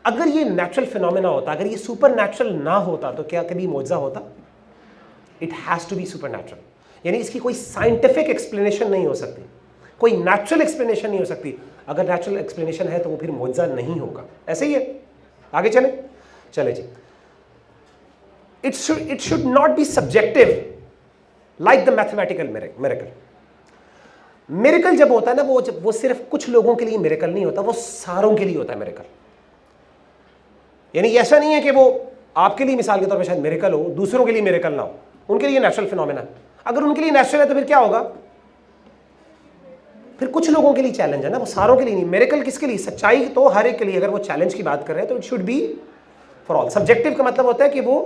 अगर ये नेचुरल फिनोमेना होता, अगर ये सुपर नेचुरल ना होता तो क्या कभी मौजज़ा होता? It has to be supernatural, यानी इसकी कोई साइंटिफिक एक्सप्लेनेशन नहीं हो सकती, कोई नेचुरल एक्सप्लेनेशन नहीं हो सकती। अगर नेचुरल एक्सप्लेनेशन है तो वो फिर मौजज़ा नहीं होगा। ऐसे ही है, आगे चले जी। It should not be subjective like the mathematical miracle. Miracle जब होता है ना, वो सिर्फ कुछ लोगों के लिए मिरेकल नहीं होता, वो सारों के लिए होता है मिरेकल। यानी ऐसा नहीं है कि वो आपके लिए मिसाल के तौर पर शायद मिरेकल हो, दूसरों के लिए मिरेकल ना हो, उनके लिए नेचुरल फिनोमेना। अगर उनके लिए नेचुरल है तो फिर क्या होगा? फिर कुछ लोगों के लिए चैलेंज है ना, वो सारों के लिए नहीं। मिरेकल किसके लिए? सच्चाई तो हर एक के लिए। अगर वो चैलेंज की बात कर रहे हैं तो it should be for all. Subjective का मतलब होता है कि वो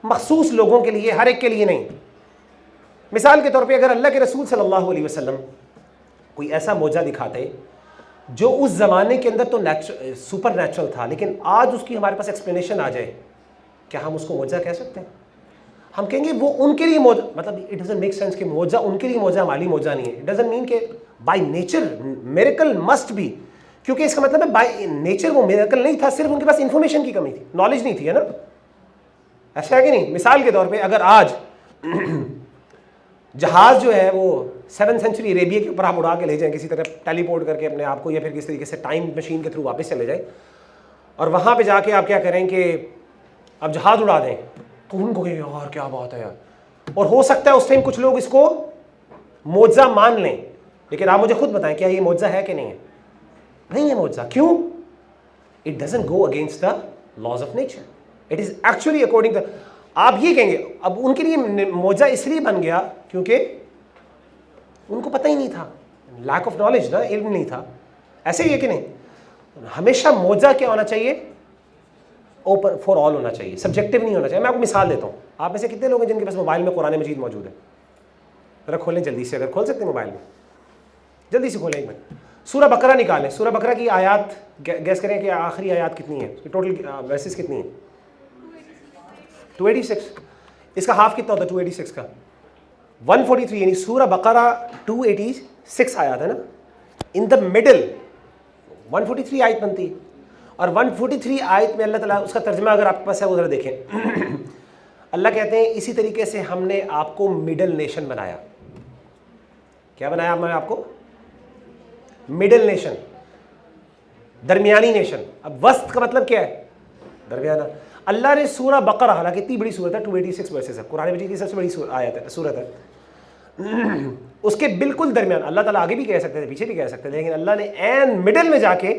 मखसूस लोगों के लिए, हर एक के लिए नहीं। मिसाल के तौर पे अगर अल्लाह के रसूल सल्लल्लाहु अलैहि वसल्लम कोई ऐसा मौजा दिखाते जो उस ज़माने के अंदर तो सुपर नेचुरल था, लेकिन आज उसकी हमारे पास एक्सप्लेनेशन आ जाए, क्या हम उसको मौजा कह सकते हैं? हम कहेंगे वो उनके लिए मौजा, मतलब इट डजंट मेक सेंस कि मौजा उनके लिए मौजा, हमारी मौजा नहीं है। इट डजंट मीन कि by nature miracle must be, क्योंकि इसका मतलब है बाय नेचर वो मिरेकल नहीं था, सिर्फ उनके पास इंफॉर्मेशन की कमी थी, नॉलेज नहीं थी, है ना? ऐसा है कि नहीं? मिसाल के तौर पे अगर आज जहाज जो है वो 7th सेंचुरी अरेबिया के ऊपर आप उड़ा के ले जाएं किसी तरह टेलीपोर्ट करके अपने आप को, या फिर किसी तरीके से टाइम मशीन के थ्रू वापस चले जाए और वहाँ पे जाके आप क्या करें कि अब जहाज उड़ा दें, तो उनको कहें यार क्या बात है यार। और हो सकता है उस टाइम कुछ लोग इसको मौजा मान लें, लेकिन आप मुझे खुद बताएं क्या ये मौजा है कि नहीं है? नहीं है मौजा। क्यों? It doesn't go against the laws of nature, it is actually according the, आप ये कहेंगे अब उनके लिए मौजा इसलिए बन गया क्योंकि उनको पता ही नहीं था, लैक ऑफ नॉलेज ना, इल्म नहीं था। ऐसे ही है कि नहीं? हमेशा मौजा क्या होना चाहिए? ओपन फॉर ऑल होना चाहिए, सब्जेक्टिव नहीं होना चाहिए। मैं आपको मिसाल देता हूँ, आप में से कितने लोग हैं जिनके पास मोबाइल में कुरान मजीद मौजूद है? जरा खोलें जल्दी से, अगर खोल सकते हैं मोबाइल में, जल्दी से खोलें एक मिनट। सूरह बकरा निकालें, सूरह बकरा की आयत गैस करें कि आखिरी आयत कितनी है, टोटल वर्सेस कितनी है? 286। इसका हाफ कितना होता है 286 का? 143, यानी सूरह बकरा 286 आयत है ना, इन द मिडल 143 आयत बनती है। और 143 आयत में अल्लाह ताला, उसका तर्जमा अगर आपके पास है वो जरा देखें। अल्लाह कहते हैं इसी तरीके से हमने आपको मिडल नेशन बनाया। क्या बनाया हमने आपको? मिडल नेशन, दरमियानी नेशन। अब वस्त का मतलब क्या है? दरमियाना। अल्लाह ने सूरह बकरा, हालांकि इतनी बड़ी सूरत है, 286 वर्सेस है, कुरान मजीद की सबसे बड़ी आयत है, सूरत है, उसके बिल्कुल दरमियान। अल्लाह ताला आगे भी कह सकते थे, पीछे भी कह सकते थे, लेकिन अल्लाह ने एन मिडल में जाके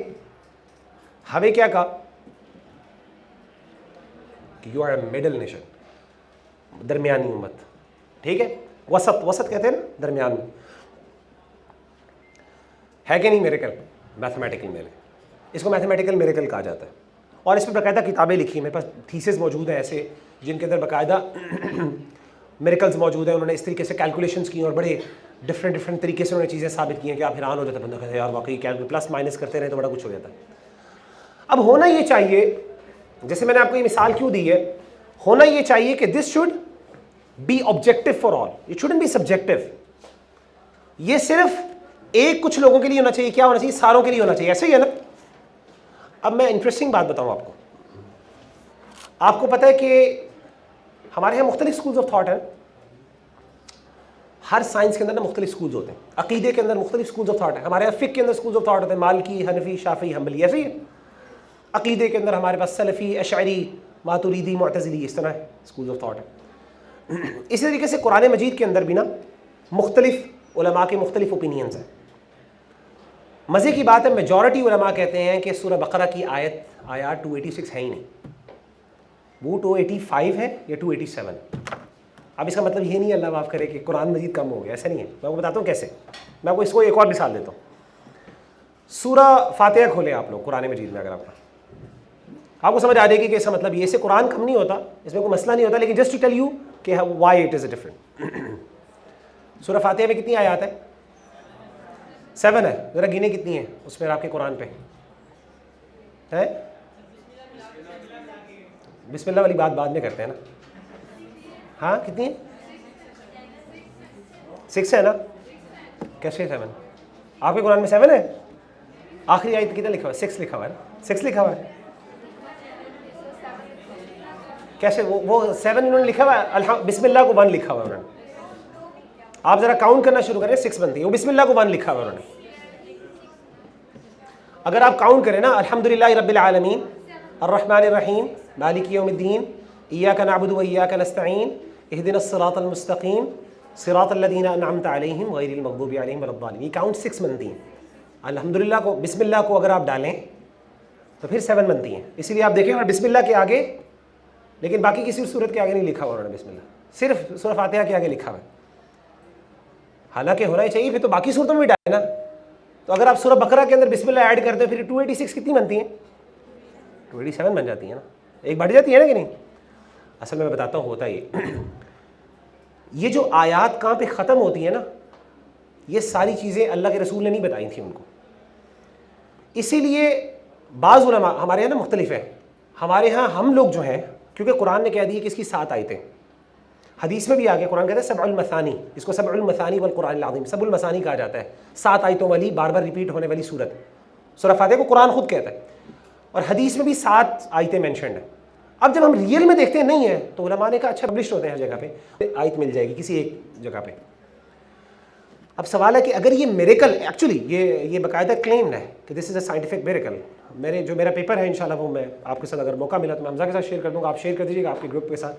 हमें क्या कहा कि you are a middle nation, दरमियानी उम्मत। ठीक है, वसत, वसत कहते हैं ना दरमियान में, है कि नहीं? मिरेकल, मैथमेटिकल मिरेकल, इसको मैथमेटिकल मिरेकल कहा जाता है। और इस पर बाकायदा किताबें लिखी, मेरे पास थीसिस मौजूद हैं ऐसे जिनके अंदर बाकायदा मिरेकल्स मौजूद हैं। उन्होंने इस तरीके से कैलकुलेशंस की और बड़े डिफरेंट तरीके से उन्होंने चीज़ें साबित की हैं कि आप हैरान हो जाते, बंदा कहते हैं यार वाकई प्लस माइनस करते रहे तो बड़ा कुछ हो जाता है। अब होना ये चाहिए, जैसे मैंने आपको ये मिसाल क्यों दी है, होना ये चाहिए कि this should be objective for all, it shouldn't be subjective. ये सिर्फ एक कुछ लोगों के लिए होना चाहिए, क्या होना चाहिए? सारों के लिए होना चाहिए। ऐसे ही है ना? अब मैं इंटरेस्टिंग बात बताऊं आपको। आपको पता है कि हमारे यहाँ मुख्तलिफ स्कूल्स ऑफ थॉट हैं। हर साइंस के अंदर ना मुख्तलिफ स्कूल्स होते हैं। अकीदे के अंदर मुख्तलिफ स्कूल्स ऑफ थॉट है। हमारे यहाँ फिक के अंदर स्कूल्स ऑफ थॉट होते हैं, मालिकी, हनफी, शाफी, हम्बली, ऐसे ही है। अकीदे के अंदर हमारे पास सलफ़ी, अशअरी, मातुरीदी, मुअतज़िली, इस तरह स्कूल्स ऑफ थॉट है। इसी तरीके से कुरान मजीद के अंदर भी ना मुख्तलिफ उलमा के मुख्तलिफ ओपिनियंस हैं। मज़े की बात है, मेजॉरिटी उलमा कहते हैं कि सूरह बकरा की आयत 286 है ही नहीं, वो 285 है या 287। अब इसका मतलब ये नहीं है, अल्लाह माफ़ करे, कि कुरान मजीद कम हो गया, ऐसा नहीं है। मैं आपको बताता हूँ कैसे। मैं आपको इसको एक और मिसाल देता हूँ। सूरह फातिहा खोलें आप लोग कुरान मजीद में, अगर आपको समझ आ जाएगी कि इसका मतलब ये, इससे कुरान कम नहीं होता, इसमें कोई मसला नहीं होता, लेकिन जस्ट टू टेल यू कि व्हाई इट इज़ डिफरेंट। सूरह फातिहा में कितनी आयत है? 7 है। ज़रा गिने कितनी है उसमें आपके कुरान पे है? बिस्मिल्लाह वाली बात बाद में करते हैं ना। हाँ, कितनी है? 6 है ना? कैसे 7? आपके कुरान में 7 है? आखिरी आयत कितना लिखा हुआ है? 6 लिखा हुआ है ना? 6 लिखा हुआ है। कैसे वो 7 उन्होंने लिखा हुआ है? बिस्मिल्लाह को 1 लिखा हुआ है उन्होंने। आप जरा काउंट करना शुरू करें, 6 बनती है। वो बिस्मिल्लाह को 1 लिखा हुआ है उन्होंने। अगर आप काउंट करें ना, अल्हम्दुलिल्लाहि रब्बिल आलमीन अर्रहमानिर रहीम मालिक यौमिद्दीन इय्याका नअबुदु व इय्याका नस्तईन इहदिनस सिरातल मुस्तकीम सिरातल लज़ीना अनअमता अलैहिम गैरिल मग़दूबि अलैहिम वलद्दालिन। ये काउंट 6 बनती हैं। अल्हम्दुलिल्लाह को, बिस्मिल्लाह को अगर आप डालें तो फिर 7 बनती हैं। इसीलिए आप देखें, और बिस्मिल्लाह के आगे, लेकिन बाकी किसी सूरत के आगे नहीं लिखा हुआ उन्होंने बिस्मिल्लाह, सिर्फ सूरह फातिहा के आगे लिखा हुआ है। हालांकि होना ही चाहिए, फिर तो बाकी सूरतों में भी डाले ना। तो अगर आप सूरह बकरा के अंदर बिस्मिल्लाह ऐड करते हो, फिर 286 कितनी बनती हैं? 287 बन जाती है ना, एक बढ़ जाती है ना कि नहीं? असल में मैं बताता हूँ होता ये जो आयात कहाँ पे ख़त्म होती है ना, ये सारी चीज़ें अल्लाह के रसूल ने नहीं बताई थी उनको। इसीलिए बाज़ उलमा हमारे यहाँ ना मुख्तलिफ है। हमारे यहाँ हम लोग जो हैं, क्योंकि कुरान ने कह दिया कि इसकी 7 आयतें, हदीस में भी आ गया, कुरान कहता है सबउल मसानी, इसको सबउल मसानी वल कुरानिल अज़ीम, सबउल मसानी कहा जाता है। 7 आयतों वाली, बार बार रिपीट होने वाली सूरत। सूरह फातिहा को कुरान खुद कहता है, और हदीस में भी 7 आयतें मेंशन्ड है। अब जब हम रियल में देखते हैं नहीं है, तो उलमा ने कहा अच्छा पब्लिश होते हैं हर जगह पे, आयत मिल जाएगी किसी एक जगह पे। अब सवाल है कि अगर ये मिरेकल, एक्चुअली ये बाकायदा क्लेम्ड है कि this is a scientific miracle. मेरा पेपर है इंशाल्लाह, वो मैं आपके साथ अगर मौका मिला तो मैं हमजा के साथ शेयर कर दूँगा, आप शेयर कर दीजिएगा आपके ग्रुप के साथ।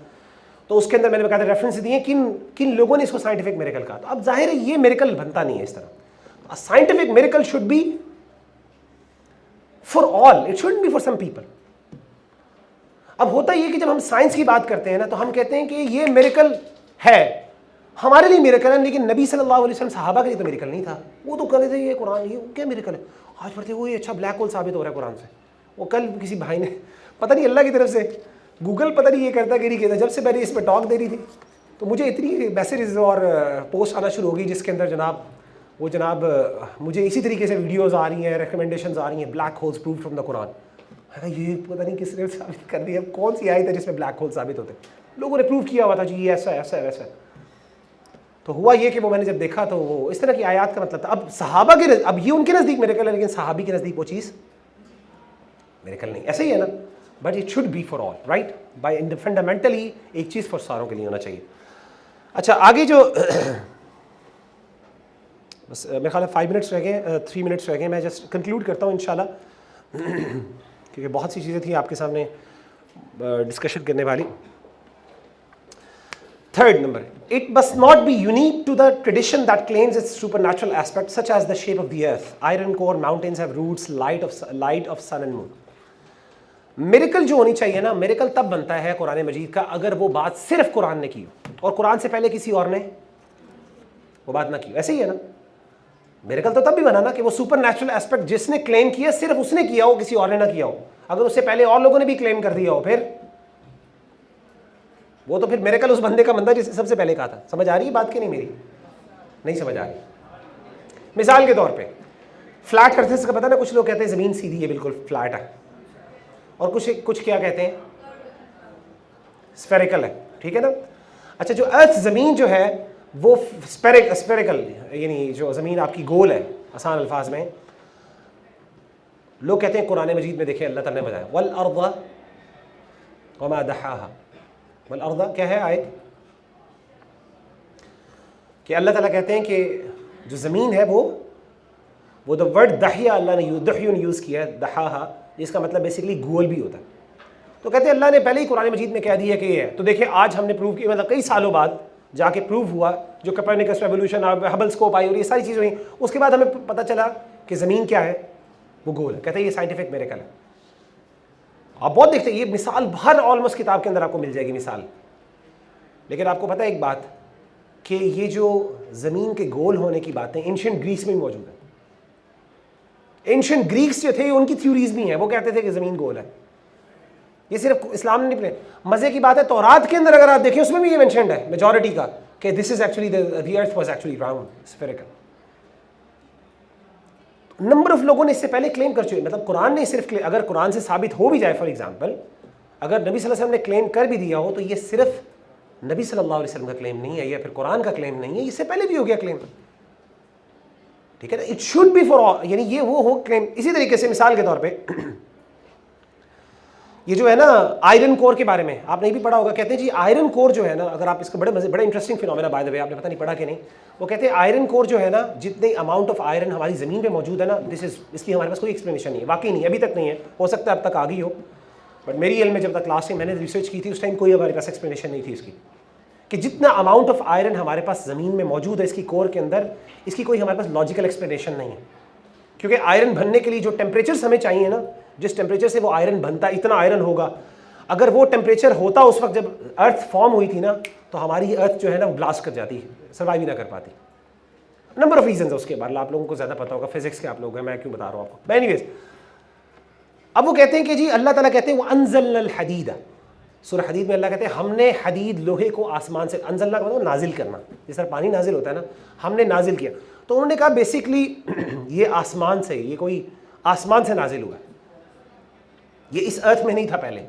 तो उसके अंदर मैंने बाकायदा रेफरेंस दिए किन लोगों ने इसको साइंटिफिक मिरेकल कहा। तो अब जाहिर है ये मिरेकल बनता नहीं है इस तरह। Scientific miracle should be for all, it shouldn't be for some people. अब होता ये कि जब हम साइंस की बात करते हैं ना, तो हम कहते हैं कि ये मिरेकल है, हमारे लिए मिरेकल है, लेकिन नबी सल्लल्लाहु अलैहि वसल्लम सहाबा के लिए तो मिरेकल नहीं था। वो तो कहते थे ये कुरान, ये क्या मिरेकल है, आज पढ़ते वो ये अच्छा ब्लैक होल साबित हो रहा है कुरान से। वो कल किसी भाई ने, पता नहीं अल्लाह की तरफ से, गूगल पता नहीं ये करता कि नहीं कहता, जब से मैंने इस पर टॉक दे रही थी तो मुझे इतनी मैसेज और पोस्ट आना शुरू हो गई, जिसके अंदर जनाब मुझे इसी तरीके से वीडियोज़ आ रही हैं, रिकमेंडेशंस आ रही हैं, black holes prove from the Quran. ये पता नहीं किसने साबित कर दिया, कौन सी आयत है जिसमें ब्लैक होल साबित होते हैं। लोगों ने प्रूव किया हुआ था जी ये ऐसा है ऐसा है वैसा है। तो हुआ ये कि वो मैंने जब देखा तो वो इस तरह की आयत का मतलब था। अब सहाबा के, अब ये उनके नज़दीक मिरेकल है, लेकिन सहाबी के नज़दीक वो चीज़ मिरेकल नहीं। ऐसे ही है ना, but it should be for all, right, by fundamentally एक चीज़ फॉर सारों के लिए होना चाहिए। अच्छा, आगे जो बस मेरे ख्याल 5 मिनट्स रह गए, 3 मिनट्स रह गए, मैं जस्ट कंक्लूड करता हूँ इंशाल्लाह, क्योंकि बहुत सी चीज़ें थी आपके सामने डिस्कशन करने वाली। Third number, it must not be unique to the tradition that claims its supernatural aspect, such as the shape of the earth, iron core mountains have roots, light of sun and moon. Miracle जो होनी चाहिए ना, miracle तब बनता है कुरान मजीद का अगर वो बात सिर्फ कुरान ने की हो और कुरान से पहले किसी और ने वो बात ना की। ऐसे ही है ना, मिरेकल तो तब भी बना ना कि वो सुपर नेचुरल एस्पेक्ट जिसने क्लेम किया सिर्फ उसने किया हो, किसी और ने ना किया हो। अगर उससे पहले और लोगों ने भी क्लेम कर दिया हो, फिर वो तो फिर मिरेकल उस बंदे का बनता जिसने सबसे पहले कहा था। समझ आ रही है बात की नहीं? मेरी नहीं समझ आ रही। मिसाल के तौर पे फ्लैट अर्थ का पता ना, कुछ लोग कहते हैं ज़मीन सीधी है, बिल्कुल फ्लैट है, और कुछ क्या कहते हैं स्फेरिकल है, ठीक है ना। अच्छा, जो अर्थ ज़मीन जो है वो स्फेरिकल, यानी जो ज़मीन आपकी गोल है, आसान अल्फाज में लोग कहते हैं कुरान मजीद में देखें अल्लाह ताला ने बताया वल अर्दा वमा दहाहा। वल अर्दा क्या है आयत कि अल्लाह ताला कहते हैं कि जो ज़मीन है वो द वर्ड दहिया अल्लाह ने यूज़ किया है, दहाहा, जिसका मतलब बेसिकली गोल भी होता है। तो कहते हैं अल्लाह ने पहले ही कुरान मजीद में कह दिया कि ये है। तो देखिए आज हमने प्रूव किया, मतलब कई सालों बाद जाके प्रूव हुआ, जो कोपर्निकस रेवोल्यूशन, हबल स्कोप आई और ये सारी चीज़ें हुई, उसके बाद हमें पता चला कि ज़मीन क्या है, वो गोल है, कहते हैं ये साइंटिफिक मिरेकल है। आप बहुत देखते हैं, ये मिसाल हर ऑलमोस्ट किताब के अंदर आपको मिल जाएगी मिसाल। लेकिन आपको पता है एक बात, कि ये जो ज़मीन के गोल होने की बातें एंशिएंट ग्रीस में भी मौजूद है। एंशिएंट ग्रीक्स जो थे उनकी थ्योरीज भी हैं, वो कहते थे कि ज़मीन गोल है। ये सिर्फ इस्लाम ने नहीं, मज़े की बात है तौरात के अंदर अगर आप देखें उसमें भी ये मेंशन्ड है मेजॉरिटी का, कि this is actually the earth was actually round spherical. Number of लोगों ने इससे पहले क्लेम कर चुके, मतलब कुरान ने सिर्फ, अगर कुरान से साबित हो भी जाए, फॉर एग्जांपल अगर नबी सल्लल्लाहु अलैहि वसल्लम ने क्लेम कर भी दिया हो, तो ये सिर्फ नबी सल्लल्लाहु अलैहि वसल्लम का क्लेम नहीं है या फिर कुरान का क्लेम नहीं है, इससे पहले भी हो गया क्लेम, ठीक है ना। It should be for all, यानी ये वो हो क्लेम। इसी तरीके से मिसाल के तौर पे ये जो है ना आयरन कोर के बारे में आपने भी पढ़ा होगा, कहते हैं जी आयरन कोर जो है ना, अगर आप इसका बड़े इंटरेस्टिंग फिनोमेना बाय द वे, आपने पता नहीं पढ़ा कि नहीं, वो कहते हैं आयरन कोर जो है ना, जितने अमाउंट ऑफ आयरन हमारी ज़मीन पे मौजूद है ना, इसकी हमारे पास कोई एक्सप्लेनेशन नहीं है, वाकई नहीं, अभी तक नहीं है, हो सकता है अब तक आ गई हो, बट मेरी इल्म में जब तक क्लास में मैंने रिसर्च की थी उस टाइम कोई हमारे पास एक्सप्लेनेशन नहीं थी इसकी, कि जितना अमाउंट ऑफ आयरन हमारे पास ज़मीन में मौजूद है इसकी कोर के अंदर, इसकी कोई हमारे पास लॉजिकल एक्सप्लेनेशन नहीं है। क्योंकि आयरन बनने के लिए जो टेम्परेचर हमें चाहिए ना, जिस टेम्परेचर से वो आयरन बनता, इतना आयरन होगा, अगर वो टेम्परेचर होता उस वक्त जब अर्थ फॉर्म हुई थी ना, तो हमारी अर्थ जो है ना वो ब्लास्ट कर जाती, सर्वाइव ही ना कर पाती। नंबर ऑफ रीजन है उसके बारे में, आप लोगों को ज़्यादा पता होगा, फिजिक्स के आप लोग हैं, मैं क्यों बता रहा हूँ आपको। एनीवेज, अब वो कहते हैं कि जी अल्लाह ताला कहते हैं वो अनज़लनल हदीद, सूरह हदीद में अल्लाह कहते हैं हमने हदीद लोहे को आसमान से, अनज़लना का मतलब नाजिल करना, जिस तरह पानी नाजिल होता है ना, हमने नाजिल किया। तो उन्होंने कहा बेसिकली ये आसमान से, ये कोई आसमान से नाजिल हुआ, ये इस अर्थ में नहीं था पहले।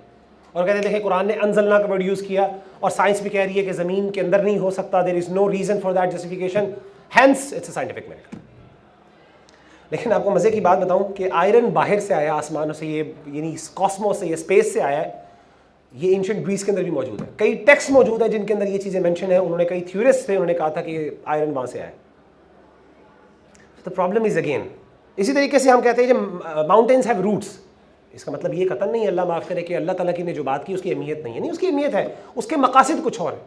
और कहते देखें कुरान ने अनज़लना का वर्ड यूज़ किया, और साइंस भी कह रही है कि ज़मीन के अंदर नहीं हो सकता, there is no reason for that justification, hence it's a scientific miracle. लेकिन आपको मज़े की बात बताऊं कि आयरन बाहर से आया, आसमानों से, ये यानी कॉस्मोस से, ये स्पेस से आया है, ये एंशिएंट ग्रीस के अंदर भी मौजूद है। कई टेक्स्ट मौजूद है जिनके अंदर ये चीज़ें मेंशन है, उन्होंने कई थ्योरिस्ट थे, उन्होंने कहा था कि आयरन वहाँ से आया। तो प्रॉब्लम इज़ अगेन, इसी तरीके से हम कहते हैं कि माउंटेन्स हैव रूट्स, इसका मतलब ये कतन नहीं है, अल्लाह माफ़ करे, कि अल्लाह ताला की ने जो बात की उसकी अहमियत नहीं है, नहीं उसकी अहमियत है, उसके मकासद कुछ और है।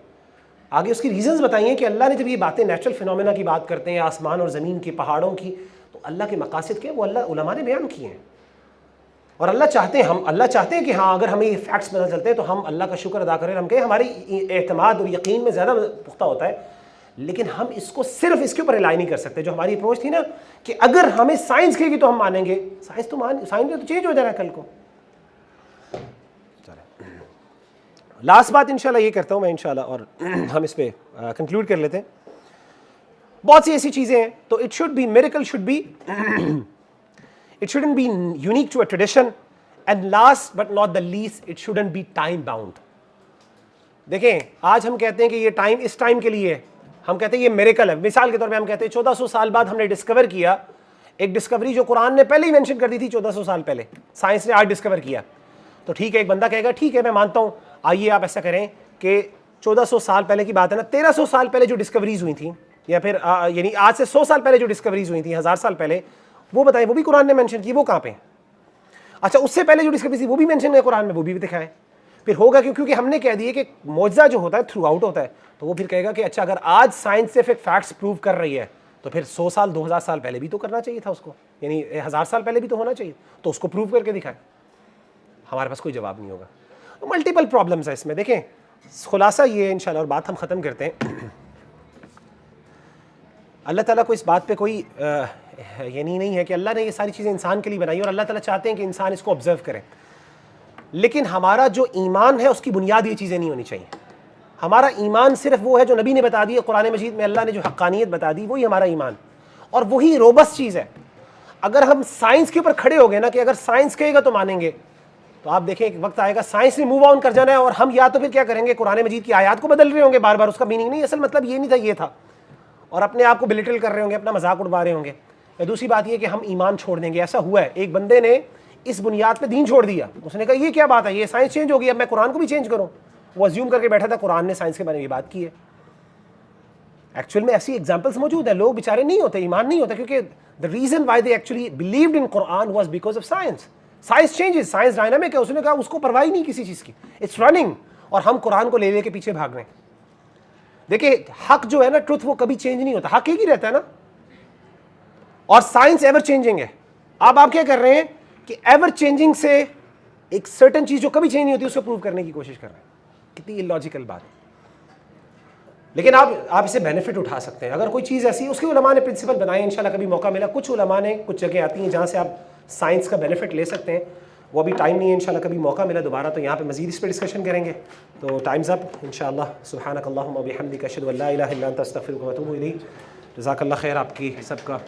आगे उसकी रीजंस बताइए कि अल्लाह ने जब ये बातें नेचुरल फिनोमेना की बात करते हैं, आसमान और ज़मीन की, पहाड़ों की, तो अल्लाह के मकासद के वो अल्लाह उलमा ने बयान किए हैं। और अल्लाह चाहते हैं कि हाँ अगर हमें ये फैक्ट्स पता चलते हैं तो हम अल्लाह का शुक्र अदा करें, हम कहें हमारी एतमाद और यकीन में ज़्यादा पुख्ता होता है। लेकिन हम इसको सिर्फ इसके ऊपर रिलाई नहीं कर सकते। जो हमारी अप्रोच थी ना कि अगर हमें साइंस कहेगी तो हम मानेंगे, साइंस तो चेंज हो जाएगा कल को। लास्ट बात इंशाल्लाह ये करता हूँ मैं इंशाल्लाह, और हम इस पे कंक्लूड कर लेते हैं। बहुत सी ऐसी चीज़ें हैं, तो it should B miracle, should B it shouldn't be unique to a tradition, and last but not the least it shouldn't be time bound। देखें आज हम कहते हैं कि ये टाइम इस टाइम के लिए है, हम कहते हैं ये मिरेकल है। मिसाल के तौर पे हम कहते हैं 1400 साल बाद हमने डिस्कवर किया एक डिस्कवरी जो कुरान ने पहले ही मेंशन कर दी थी, 1400 साल पहले साइंस ने आज डिस्कवर किया। तो ठीक है, एक बंदा कहेगा ठीक है मैं मानता हूँ, आइए आप ऐसा करें कि 1400 साल पहले की बात है ना, 1300 साल पहले जो डिस्कवरीज हुई थी, या फिर यानी आज से 100 साल पहले जो डिस्कवरीज हुई थी, 1000 साल पहले, वो बताएं, वो भी कुरान ने मेंशन की, वो कहाँ पे? अच्छा, उससे पहले जो डिस्कवरी थी वो भी मेंशन है कुरान में, वो भी दिखाएं। फिर होगा क्योंकि हमने कह दिया कि मौजज़ा जो होता है थ्रू आउट होता है, तो वो फिर कहेगा कि अच्छा अगर आज साइंटिफिक फैक्ट्स प्रूव कर रही है तो फिर 100 साल 2000 साल पहले भी तो करना चाहिए था उसको, यानी 1000 साल पहले भी तो होना चाहिए, तो उसको प्रूव करके दिखाएं। हमारे पास कोई जवाब नहीं होगा। तो मल्टीपल प्रॉब्लम्स है इसमें। देखें खुलासा ये है इंशाल्लाह, और बात हम ख़त्म करते हैं। अल्लाह ताला को इस बात पे कोई यानी नहीं है कि अल्लाह ने ये सारी चीज़ें इंसान के लिए बनाई और अल्लाह ताला चाहते हैं कि इंसान इसको ऑब्जर्व करे, लेकिन हमारा जो ईमान है उसकी बुनियाद ये चीज़ें नहीं होनी चाहिए। हमारा ईमान सिर्फ वो है जो नबी ने बता दिया, कुरान मजीद में अल्लाह ने जो हक्कानियत बता दी वही हमारा ईमान, और वही रोबस्ट चीज़ है। अगर हम साइंस के ऊपर खड़े हो गए ना कि अगर साइंस कहेगा तो मानेंगे, तो आप देखें एक वक्त आएगा साइंस ने मूव ऑन कर जाना है, और हम या तो फिर क्या करेंगे, कुरान मजीद की आयत को बदल रहे होंगे बार बार, उसका मीनिंग नहीं, असल मतलब ये नहीं था, ये था, और अपने आप को बिलिटल कर रहे होंगे, अपना मजाक उड़वा रहे होंगे। या दूसरी बात ये कि हम ईमान छोड़ देंगे। ऐसा हुआ है, एक बंदे ने इस बुनियाद पे दीन छोड़ दिया, उसने कहा ये क्या बात है, ये साइंस चेंज हो गई, अब मैं कुरान को भी चेंज करूं। वो अज्यूम करके बैठा था कुरान ने साइंस के बारे में ये बात की है। एक्चुअल में ऐसी एग्जांपल्स मौजूद है, लोग बेचारे नहीं होते, ईमान नहीं होता, क्योंकि the reason why they actually believed in Quran was because of science. Science changes, science dynamic है, उसने कहा उसको परवाह ही नहीं किसी चीज की, इट्स रनिंग, और हम कुरान को ले लेके पीछे भाग रहे हैं। देखिए हक जो है ना, ट्रुथ, वो कभी चेंज नहीं होता, हक एक ही रहता है ना। और साइंस एवर चेंजिंग है। अब आप क्या कर रहे हैं कि एवर चेंजिंग से एक सर्टन चीज जो कभी चेंज नहीं होती उसको प्रूव करने की कोशिश कर रहे हैं। कितनी इलॉजिकल बात है। लेकिन आप इसे बेनिफिट उठा सकते हैं। अगर कोई चीज़ ऐसी है, उसके उलमा ने प्रिंसिपल बनाए, इंशाल्लाह कभी मौका मिला, कुछ उलमा ने कुछ जगह आती हैं जहाँ से आप साइंस का बेनिफिट ले सकते हैं। वो अभी टाइम नहीं है, इंशाल्लाह कभी मौका मिला दोबारा तो यहाँ पे मज़ीद इस पर डिस्कशन करेंगे। तो टाइम्स अप इंशाल्लाह। सुब्हानक अल्लाहुम्मा व बिहम्दिका अशहदु अल्ला इलाहा इल्ला अंता अस्तगफिरुका व अतूबु इलैक। जज़ाकल्लाह खैर आपकी सबका।